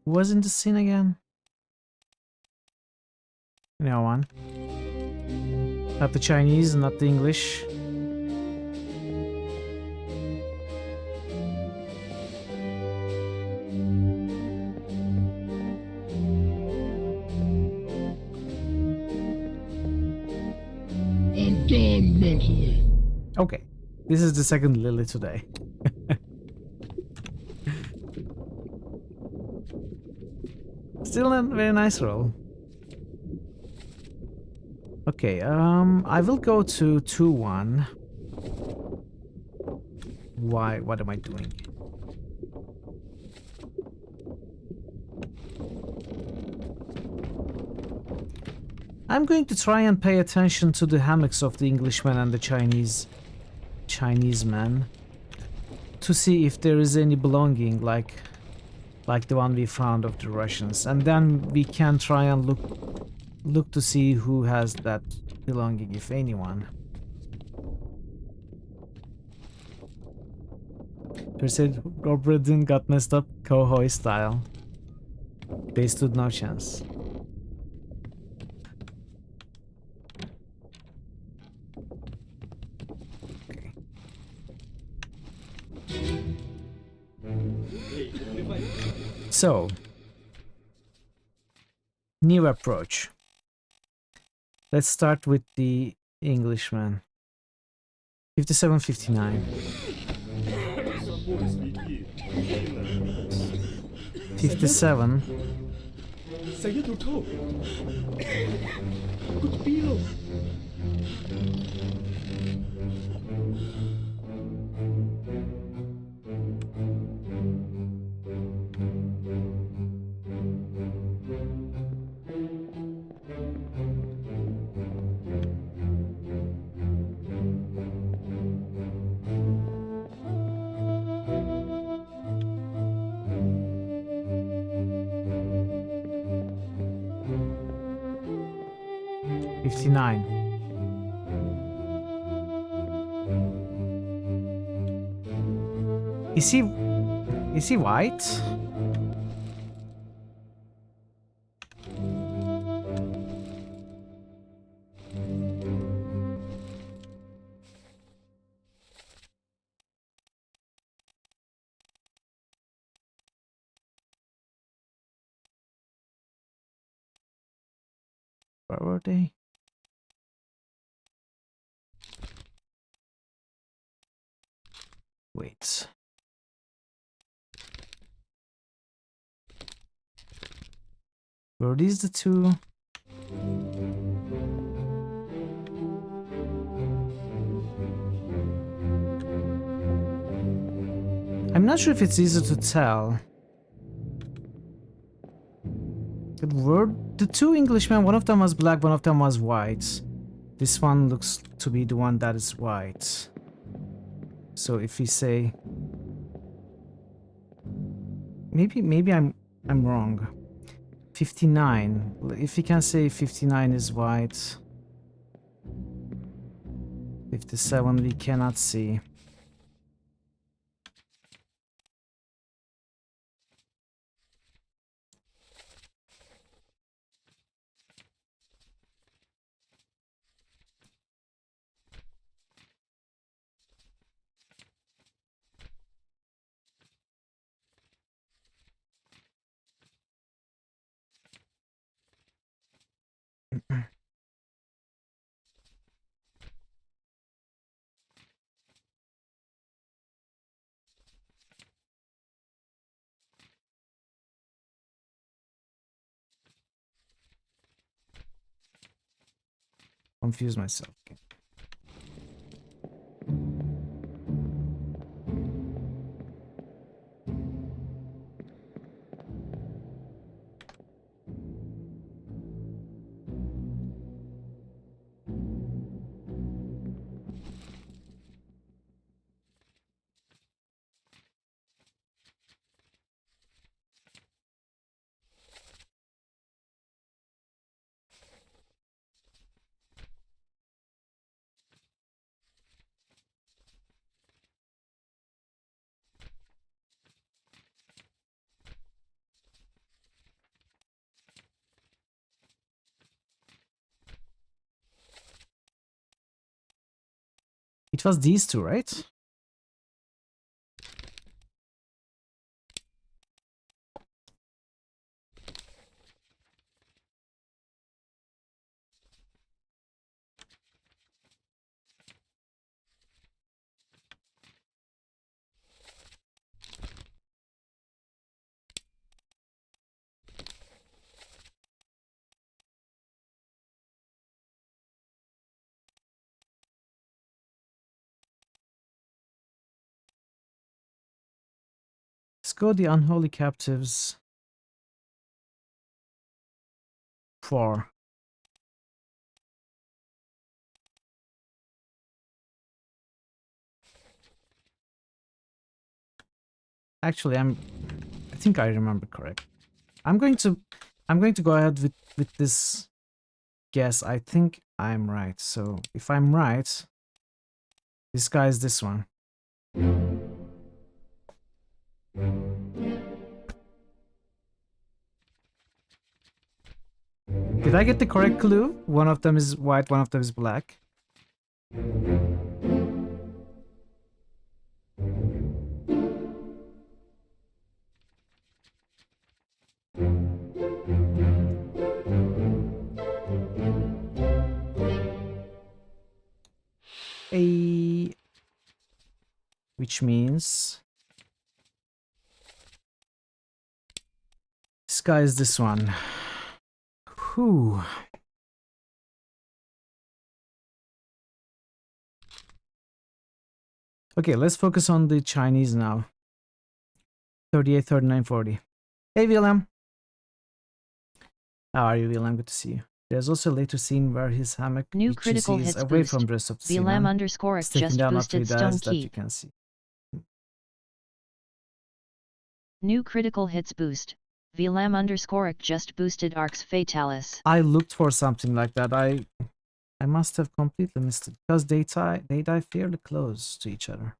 Who was in the scene again? No one. Not the Chinese, not the English. I'm gone mentally. Okay. This is the second Lily today. Still a very nice roll. Okay, I will go to 2-1. Why? What am I doing? I'm going to try and pay attention to the hammocks of the Englishman and the Chinese man to see if there is any belonging like the one we found of the Russians, and then we can try and look to see who has that belonging, if anyone. They said Obra Dinn got messed up Kohoi style. They stood no chance. Okay. So, new approach. Let's start with the Englishman. 57-59. 57. Saya tutup. Aku terpilih. Is he white? Where were they? Wait. Were these the two? I'm not sure if it's easy to tell. But were the two Englishmen, one of them was black, one of them was white. This one looks to be the one that is white. So if we say maybe I'm wrong. 59. If we can say 59 is white. 57 we cannot see. Confuse myself again. It was these two, right? go the unholy captives 4. Actually, I think I remember correct. I'm going to go ahead with this guess. I think I'm right. So if I'm right, this guy is this one. Did I get the correct clue? One of them is white, one of them is black. Which means this guy is this one. Whew. Okay, let's focus on the Chinese now. 38, 39, 40. Hey, Willem. How are you, Willem? Good to see you. There's also a later scene where his hammock, New which critical you see, is hits away boost. from the rest of the VLAM seaman. underscore It's taken just down after he boosted dies, Stone that you Keep. can see. New critical hits boost. VLAM underscore just boosted Arcs Fatalis. I looked for something like that. I must have completely missed it because they die fairly close to each other.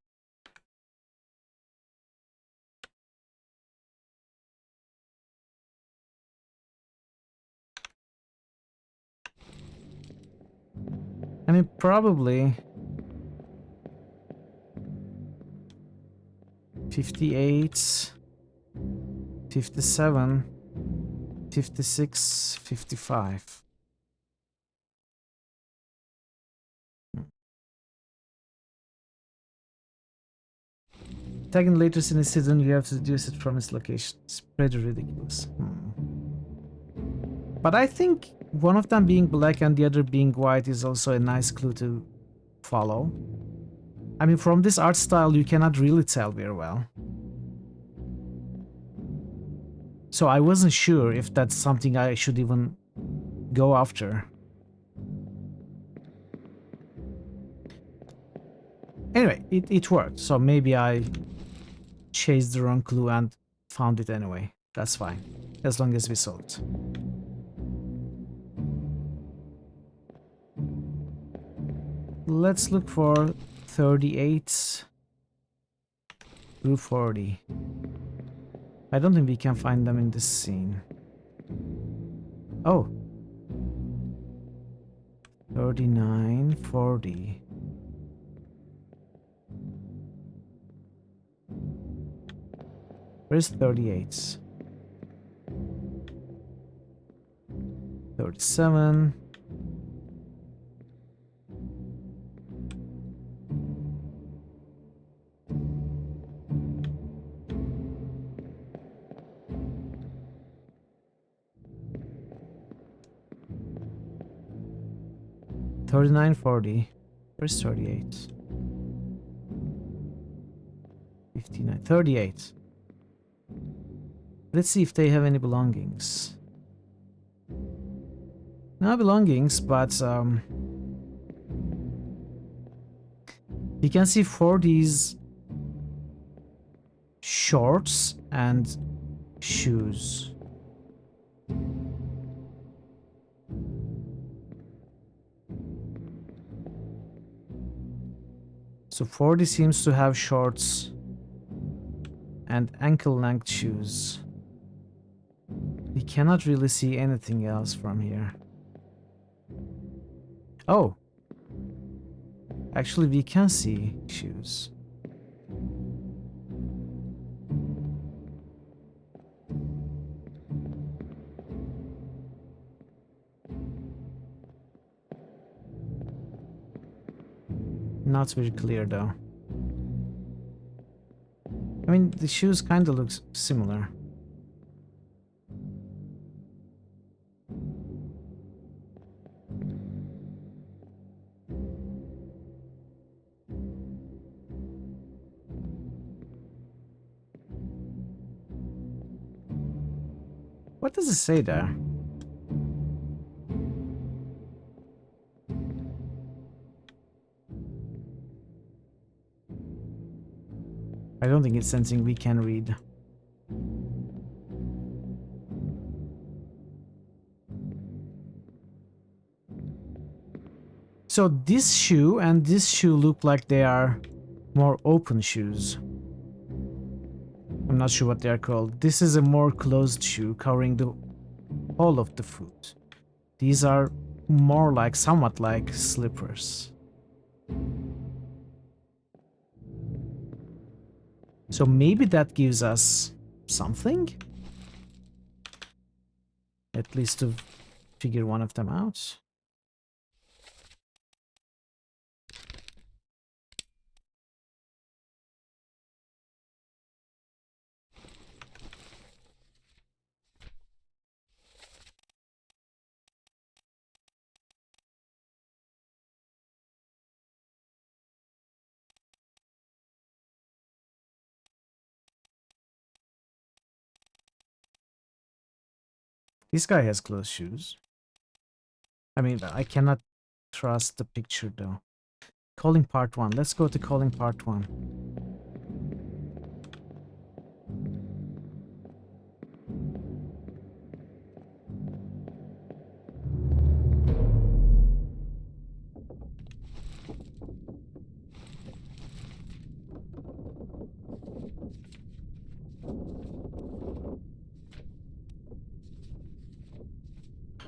I mean, probably 58, 57, 56, 55. Tagging later in the season, you have to deduce it from its location. It's pretty ridiculous. But I think one of them being black and the other being white is also a nice clue to follow. I mean, from this art style, you cannot really tell very well. So I wasn't sure if that's something I should even go after. Anyway, it worked, so maybe I chased the wrong clue and found it anyway. That's fine, as long as we saw it. Let's look for 38 through 40. I don't think we can find them in this scene. Oh. 39, 40. Where's 38? 37. $39, 40. Where's 38? 59, 38. Let's see if they have any belongings. No belongings, but you can see 40's shorts and shoes. So 40 seems to have shorts and ankle-length shoes. We cannot really see anything else from here. Oh! Actually, we can see shoes. Not very clear though. I mean, the shoes kind of looks similar. What does it say there? I don't think it's something we can read. So this shoe and this shoe look like they are more open shoes. I'm not sure what they are called. This is a more closed shoe covering the whole of the foot. These are more like, somewhat like slippers. So maybe that gives us something? At least to figure one of them out. This guy has closed shoes. I mean, I cannot trust the picture though. Calling part 1. Let's go to calling part 1.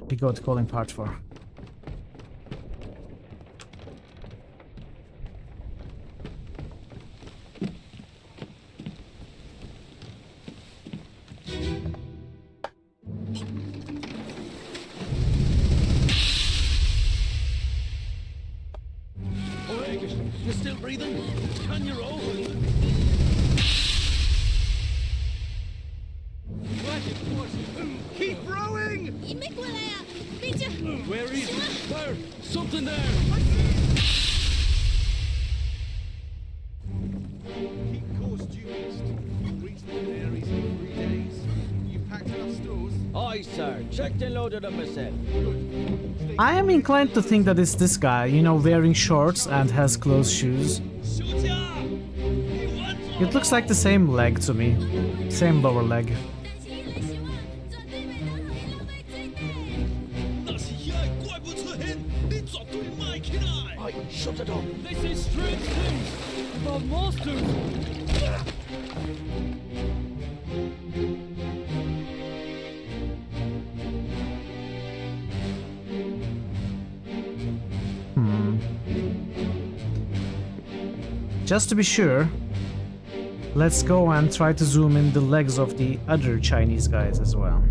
We go to calling part 4. You're still breathing? Can you roll? Right, of course. Keep rowing! Where is it? There! Something there! Keep course due east. Reach the Canaries in 3 days. You packed enough stores? Aye, sir. Checked and loaded them myself. Good. I am inclined to think that it's this guy, you know, wearing shorts and has closed shoes. It looks like the same leg to me. Same lower leg. Aye, shut it up. They say strange things about monsters. Just to be sure, let's go and try to zoom in the legs of the other Chinese guys as well.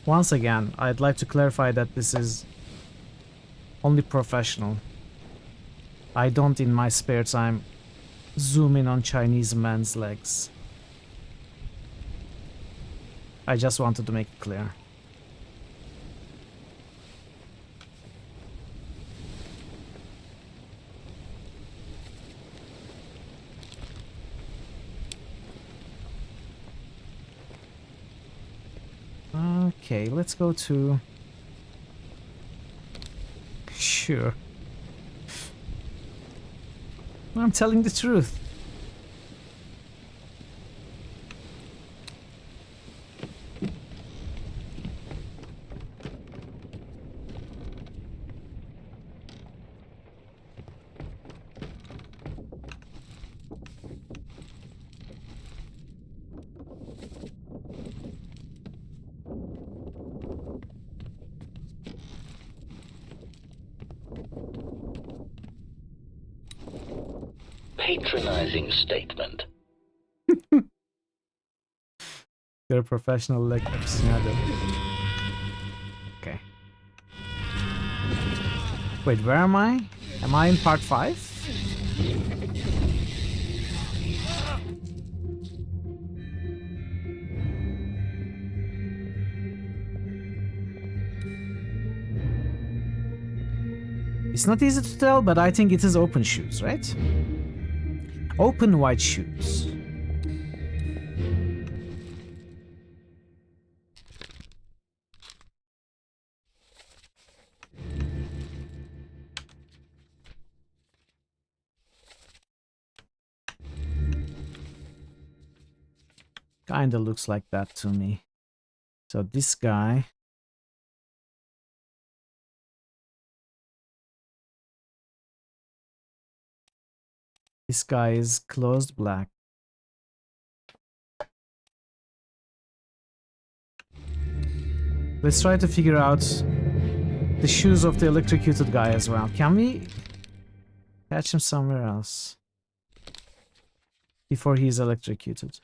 Once again, I'd like to clarify that this is only professional. I don't in my spare time zoom in on Chinese men's legs. I just wanted to make it clear. Okay, let's go to... Sure. I'm telling the truth. Patronizing statement. You're a professional leg aficionado. Okay. Wait, where am I? Am I in part 5? It's not easy to tell, but I think it is open shoes, right? Open white shoes. Kinda looks like that to me. So this guy. This guy is closed black. Let's try to figure out the shoes of the electrocuted guy as well. Can we catch him somewhere else before he's electrocuted?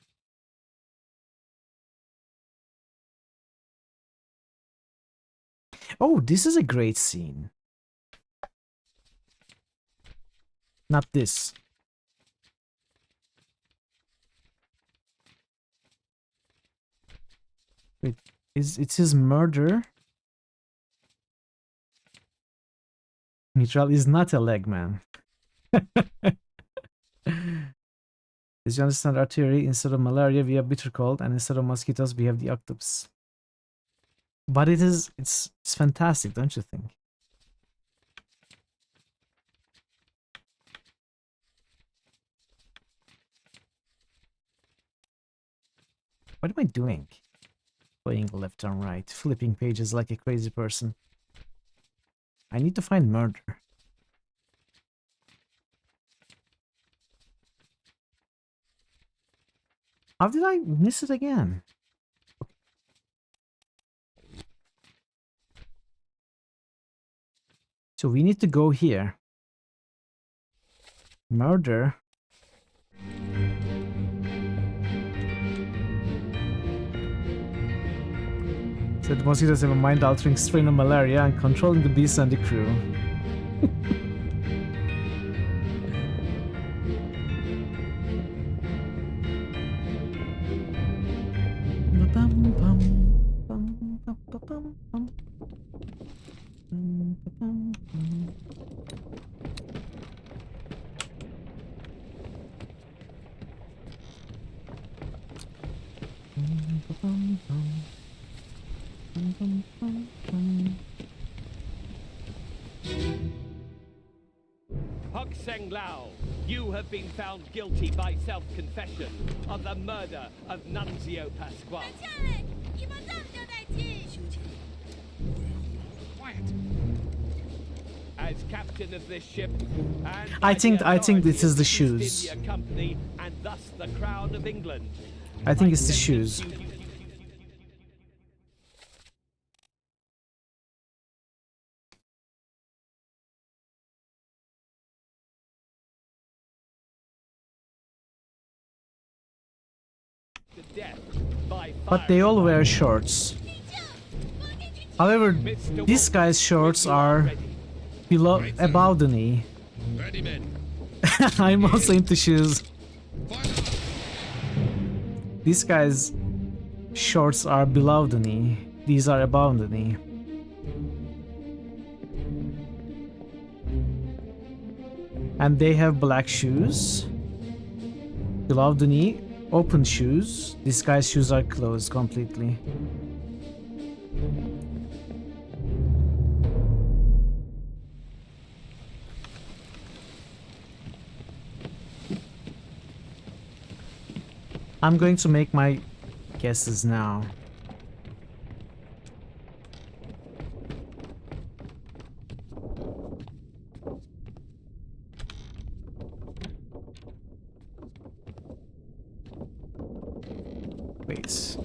Oh, this is a great scene. Not this. Wait, it's his murder? Mitral is not a leg man. As you understand our theory, instead of malaria we have bitter cold, and instead of mosquitoes we have the octopus. But it's fantastic, don't you think? What am I doing? Playing left and right, flipping pages like a crazy person. I need to find murder. How did I miss it again? So we need to go here. Murder. So the mosquitoes have a mind-altering strain of malaria and controlling the bees and the crew. Hok Seng Lao, you have been found guilty by self-confession of the murder of Nunzio Pasquale. As captain of this ship, and I think this is the shoes. East India Company, and thus the crown of England. I think it's the shoes. But they all wear shorts. However, this guy's shorts are below, above the knee. I'm also into shoes. This guy's shorts are below the knee. These are above the knee. And they have black shoes. Below the knee, open shoes. This guy's shoes are closed completely. I'm going to make my guesses now. Wait.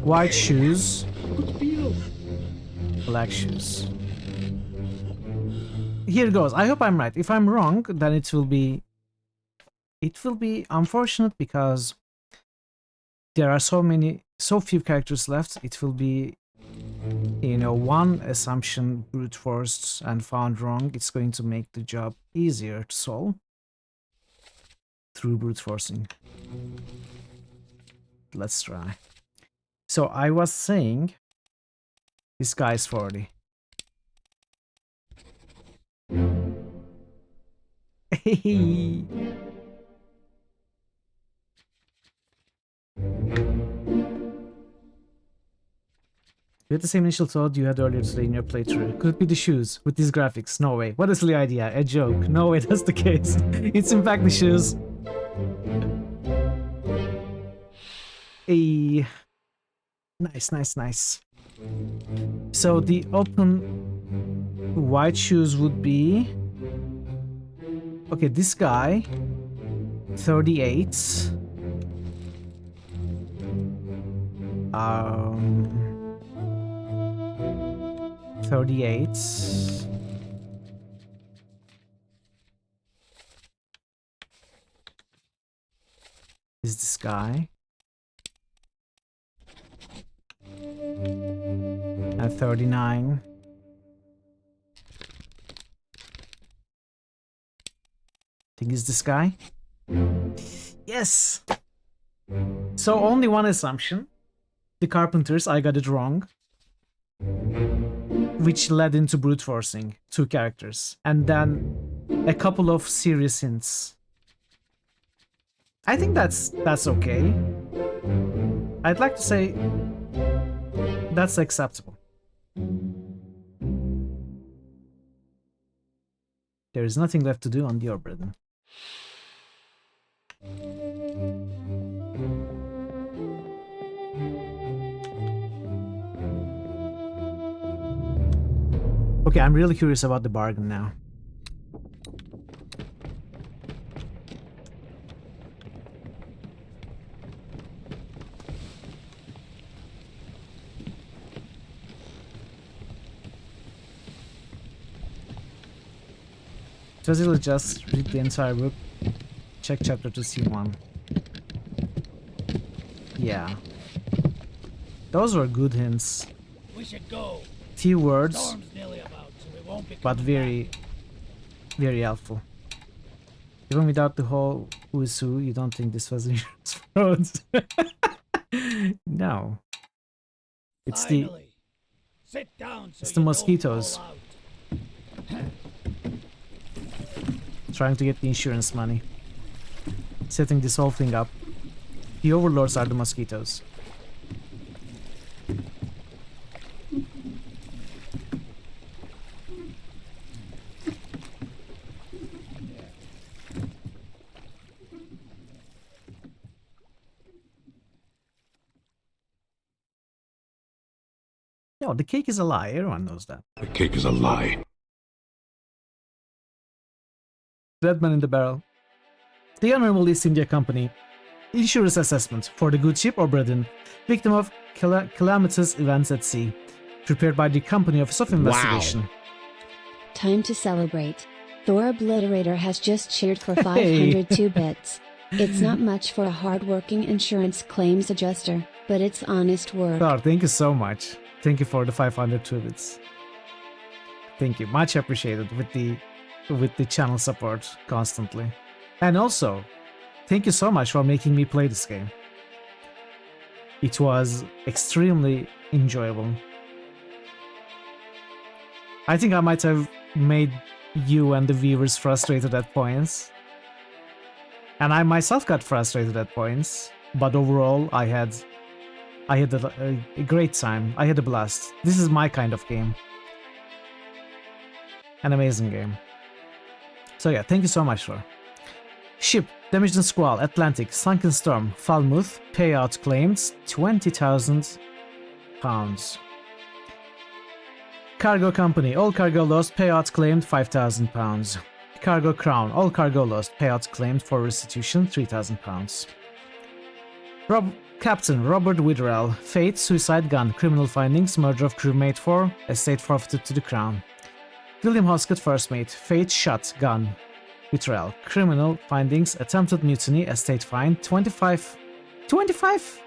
White shoes, black shoes. Here goes. I hope I'm right. If I'm wrong, then it will be unfortunate because there are so few characters left. It will be, you know, one assumption brute forced and found wrong. It's going to make the job easier to solve. through brute forcing. Let's try. So I was saying this guy's 40. Hey. You had the same initial thought you had earlier today in your playthrough. Could it be the shoes with these graphics? No way. What a silly idea. A joke. No way, that's the case. It's in fact the shoes. Hey. Nice, nice, nice. So the open white shoes would be... Okay, this guy... 38. 38. Is this guy? And 39. Think is this guy? Yes! So only one assumption. The carpenters, I got it wrong. Which led into brute forcing 2 characters. And then a couple of serious hints. I think that's okay. I'd like to say that's acceptable. There is nothing left to do on the Obra then. Okay, I'm really curious about the bargain now. Just read the entire book. Check chapter to see one. Yeah. Those were good hints. We should go. Few words, Storm's nearly about, so we won't be but very helpful. Even without the whole who is who, you don't think this was insurance fraud? No. It's Finally. Sit down so it's the mosquitoes. Trying to get the insurance money. Setting this whole thing up. The overlords are the mosquitoes. No, the cake is a lie. Everyone knows that. The cake is a lie. Dead man in the barrel. The Honorable East India Company. Insurance assessment for the good ship Obra Dinn, victim of calamitous events at sea. Prepared by the Company Office of Investigation. Wow. Time to celebrate. Thor Obliterator has just cheered for 502 bits. It's not much for a hard-working insurance claims adjuster, but it's honest work. Thor, thank you so much. Thank you for the 502 bits. Thank you, much appreciated with the channel support constantly. And also, thank you so much for making me play this game. It was extremely enjoyable. I think I might have made you and the viewers frustrated at points. And I myself got frustrated at points, but overall I had a great time. I had a blast. This is my kind of game. An amazing game. So yeah, thank you so much for. Ship, damaged in squall, Atlantic, sunken storm, Falmouth, payout claimed, £20,000. Cargo company, all cargo lost, payout claimed, £5,000. Cargo crown, all cargo lost, payout claimed for restitution, £3,000. Captain Robert Witherell, fate, suicide gun, criminal findings, murder of crewmate 4, estate forfeited to the crown. William Hoskett, first mate, fate, shot, gun, Witherell, criminal findings, attempted mutiny, estate fine, 25. 25?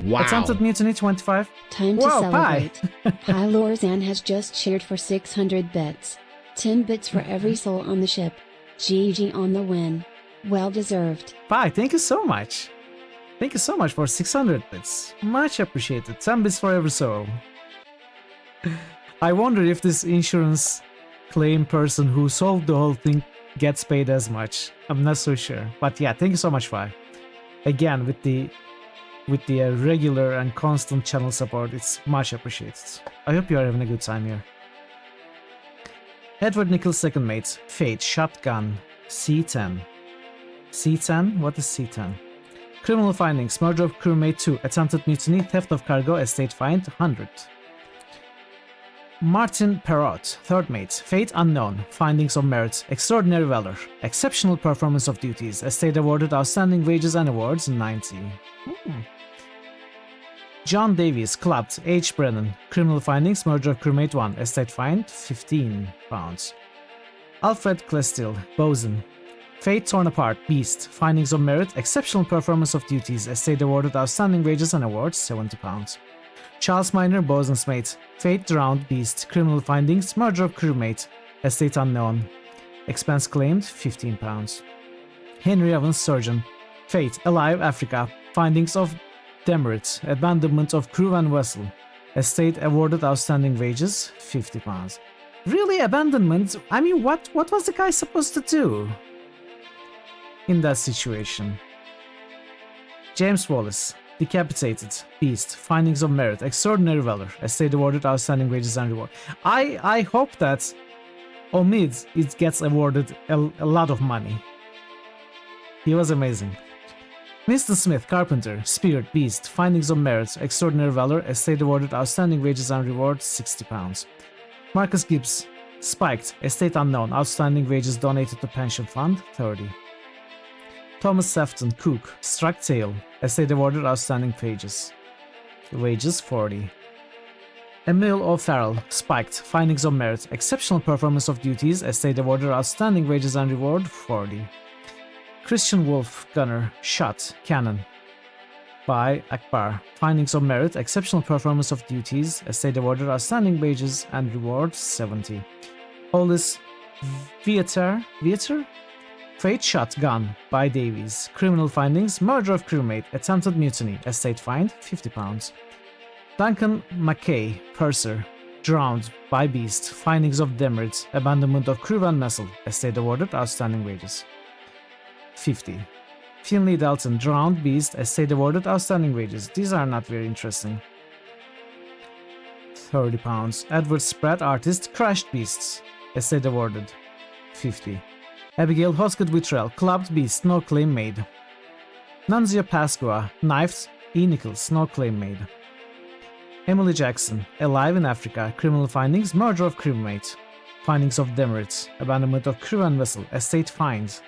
Wow. Attempted mutiny, 25. Time to celebrate. High Lorzan has just cheered for 600 bits. 10 bits for every soul on the ship. GG on the win. Well deserved. Bye, thank you so much. Thank you so much for 600 bits. Much appreciated. 10 bits for every sorrow. I wonder if this insurance claim person who solved the whole thing gets paid as much. I'm not so sure. But yeah, thank you so much, Fi. Again, with the regular and constant channel support, it's much appreciated. I hope you are having a good time here. Edward Nichols' second mate, Fate, Shotgun, C10. C10? What is C10? Criminal findings, murder of crewmate 2, attempted mutiny, theft of cargo, estate find, 100. Martin Perrot, third mate, fate unknown, findings of merit, extraordinary valor, exceptional performance of duties, estate awarded outstanding wages and awards, 90. John Davies, clubbed, H. Brennan, criminal findings, murder of crewmate 1, estate fine, 15 pounds. Alfred Klestil, bosun, fate torn apart, beast, findings of merit, exceptional performance of duties, estate awarded outstanding wages and awards, 70 pounds. Charles Minor, bosun's mate, fate drowned, beast, criminal findings, murder of crewmate, estate unknown, expense claimed, 15 pounds. Henry Evans, surgeon, fate, alive, Africa, findings of demerit, abandonment of crew and vessel, estate awarded outstanding wages, 50 pounds. Really, abandonment? I mean, what was the guy supposed to do in that situation? James Wallace, decapitated, beast, findings of merit, extraordinary valor, estate awarded outstanding wages and reward. I hope that Omid it gets awarded a lot of money. He was amazing. Winston Smith, carpenter, spirit, beast, findings of merit, extraordinary valor, estate awarded outstanding wages and reward, 60 pounds. Marcus Gibbs, spiked, estate unknown, outstanding wages donated to pension fund, 30. Thomas Sefton, cook, struck tail, estate awarded outstanding wages, 40. Emil O'Farrell, spiked, findings of merit, exceptional performance of duties, estate awarded outstanding wages and reward, 40. Christian Wolf, gunner, shot, cannon, by Akbar, findings of merit, exceptional performance of duties, estate awarded outstanding wages and reward, 70. Hollis Vieter? Fate shot, gun, by Davies, criminal findings, murder of crewmate, attempted mutiny, estate fined, 50 pounds. Duncan McKay, purser, drowned, by beast, findings of demerits, abandonment of crew and vessel, estate awarded, outstanding wages, 50. Finley Dalton, drowned, beast, estate awarded, outstanding wages. These are not very interesting. 30 pounds. Edward Spratt, artist, crashed beasts, estate awarded, 50. Abigail Hosgood Wittrell, clubbed beast, no claim made. Nunzia Pasqua, knifed, E. Nichols, no claim made. Emily Jackson, alive in Africa, criminal findings, murder of crewmate, findings of demerits, abandonment of crew and vessel, estate fined.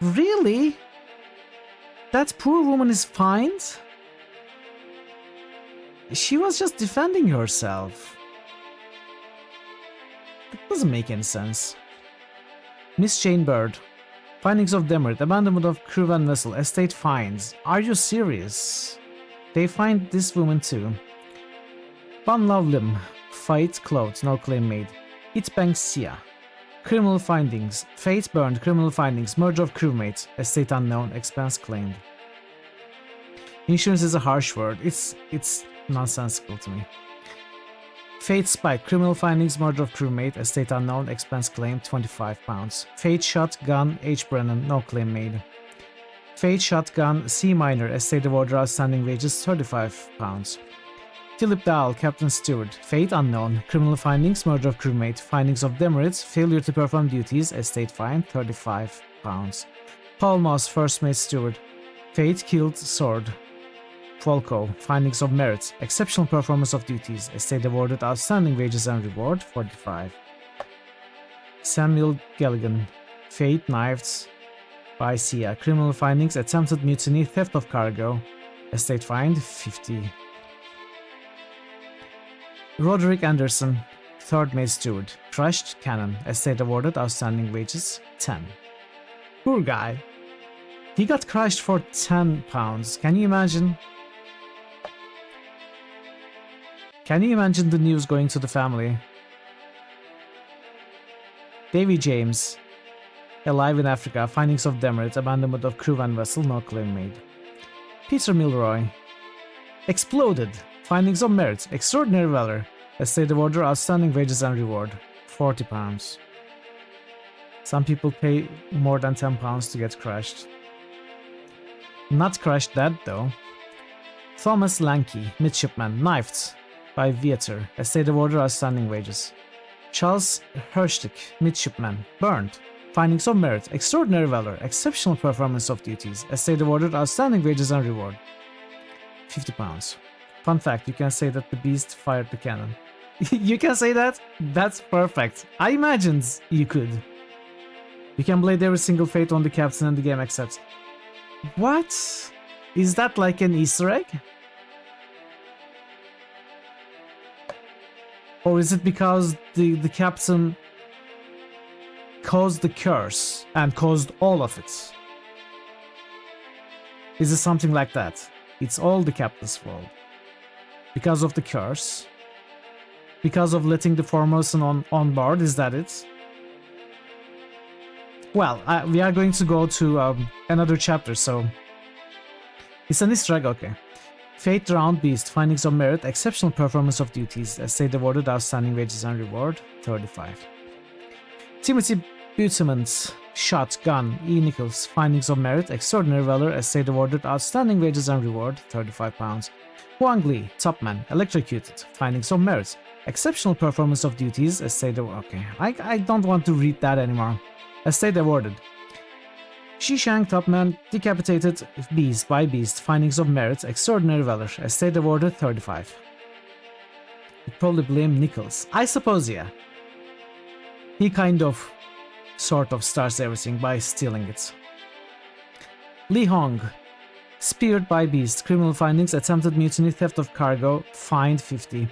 Really? That poor woman is fined? She was just defending herself. That doesn't make any sense. Miss Jane Bird, findings of demerit, abandonment of crew and vessel, estate fines. Are you serious? They fined this woman too. Van Lovlim, fight clothes, no claim made. Itbang Sia, criminal findings, fate burned, criminal findings, murder of crewmate, estate unknown, expense claimed. Insurance is a harsh word. It's nonsensical to me. Fate spike, criminal findings, murder of crewmate, estate unknown, expense claimed, 25 pounds. Fate shot, gun, H. Brennan, no claim made. Fate shotgun, C. Minor, estate award, outstanding wages, 35 pounds. Philip Dahl, Captain Stewart, fate unknown, criminal findings, murder of crewmate, findings of demerits, failure to perform duties, estate fine, 35 pounds. Paul Moss, first mate steward, fate killed sword. Folco, findings of merit, exceptional performance of duties, estate awarded outstanding wages and reward, 45. Samuel Gelligan, fate knifed by Sia, criminal findings, attempted mutiny, theft of cargo, estate fined, 50. Roderick Anderson, third mate steward, crushed cannon, estate awarded outstanding wages, 10. Poor guy. He got crushed for 10 pounds. Can you imagine? Can you imagine the news going to the family? Davy James, alive in Africa. Findings of demerit. Abandonment of crew and vessel. No claim made. Peter Milroy. Exploded. Findings of merit. Extraordinary valor. A state of order. Outstanding wages and reward. £40. Some people pay more than £10 to get crashed. Not crashed dead though. Thomas Lanky, midshipman, knifed by Vietor. A state of order. Outstanding wages. Charles Herstick, midshipman, burned. Findings of merit. Extraordinary valor. Exceptional performance of duties. A state of order. Outstanding wages and reward. £50. Fun fact, you can say that the beast fired the cannon. You can say that? That's perfect. I imagined you could. You can blade every single fate on the captain and the game accepts. What? Is that like an Easter egg? Or is it because the captain caused the curse and caused all of it? Is it something like that? It's all the captain's fault. Because of the curse? Because of letting the foreperson on board? Is that it? Well, we are going to go to another chapter, so... It's an Easter egg, okay. Fate drowned beast, findings of merit, exceptional performance of duties, a state awarded, outstanding wages and reward, 35. Timothy Butemans, shot, gun, E. Nichols, findings of merit, extraordinary valor, a state awarded, outstanding wages and reward, £35. Huang Li, topman, electrocuted, findings of merit, exceptional performance of duties, a state of... Okay, I don't want to read that anymore. A state awarded. Shishang topman, decapitated beast by beast, findings of merit, extraordinary valor, a state awarded, 35. You'd probably blame Nichols. I suppose, yeah. He kind of, sort of starts everything by stealing it. Li Hong, speared by beast, criminal findings, attempted mutiny, theft of cargo, fined 50.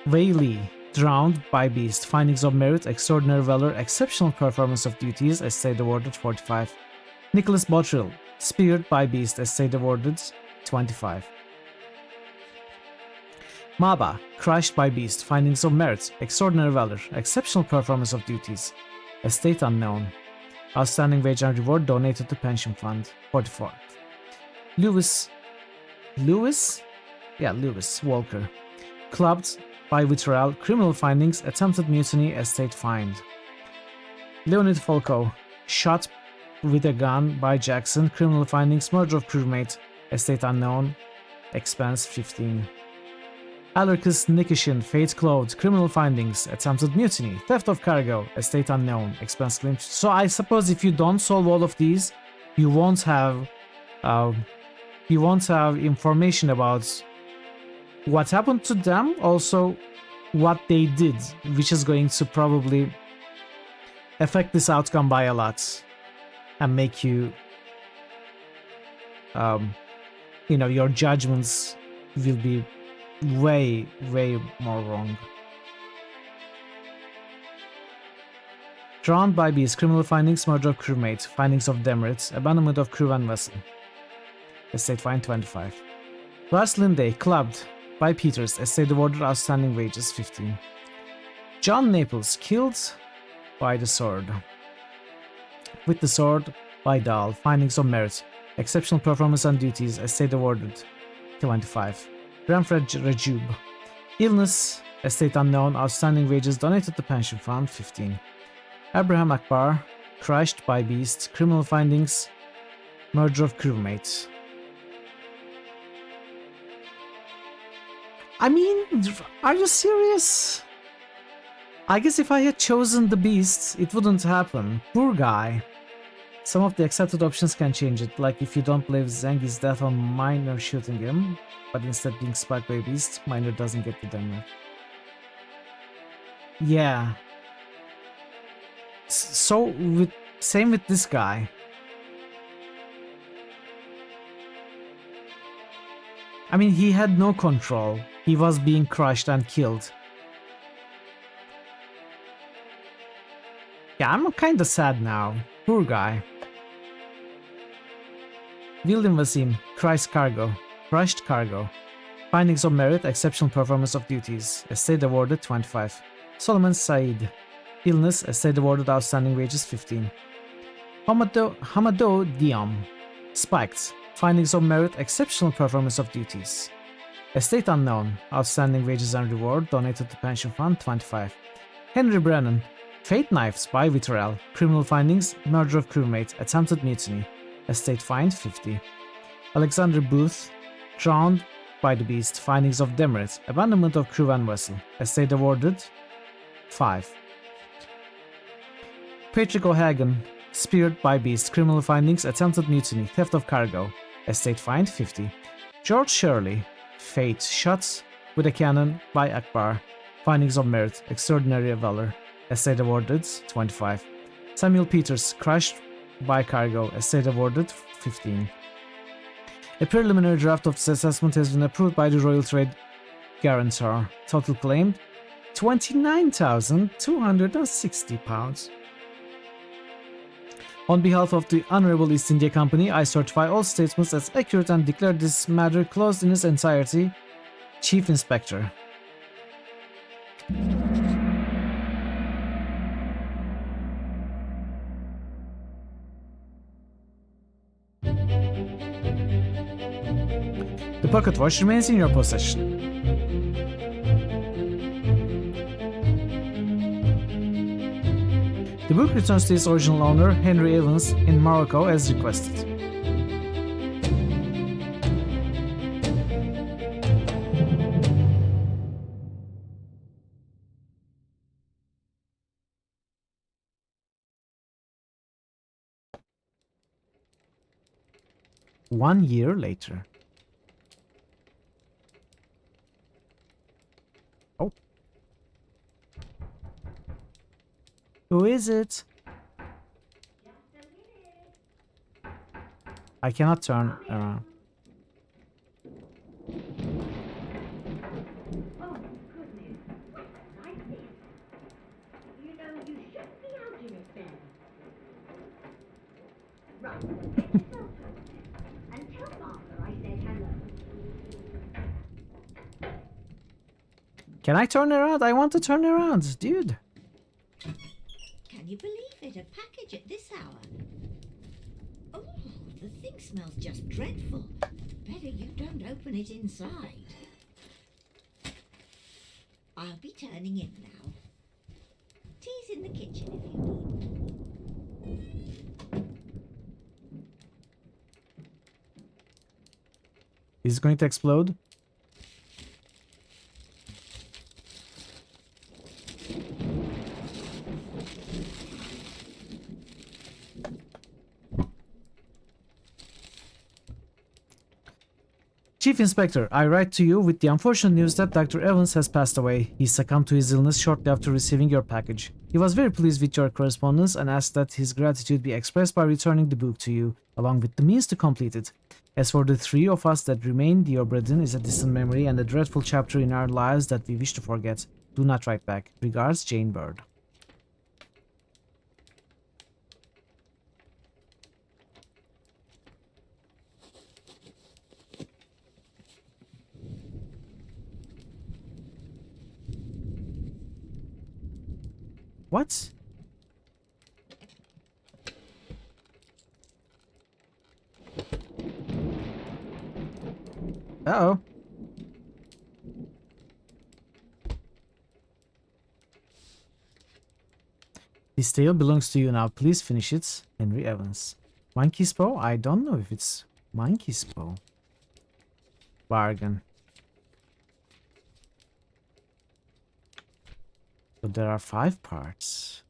Wei Li, drowned by beast, findings of merit, extraordinary valor, exceptional performance of duties, estate awarded, 45. Nicholas Bottrill, speared by beast, estate awarded, 25. Maba, crushed by beast, findings of merit, extraordinary valor, exceptional performance of duties, estate unknown, outstanding wage and reward donated to pension fund, 44. Lewis Walker, clubbed by Witterell, criminal findings, attempted mutiny, estate fined. Leonid Folko, shot with a gun by Jackson, criminal findings, murder of crewmate, estate unknown, expense 15. Alarcus Nikishin, fate clothed, criminal findings, attempted mutiny, theft of cargo, estate unknown, expense claimed. So I suppose if you don't solve all of these, you won't have information about what happened to them, also what they did, which is going to probably affect this outcome by a lot and make you, your judgments will be way more wrong. Drowned by beast, criminal findings, murder of crewmate, findings of demerits, abandonment of crew and vessel, estate fine 25. Lars Linday, clubbed by Peters, estate awarded, outstanding wages 15. John Naples, killed by the sword. With the sword by Dahl, findings of merit, exceptional performance and duties, estate awarded 25. Ramfred Rajub, illness, estate unknown, outstanding wages donated to pension fund 15. Abraham Akbar, crushed by beast, criminal findings, murder of crewmate. I mean, are you serious? I guess if I had chosen the beast, it wouldn't happen. Poor guy. Some of the accepted options can change it, like if you don't believe Zengi's death on Minor shooting him, but instead being spiked by beast, Minor doesn't get the damage. Yeah. So, same with this guy. I mean, he had no control. He was being crushed and killed. Yeah, I'm kinda sad now. Poor guy. William Wasim, crushed cargo. Findings of merit, exceptional performance of duties. Estate awarded 25. Solomon Said, illness, estate awarded, outstanding wages 15. Hamado Diam. Spiked. Findings of merit, exceptional performance of duties. Estate unknown. Outstanding wages and reward. Donated to pension fund 25. Henry Brennan. Fate knives by Vitorel. Criminal findings, murder of crewmate, attempted mutiny. Estate fined 50. Alexander Booth. Drowned by the beast. Findings of demerit, abandonment of crew and vessel. Estate awarded 5. Patrick O'Hagan. Speared by beast. Criminal findings, attempted mutiny, theft of cargo. Estate fined 50. George Shirley. Fate shot with a cannon by Akbar. Findings of merit, extraordinary valor. Estate awarded 25. Samuel Peters. Crushed by cargo. Estate awarded 15. A preliminary draft of this assessment has been approved by the Royal Trade Guarantor. Total claim £29,260. On behalf of the Honorable East India Company, I certify all statements as accurate and declare this matter closed in its entirety. Chief Inspector. The pocket watch remains in your possession. The book returns to its original owner, Henry Evans, in Morocco as requested. One year later. Oh. Who is it? I cannot turn around. Can I turn around? I want to turn around, dude. Can you believe it? A package at this hour. Oh, the thing smells just dreadful. Better you don't open it inside. I'll be turning in now. Tea's in the kitchen if you need. Is it going to explode? Chief Inspector, I write to you with the unfortunate news that Dr. Evans has passed away. He succumbed to his illness shortly after receiving your package. He was very pleased with your correspondence and asked that his gratitude be expressed by returning the book to you, along with the means to complete it. As for the three of us that remain, the Obra Dinn is a distant memory and a dreadful chapter in our lives that we wish to forget. Do not write back. Regards, Jane Bird. What? Uh-oh. This tale belongs to you now. Please finish it. Henry Evans. Monkey's Paw? I don't know if it's Monkey's Paw. Bargain. So there are 5 parts.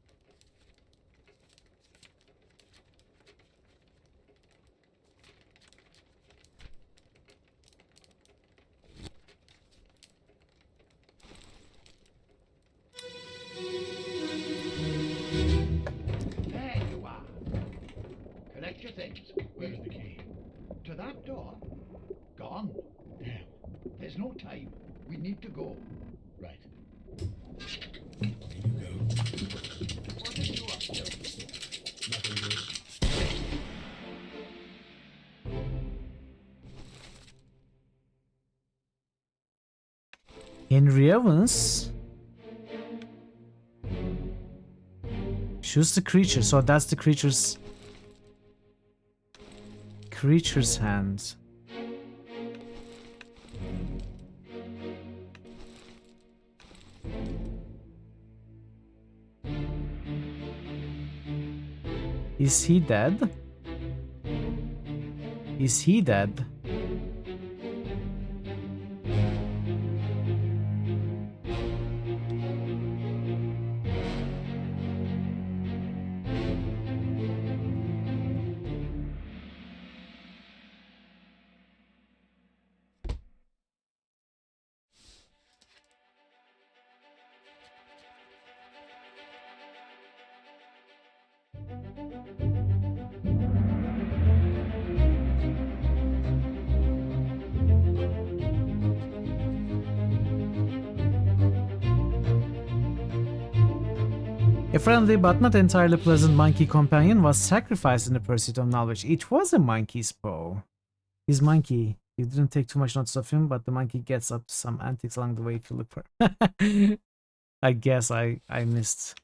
There you are. Collect your things. Where's the key? To that door. Gone. Damn. There's no time. We need to go. Right. Here you go. What are you up to? Nothing good. Henry Evans? Choose the creature, so that's the creature's creature's hand. Is he dead? Is he dead? A friendly but not entirely pleasant monkey companion was sacrificed in the pursuit of knowledge. It was a monkey's bow. His monkey. You didn't take too much notice of him, but the monkey gets up to some antics along the way if you look for. I guess I missed.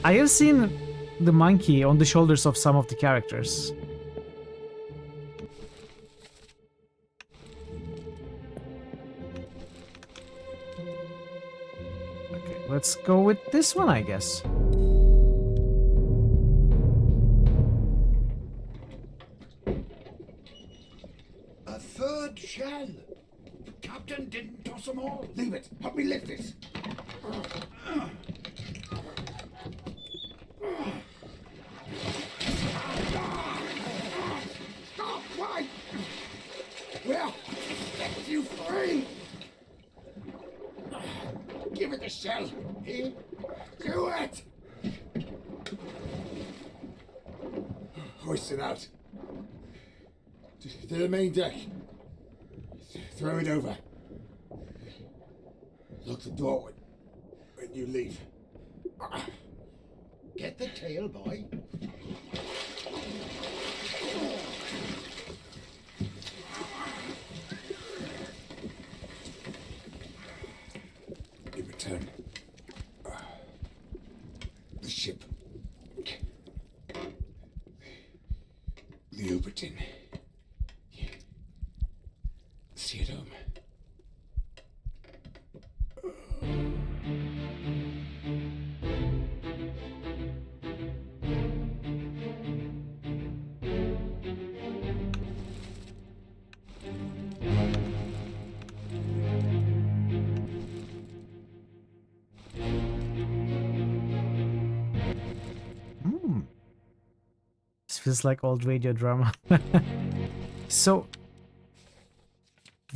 I have seen the monkey on the shoulders of some of the characters. Okay, let's go with this one, I guess. A third shell. Captain didn't toss them all. Leave it. Help me lift it. Stop! Why? Well, let you free. Give it the shell. Here. Do it. Hoist it out. To the main deck. Throw it over. Lock the door when you leave. Get the tail, boy. You return the ship. The Obra Dinn. See it home. This feels like old radio drama. So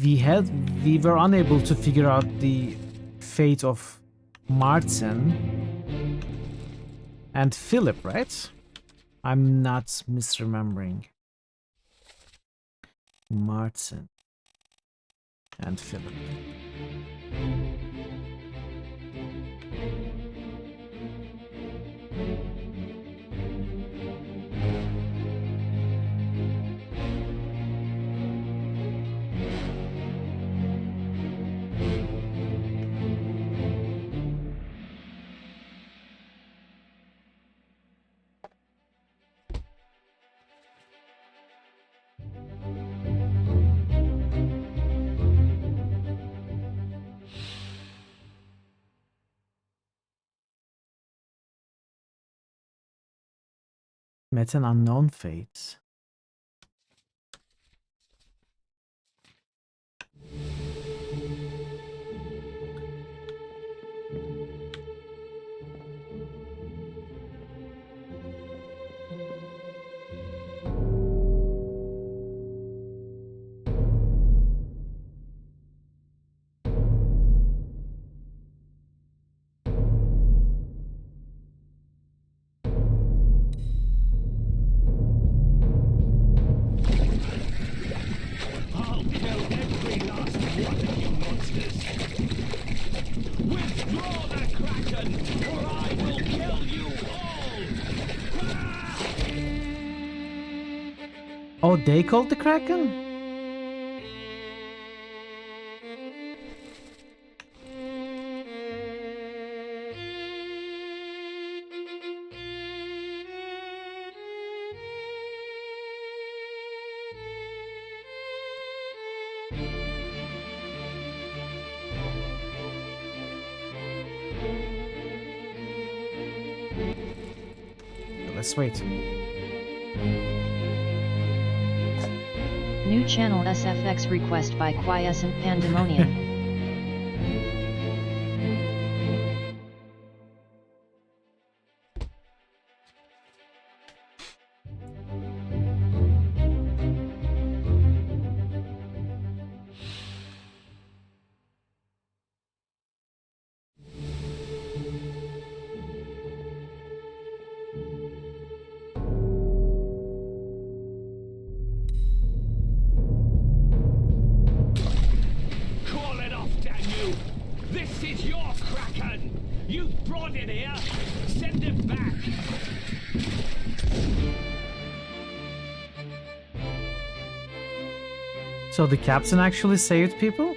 we were unable to figure out the fate of Martin and Philip, right? I'm not misremembering. Martin and Philip. Met an unknown fate. Oh, they called the Kraken? Let's wait. New channel SFX request by Quiescent Pandemonium. Call it off, damn you! This is your Kraken! You brought it here! Send it back! So the captain actually saved people?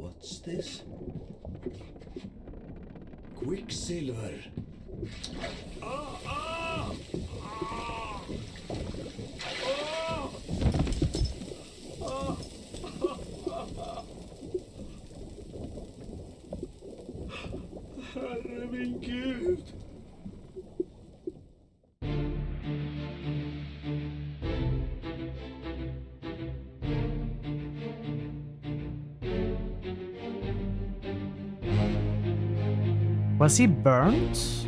What's this? Quicksilver. Herre min Gud! Was he burnt?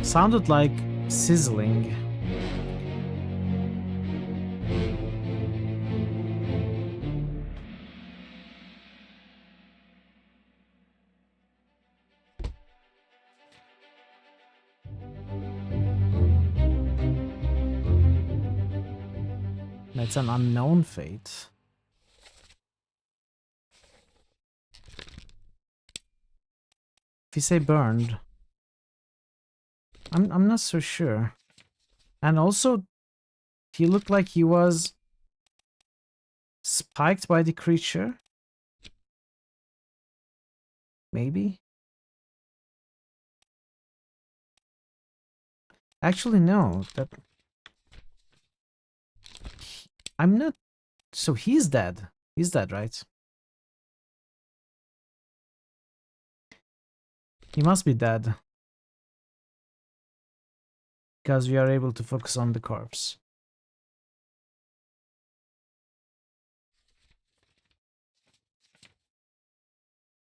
Sounded like sizzling. It's an unknown fate. If you say burned, I'm not so sure. And also, he looked like he was spiked by the creature. Maybe. Actually, no. I'm not... So he's dead. He's dead, right? He must be dead. Because we are able to focus on the corpse.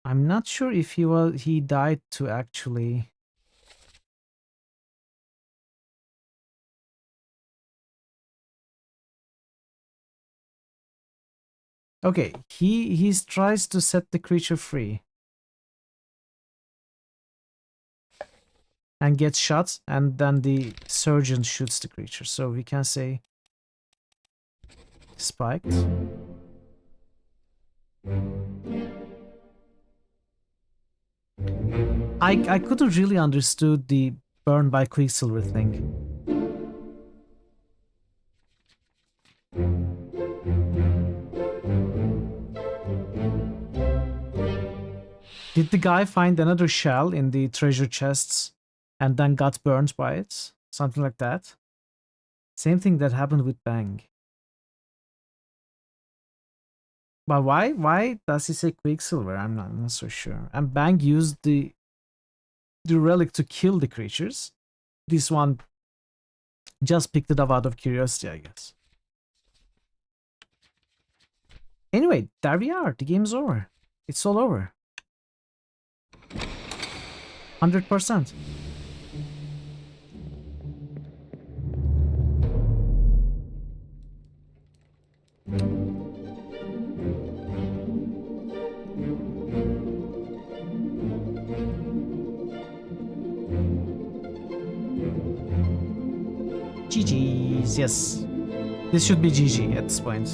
I'm not sure if he died to actually... Okay, he tries to set the creature free. And gets shot, and then the surgeon shoots the creature. So we can say spiked. I couldn't really understood the burn by Quicksilver thing. Did the guy find another shell in the treasure chests and then got burned by it? Something like that? Same thing that happened with Bang. But why does he say Quicksilver? I'm not so sure. And Bang used the relic to kill the creatures. This one just picked it up out of curiosity, I guess. Anyway, there we are. The game's over. It's all over. 100%. GG's, yes. This should be GG at this point.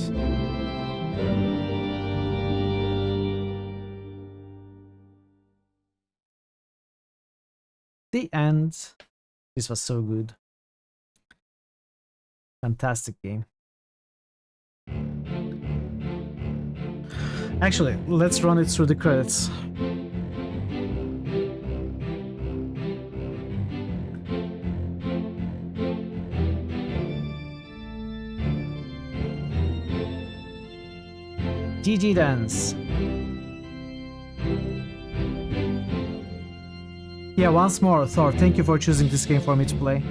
The end. This was so good. Fantastic game. Actually, let's run it through the credits. GG Dance. Yeah, once more, Thor, thank you for choosing this game for me to play.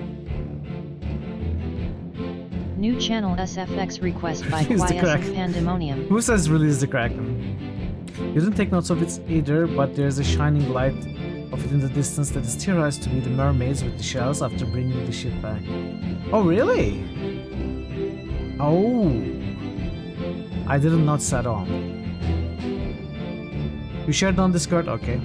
New channel SFX request by Release the Kraken. Quiescent Pandemonium. Who says release the Kraken? You didn't take notes of it either, but there's a shining light of it in the distance that is theorized to be the mermaids with the shells after bringing the ship back. Oh, really? Oh. I didn't notice at all. You shared on Discord? Okay.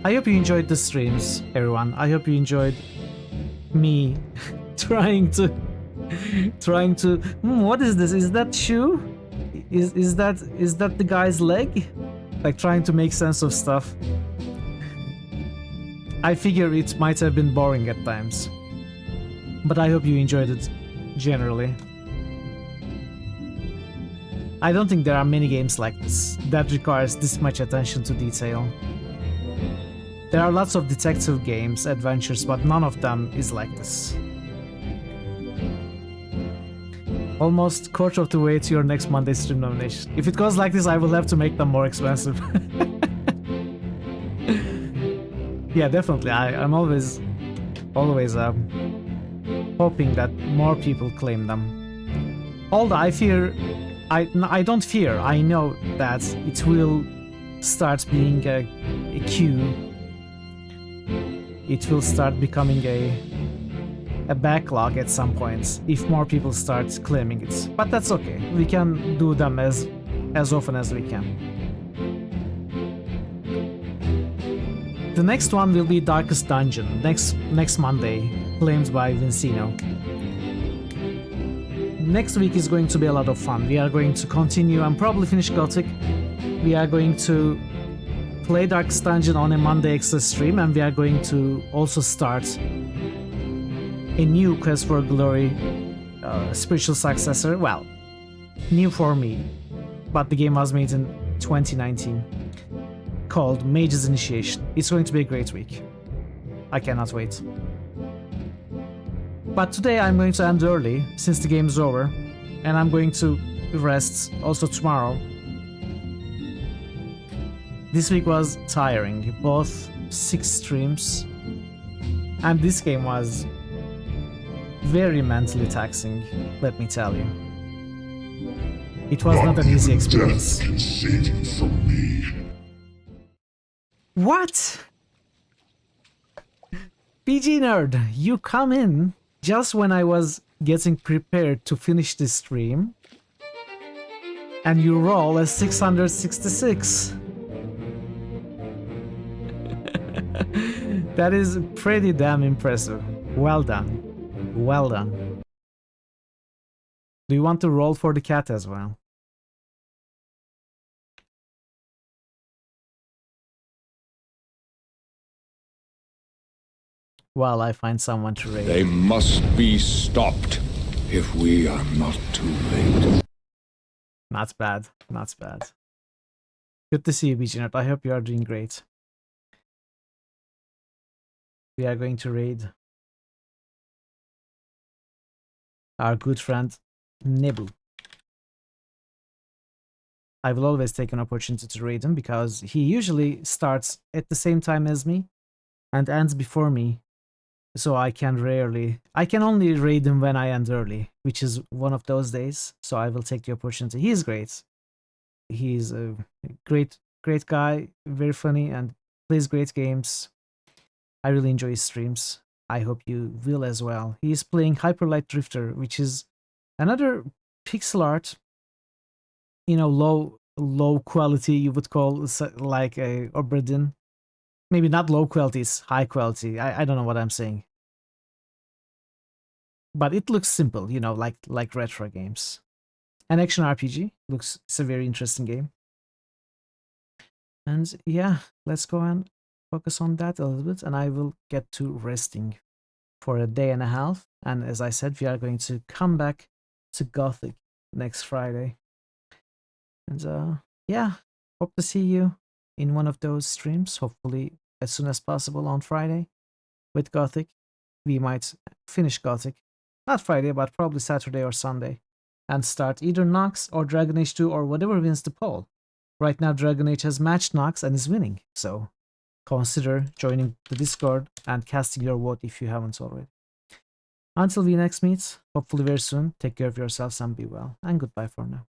I hope you enjoyed the streams, everyone. I hope you enjoyed me trying to what is this? Is that shoe? Is that the guy's leg? Like trying to make sense of stuff. I figure it might have been boring at times, but I hope you enjoyed it generally. I don't think there are many games like this that requires this much attention to detail. There are lots of detective games, adventures, but none of them is like this. Almost quarter of the way to your next Monday stream nomination. If it goes like this, I will have to make them more expensive. Yeah, definitely. I'm always hoping that more people claim them. Although I don't fear. I know that it will start being a queue. It will start becoming a backlog at some point if more people start claiming it. But that's okay. We can do them as often as we can. The next one will be Darkest Dungeon, next Monday, claimed by Vincino. Next week is going to be a lot of fun. We are going to continue and probably finish Gothic. We are going to play Darkest Dungeon on a Monday extra stream, and we are going to also start a new Quest for Glory spiritual successor. Well, new for me, but the game was made in 2019, called Mage's Initiation. It's going to be a great week. I cannot wait. But today I'm going to end early, since the game is over, and I'm going to rest also tomorrow. This week was tiring, both 6 streams, and this game was very mentally taxing, let me tell you. It was not an easy experience. Death can save you from me. What? PG Nerd, you come in just when I was getting prepared to finish the stream, and you roll a 666. That is pretty damn impressive. Well done. Well done. Do you want to roll for the cat as well? While I find someone to raid. They must be stopped if we are not too late. Not bad. Not bad. Good to see you, BG Nerd. I hope you are doing great. we are going to raid our good friend Nebu. I will always take an opportunity to raid him because he usually starts at the same time as me and ends before me. So I can only raid him when I end early, which is one of those days. So I will take the opportunity. He's great. He's a great guy, very funny, and plays great games. I really enjoy his streams. I hope you will as well. He's playing Hyper Light Drifter, which is another pixel art, low quality, you would call, like a Obra Dinn. Maybe not low quality, it's high quality. I don't know what I'm saying. But it looks simple, like retro games. An action RPG. It's a very interesting game. And yeah, let's go and focus on that a little bit, and I will get to resting for a day and a half. And as I said, we are going to come back to Gothic next Friday. And yeah, hope to see you in one of those streams, hopefully as soon as possible on Friday with Gothic. We might finish Gothic, not Friday, but probably Saturday or Sunday, and start either Nox or Dragon Age 2 or whatever wins the poll. Right now, Dragon Age has matched Nox and is winning, so consider joining the Discord and casting your vote if you haven't already. Until we next meet, hopefully very soon, take care of yourselves and be well, and goodbye for now.